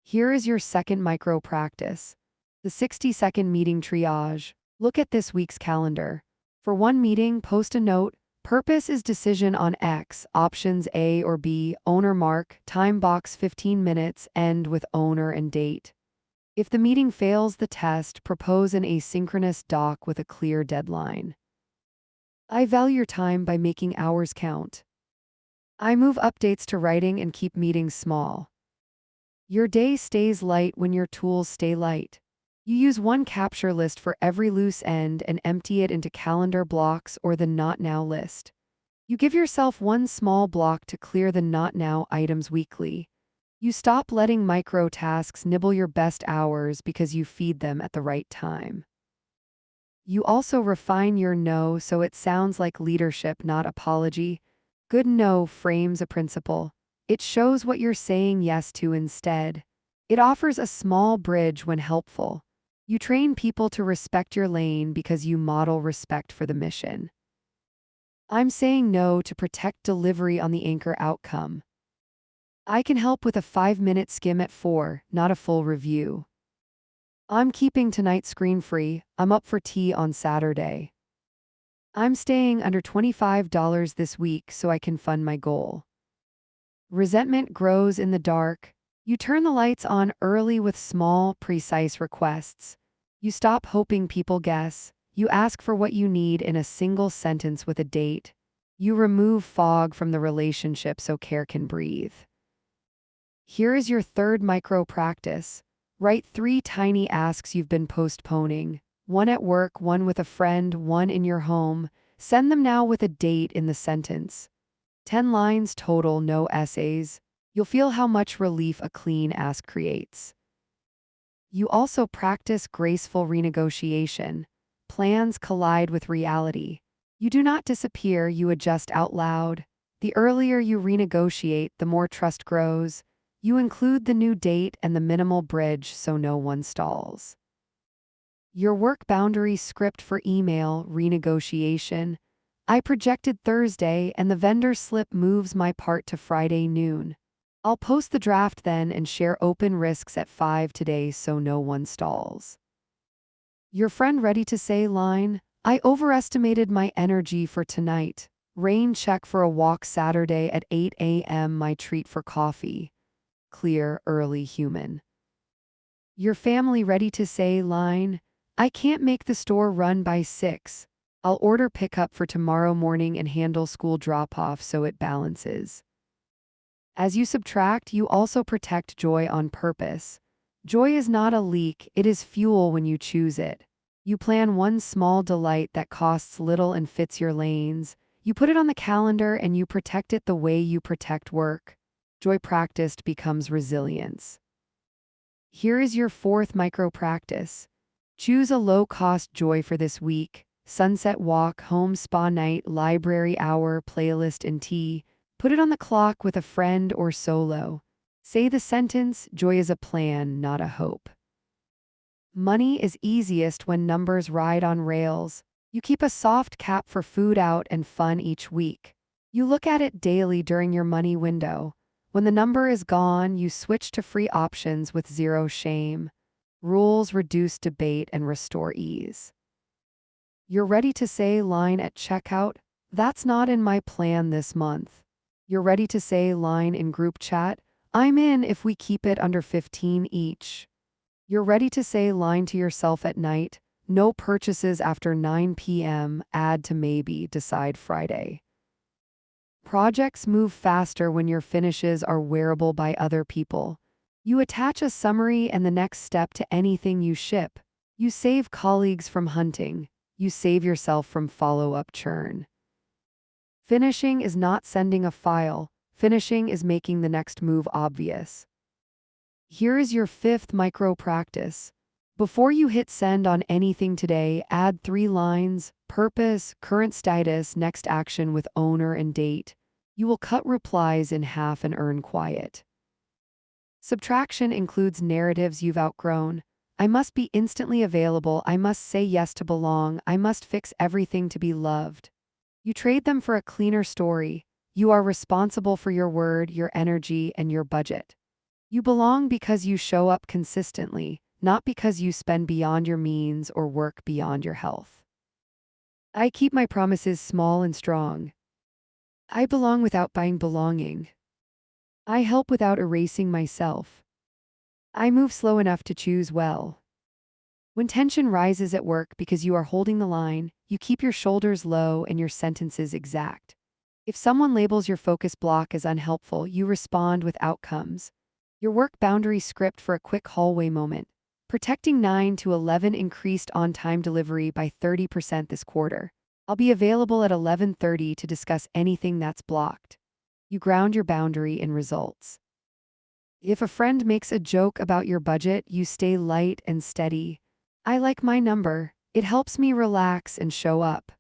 Here is your second micro practice. The 60-second meeting triage. Look at this week's calendar. For one meeting, post a note. Purpose is decision on X, options A or B, owner mark, time box 15 minutes, end with owner and date. If the meeting fails the test, propose an asynchronous doc with a clear deadline. I value your time by making hours count. I move updates to writing and keep meetings small. Your day stays light when your tools stay light. You use one capture list for every loose end and empty it into calendar blocks or the not now list. You give yourself one small block to clear the not now items weekly. You stop letting micro tasks nibble your best hours because you feed them at the right time. You also refine your no so it sounds like leadership, not apology. Good no frames a principle. It shows what you're saying yes to instead. It offers a small bridge when helpful. You train people to respect your lane because you model respect for the mission. I'm saying no to protect delivery on the anchor outcome. I can help with a 5-minute skim at 4, not a full review. I'm keeping tonight screen-free. I'm up for tea on Saturday. I'm staying under $25 this week so I can fund my goal. Resentment grows in the dark. You turn the lights on early with small, precise requests. You stop hoping people guess. You ask for what you need in a single sentence with a date. You remove fog from the relationship so care can breathe. Here is your third micro practice. Write 3 tiny asks you've been postponing. One at work, one with a friend, one in your home. Send them now with a date in the sentence. 10 lines total, no essays. You'll feel how much relief a clean ask creates. You also practice graceful renegotiation. Plans collide with reality. You do not disappear, you adjust out loud. The earlier you renegotiate, the more trust grows. You include the new date and the minimal bridge so no one stalls. Your work boundary script for email renegotiation. I projected Thursday and the vendor slip moves my part to Friday noon. I'll post the draft then and share open risks at 5 today so no one stalls. Your friend ready to say line. I overestimated my energy for tonight. Rain check for a walk Saturday at 8 a.m. My treat for coffee. Clear, early human. Your family ready to say line. I can't make the store run by 6. I'll order pickup for tomorrow morning and handle school drop-off so it balances. As you subtract, you also protect joy on purpose. Joy is not a leak, it is fuel when you choose it. You plan one small delight that costs little and fits your lanes. You put it on the calendar and you protect it the way you protect work. Joy practiced becomes resilience. Here is your fourth micro practice. Choose a low-cost joy for this week. Sunset walk, home spa night, library hour, playlist and tea. Put it on the clock with a friend or solo. Say the sentence, joy is a plan, not a hope. Money is easiest when numbers ride on rails. You keep a soft cap for food out and fun each week. You look at it daily during your money window. When the number is gone, you switch to free options with zero shame. Rules reduce debate and restore ease. You're ready to say line at checkout. That's not in my plan this month. You're ready to say line in group chat. I'm in if we keep it under 15 each. You're ready to say line to yourself at night. No purchases after 9 p.m. Add to maybe, decide Friday. Projects move faster when your finishes are wearable by other people. You attach a summary and the next step to anything you ship. You save colleagues from hunting. You save yourself from follow-up churn. Finishing is not sending a file. Finishing is making the next move obvious. Here is your fifth micro practice. Before you hit send on anything today, add 3 lines, purpose, current status, next action with owner and date. You will cut replies in half and earn quiet. Subtraction includes narratives you've outgrown. I must be instantly available. I must say yes to belong. I must fix everything to be loved. You trade them for a cleaner story. You are responsible for your word, your energy, and your budget. You belong because you show up consistently, not because you spend beyond your means or work beyond your health. I keep my promises small and strong. I belong without buying belonging. I help without erasing myself. I move slow enough to choose well. When tension rises at work because you are holding the line, you keep your shoulders low and your sentences exact. If someone labels your focus block as unhelpful, you respond with outcomes. Your work boundary script for a quick hallway moment. Protecting 9 to 11 increased on-time delivery by 30% this quarter. I'll be available at 11:30 to discuss anything that's blocked. You ground your boundary in results. If a friend makes a joke about your budget, you stay light and steady. I like my number. It helps me relax and show up.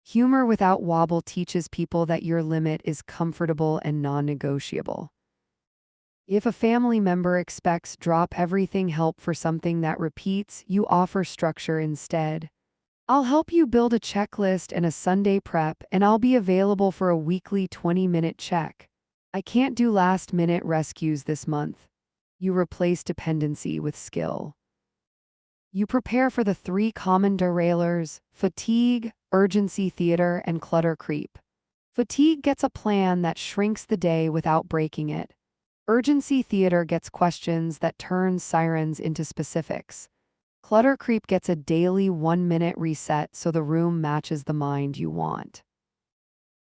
Humor without wobble teaches people that your limit is comfortable and non-negotiable. If a family member expects drop everything help for something that repeats, you offer structure instead. I'll help you build a checklist and a Sunday prep, and I'll be available for a weekly 20-minute check. I can't do last-minute rescues this month. You replace dependency with skill. You prepare for the 3 common derailers: fatigue, urgency theater, and clutter creep. Fatigue gets a plan that shrinks the day without breaking it. Urgency theater gets questions that turn sirens into specifics. Clutter creep gets a daily 1-minute reset so the room matches the mind you want.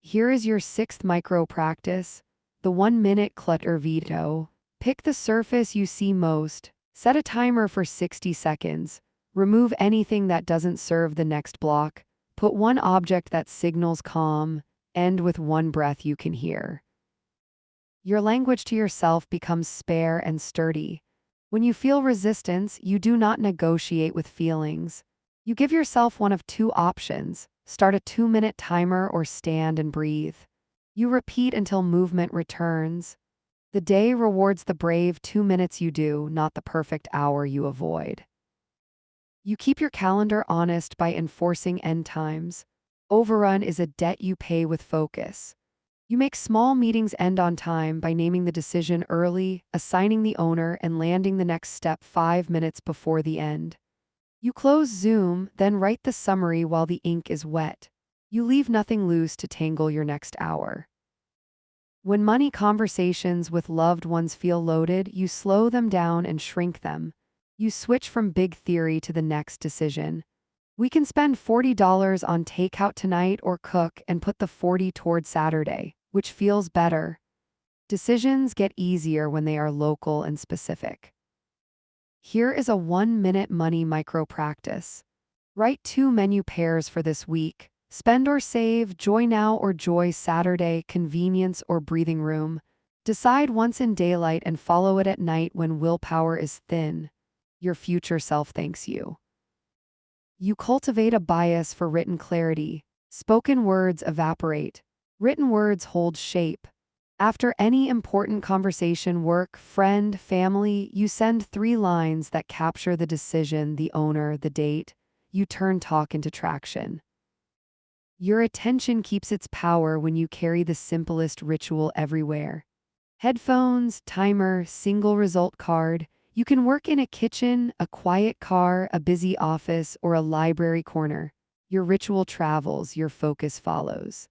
Here is your 6th micro practice: the 1-minute clutter veto. Pick the surface you see most. Set a timer for 60 seconds. Remove anything that doesn't serve the next block. Put one object that signals calm. End with one breath you can hear. Your language to yourself becomes spare and sturdy. When you feel resistance, you do not negotiate with feelings. You give yourself one of 2 options: start a 2-minute timer or stand and breathe. You repeat until movement returns. The day rewards the brave 2 minutes you do, not the perfect hour you avoid. You keep your calendar honest by enforcing end times. Overrun is a debt you pay with focus. You make small meetings end on time by naming the decision early, assigning the owner, and landing the next step 5 minutes before the end. You close Zoom, then write the summary while the ink is wet. You leave nothing loose to tangle your next hour. When money conversations with loved ones feel loaded, you slow them down and shrink them. You switch from big theory to the next decision. We can spend $40 on takeout tonight or cook and put the 40 toward Saturday, which feels better. Decisions get easier when they are local and specific. Here is a 1-minute money micro practice. Write 2 menu pairs for this week: spend or save, joy now or joy Saturday, convenience or breathing room. Decide once in daylight and follow it at night when willpower is thin. Your future self thanks you. You cultivate a bias for written clarity. Spoken words evaporate. Written words hold shape. After any important conversation, work, friend, family, you send 3 lines that capture the decision, the owner, the date. You turn talk into traction. Your attention keeps its power when you carry the simplest ritual everywhere. Headphones, timer, single result card. You can work in a kitchen, a quiet car, a busy office, or a library corner. Your ritual travels, your focus follows.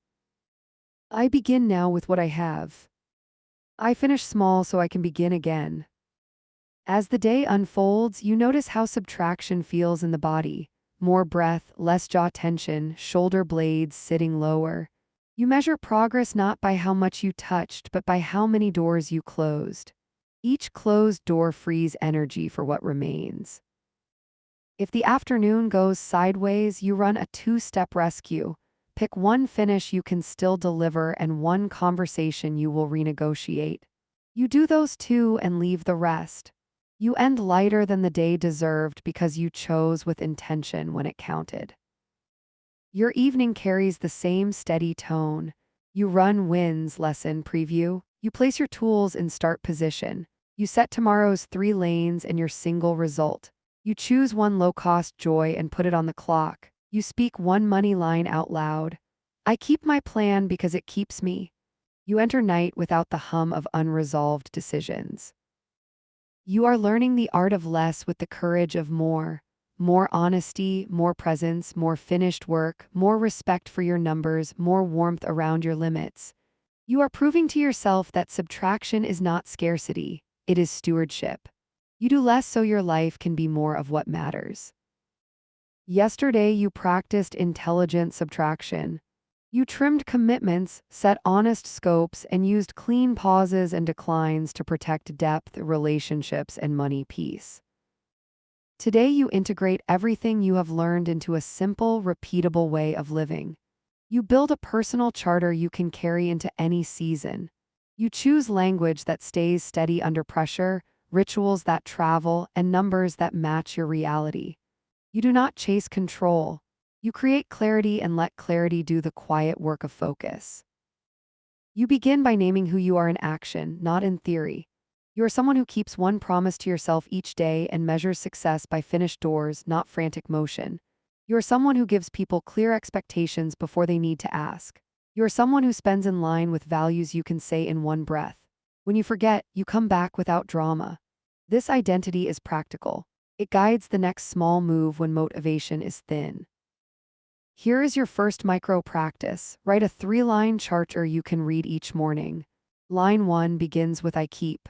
I begin now with what I have. I finish small so I can begin again. As the day unfolds, you notice how subtraction feels in the body. More breath, less jaw tension, shoulder blades sitting lower. You measure progress not by how much you touched, but by how many doors you closed. Each closed door frees energy for what remains. If the afternoon goes sideways, you run a 2-step rescue. Pick one finish you can still deliver and one conversation you will renegotiate. You do those 2 and leave the rest. You end lighter than the day deserved because you chose with intention when it counted. Your evening carries the same steady tone. You run wins lesson preview. You place your tools in start position. You set tomorrow's 3 lanes and your single result. You choose one low-cost joy and put it on the clock. You speak one money line out loud. I keep my plan because it keeps me. You enter night without the hum of unresolved decisions. You are learning the art of less with the courage of more. More honesty, more presence, more finished work, more respect for your numbers, more warmth around your limits. You are proving to yourself that subtraction is not scarcity, it is stewardship. You do less so your life can be more of what matters. Yesterday, you practiced intelligent subtraction. You trimmed commitments, set honest scopes, and used clean pauses and declines to protect depth, relationships, and money peace. Today, you integrate everything you have learned into a simple, repeatable way of living. You build a personal charter you can carry into any season. You choose language that stays steady under pressure, rituals that travel, and numbers that match your reality. You do not chase control. You create clarity and let clarity do the quiet work of focus. You begin by naming who you are in action, not in theory. You are someone who keeps one promise to yourself each day and measures success by finished doors, not frantic motion. You are someone who gives people clear expectations before they need to ask. You are someone who spends in line with values you can say in one breath. When you forget, you come back without drama. This identity is practical. It guides the next small move when motivation is thin. Here is your first micro practice. Write a 3-line charter you can read each morning. Line 1 begins with I keep.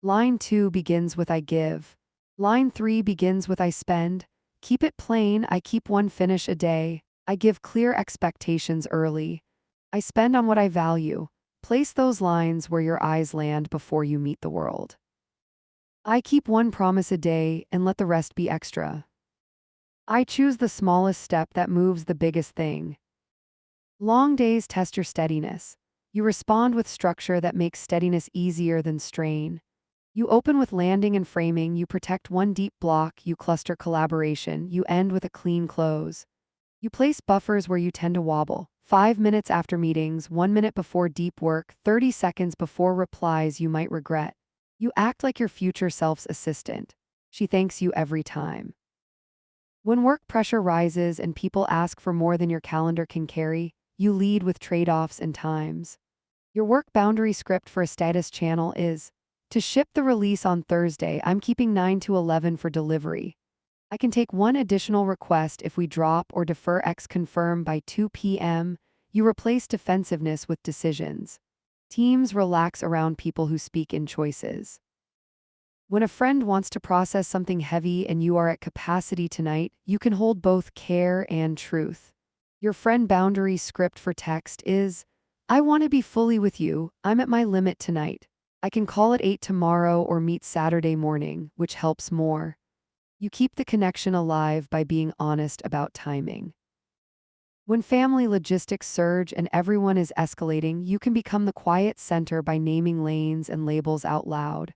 Line 2 begins with I give. Line 3 begins with I spend. Keep it plain. I keep one finish a day. I give clear expectations early. I spend on what I value. Place those lines where your eyes land before you meet the world. I keep one promise a day and let the rest be extra. I choose the smallest step that moves the biggest thing. Long days test your steadiness. You respond with structure that makes steadiness easier than strain. You open with landing and framing, you protect one deep block, you cluster collaboration, you end with a clean close. You place buffers where you tend to wobble. 5 minutes after meetings, 1 minute before deep work, 30 seconds before replies you might regret. You act like your future self's assistant. She thanks you every time. When work pressure rises and people ask for more than your calendar can carry, you lead with trade-offs and times. Your work boundary script for a status channel is, to ship the release on Thursday, I'm keeping 9 to 11 for delivery. I can take one additional request if we drop or defer X confirm by 2 p.m. You replace defensiveness with decisions. Teams relax around people who speak in choices. When a friend wants to process something heavy and you are at capacity tonight, you can hold both care and truth. Your friend boundary script for text is, I want to be fully with you, I'm at my limit tonight. I can call at 8 tomorrow or meet Saturday morning, which helps more. You keep the connection alive by being honest about timing. When family logistics surge and everyone is escalating, you can become the quiet center by naming lanes and labels out loud.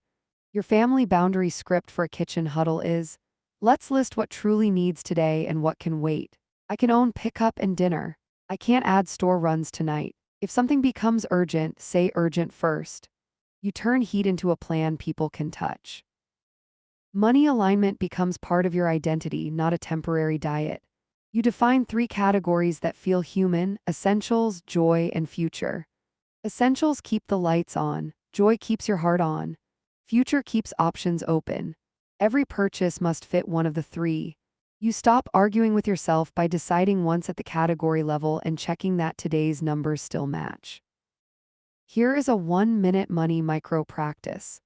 Your family boundary script for a kitchen huddle is, let's list what truly needs today and what can wait. I can own pickup and dinner. I can't add store runs tonight. If something becomes urgent, say urgent first. You turn heat into a plan people can touch. Money alignment becomes part of your identity, not a temporary diet. You define 3 categories that feel human: essentials, joy, and future. Essentials keep the lights on. Joy keeps your heart on. Future keeps options open. Every purchase must fit one of the 3. You stop arguing with yourself by deciding once at the category level and checking that today's numbers still match. Here is a 1-minute money micro practice.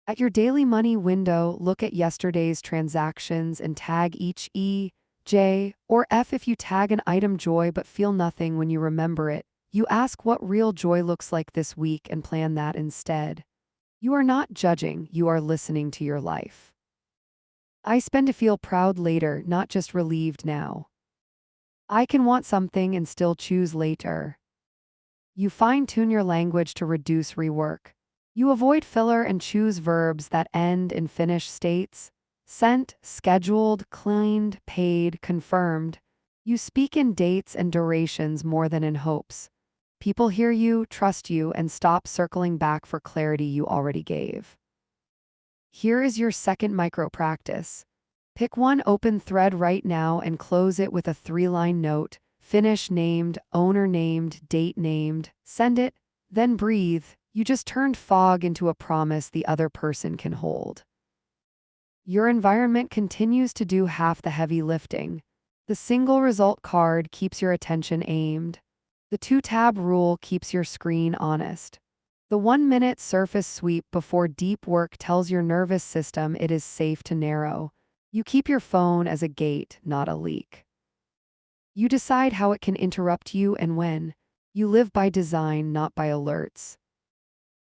At your daily money window, look at yesterday's transactions and tag each E, J, or F. If you tag an item joy but feel nothing when you remember it, you ask what real joy looks like this week and plan that instead. You are not judging, you are listening to your life. I spend to feel proud later, not just relieved now. I can want something and still choose later. You fine-tune your language to reduce rework. You avoid filler and choose verbs that end in finish states. Sent, scheduled, cleaned, paid, confirmed. You speak in dates and durations more than in hopes. People hear you, trust you, and stop circling back for clarity you already gave. Here is your second micro practice. Pick one open thread right now and close it with a 3-line note. Finish named, owner named, date named. Send it, then breathe. You just turned fog into a promise the other person can hold. Your environment continues to do half the heavy lifting. The single result card keeps your attention aimed. The 2-tab rule keeps your screen honest. The 1-minute surface sweep before deep work tells your nervous system it is safe to narrow. You keep your phone as a gate, not a leak. You decide how it can interrupt you and when. You live by design, not by alerts.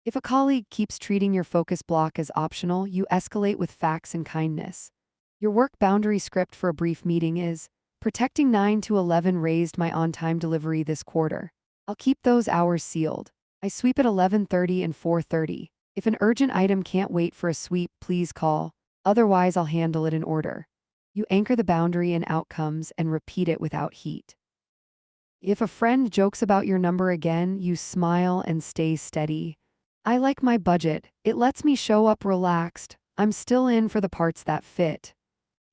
If a colleague keeps treating your focus block as optional, you escalate with facts and kindness. Your work boundary script for a brief meeting is, protecting 9 to 11 raised my on-time delivery this quarter. I'll keep those hours sealed. I sweep at 11:30 and 4:30. If an urgent item can't wait for a sweep, please call. Otherwise, I'll handle it in order. You anchor the boundary in outcomes and repeat it without heat. If a friend jokes about your number again, you smile and stay steady. I like my budget. It lets me show up relaxed. I'm still in for the parts that fit.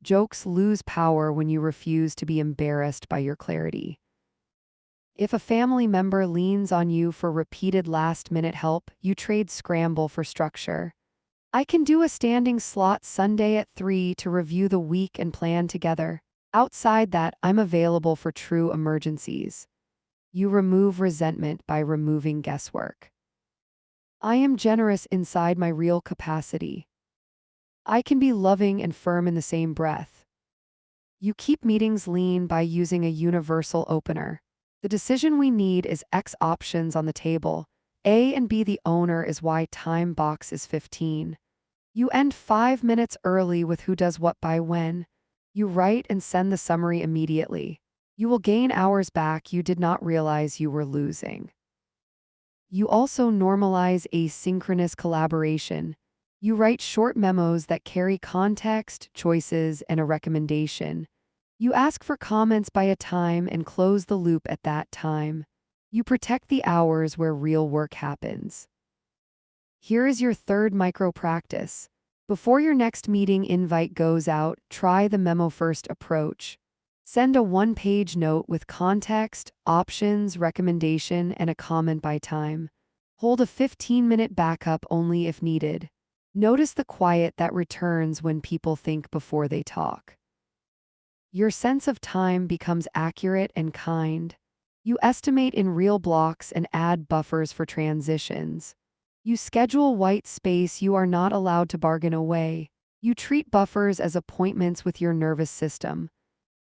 Jokes lose power when you refuse to be embarrassed by your clarity. If a family member leans on you for repeated last-minute help, you trade scramble for structure. I can do a standing slot Sunday at 3 to review the week and plan together. Outside that, I'm available for true emergencies. You remove resentment by removing guesswork. I am generous inside my real capacity. I can be loving and firm in the same breath. You keep meetings lean by using a universal opener. The decision we need is X options on the table. A and B the owner is why time box is 15. You end 5 minutes early with who does what by when. You write and send the summary immediately. You will gain hours back you did not realize you were losing. You also normalize asynchronous collaboration. You write short memos that carry context, choices, and a recommendation. You ask for comments by a time and close the loop at that time. You protect the hours where real work happens. Here is your third micro practice. Before your next meeting invite goes out, try the memo-first approach. Send a 1-page note with context, options, recommendation, and a comment by time. Hold a 15-minute backup only if needed. Notice the quiet that returns when people think before they talk. Your sense of time becomes accurate and kind. You estimate in real blocks and add buffers for transitions. You schedule white space you are not allowed to bargain away. You treat buffers as appointments with your nervous system.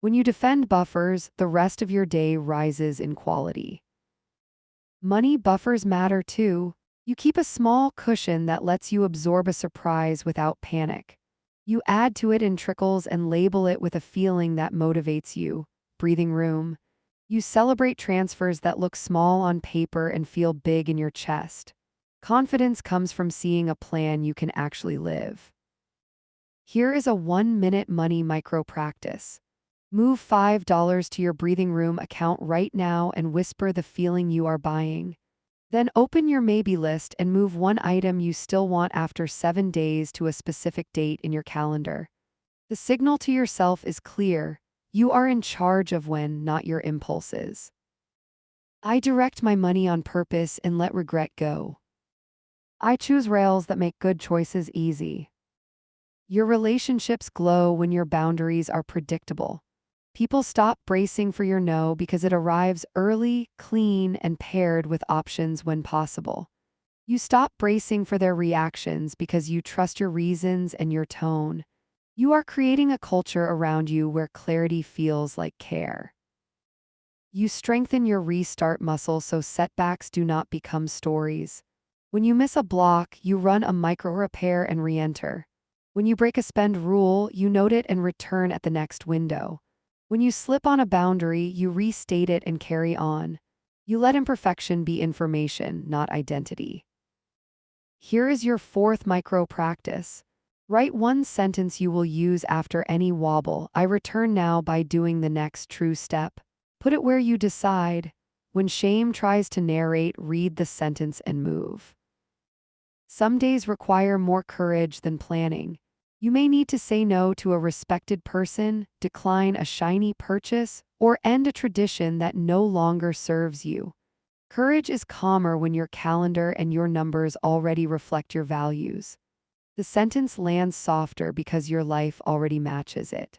When you defend buffers, the rest of your day rises in quality. Money buffers matter too. You keep a small cushion that lets you absorb a surprise without panic. You add to it in trickles and label it with a feeling that motivates you. Breathing room. You celebrate transfers that look small on paper and feel big in your chest. Confidence comes from seeing a plan you can actually live. Here is a 1-minute money micro practice. Move $5 to your breathing room account right now and whisper the feeling you are buying. Then open your maybe list and move one item you still want after 7 days to a specific date in your calendar. The signal to yourself is clear. You are in charge of when, not your impulses. I direct my money on purpose and let regret go. I choose rails that make good choices easy. Your relationships glow when your boundaries are predictable. People stop bracing for your no because it arrives early, clean, and paired with options when possible. You stop bracing for their reactions because you trust your reasons and your tone. You are creating a culture around you where clarity feels like care. You strengthen your restart muscle so setbacks do not become stories. When you miss a block, you run a micro repair and re-enter. When you break a spend rule, you note it and return at the next window. When you slip on a boundary, you restate it and carry on. You let imperfection be information, not identity. Here is your fourth micro practice. Write one sentence you will use after any wobble. I return now by doing the next true step. Put it where you decide. When shame tries to narrate, read the sentence and move. Some days require more courage than planning. You may need to say no to a respected person, decline a shiny purchase, or end a tradition that no longer serves you. Courage is calmer when your calendar and your numbers already reflect your values. The sentence lands softer because your life already matches it.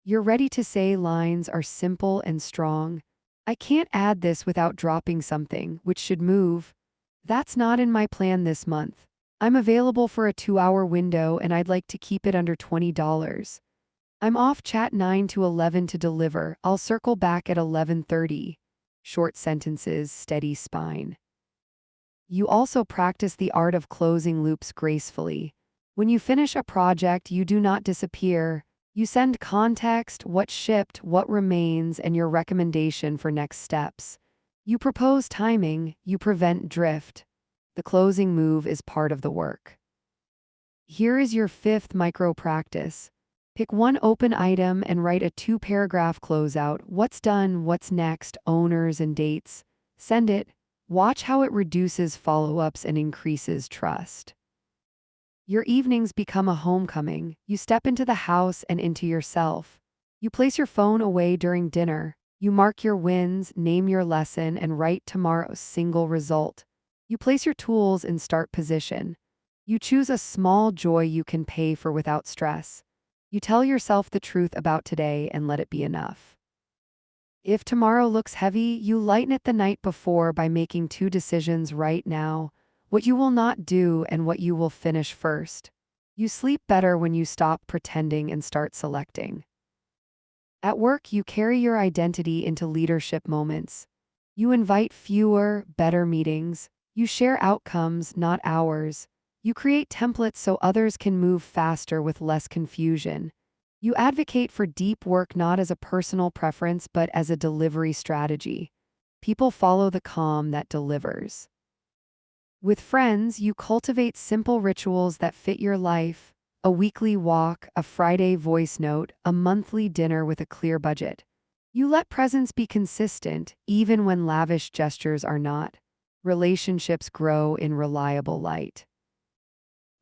Your ready to say lines are simple and strong. I can't add this without dropping something, which should move. That's not in my plan this month. I'm available for a 2-hour window and I'd like to keep it under $20. I'm off chat 9 to 11 to deliver. I'll circle back at 11:30. Short sentences, steady spine. You also practice the art of closing loops gracefully. When you finish a project, you do not disappear. You send context, what shipped, what remains, and your recommendation for next steps. You propose timing, you prevent drift. The closing move is part of the work. Here is your 5th micro practice. Pick one open item and write a 2-paragraph closeout. What's done, what's next, owners and dates. Send it. Watch how it reduces follow-ups and increases trust. Your evenings become a homecoming. You step into the house and into yourself. You place your phone away during dinner. You mark your wins, name your lesson, and write tomorrow's single result. You place your tools in start position. You choose a small joy you can pay for without stress. You tell yourself the truth about today and let it be enough. If tomorrow looks heavy, you lighten it the night before by making 2 decisions right now: what you will not do and what you will finish first. You sleep better when you stop pretending and start selecting. At work, you carry your identity into leadership moments. You invite fewer, better meetings. You share outcomes, not hours. You create templates so others can move faster with less confusion. You advocate for deep work not as a personal preference but as a delivery strategy. People follow the calm that delivers. With friends, you cultivate simple rituals that fit your life: a weekly walk, a Friday voice note, a monthly dinner with a clear budget. You let presence be consistent, even when lavish gestures are not. Relationships grow in reliable light.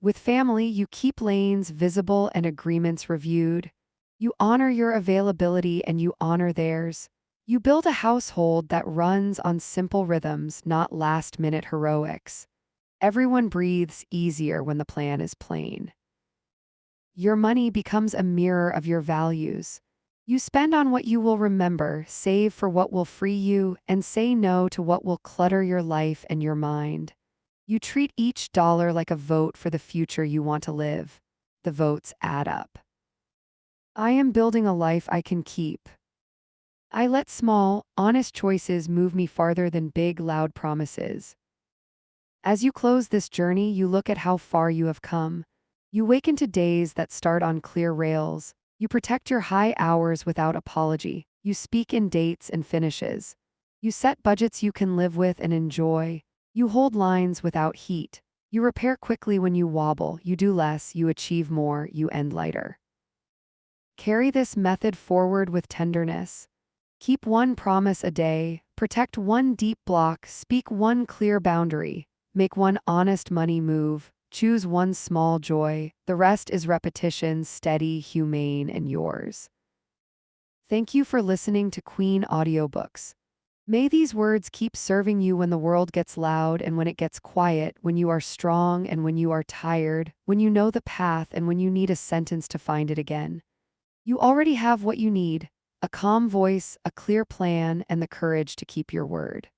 With family, you keep lanes visible and agreements reviewed. You honor your availability and you honor theirs. You build a household that runs on simple rhythms, not last-minute heroics. Everyone breathes easier when the plan is plain. Your money becomes a mirror of your values. You spend on what you will remember, save for what will free you, and say no to what will clutter your life and your mind. You treat each dollar like a vote for the future you want to live. The votes add up. I am building a life I can keep. I let small, honest choices move me farther than big, loud promises. As you close this journey, you look at how far you have come. You wake into days that start on clear rails. You protect your high hours without apology. You speak in dates and finishes. You set budgets you can live with and enjoy. You hold lines without heat. You repair quickly when you wobble. You do less, you achieve more, you end lighter. Carry this method forward with tenderness. Keep one promise a day, protect one deep block, speak one clear boundary, make one honest money move, choose one small joy. The rest is repetition, steady, humane, and yours. Thank you for listening to Queen Audiobooks. May these words keep serving you when the world gets loud and when it gets quiet, when you are strong and when you are tired, when you know the path and when you need a sentence to find it again. You already have what you need: a calm voice, a clear plan, and the courage to keep your word.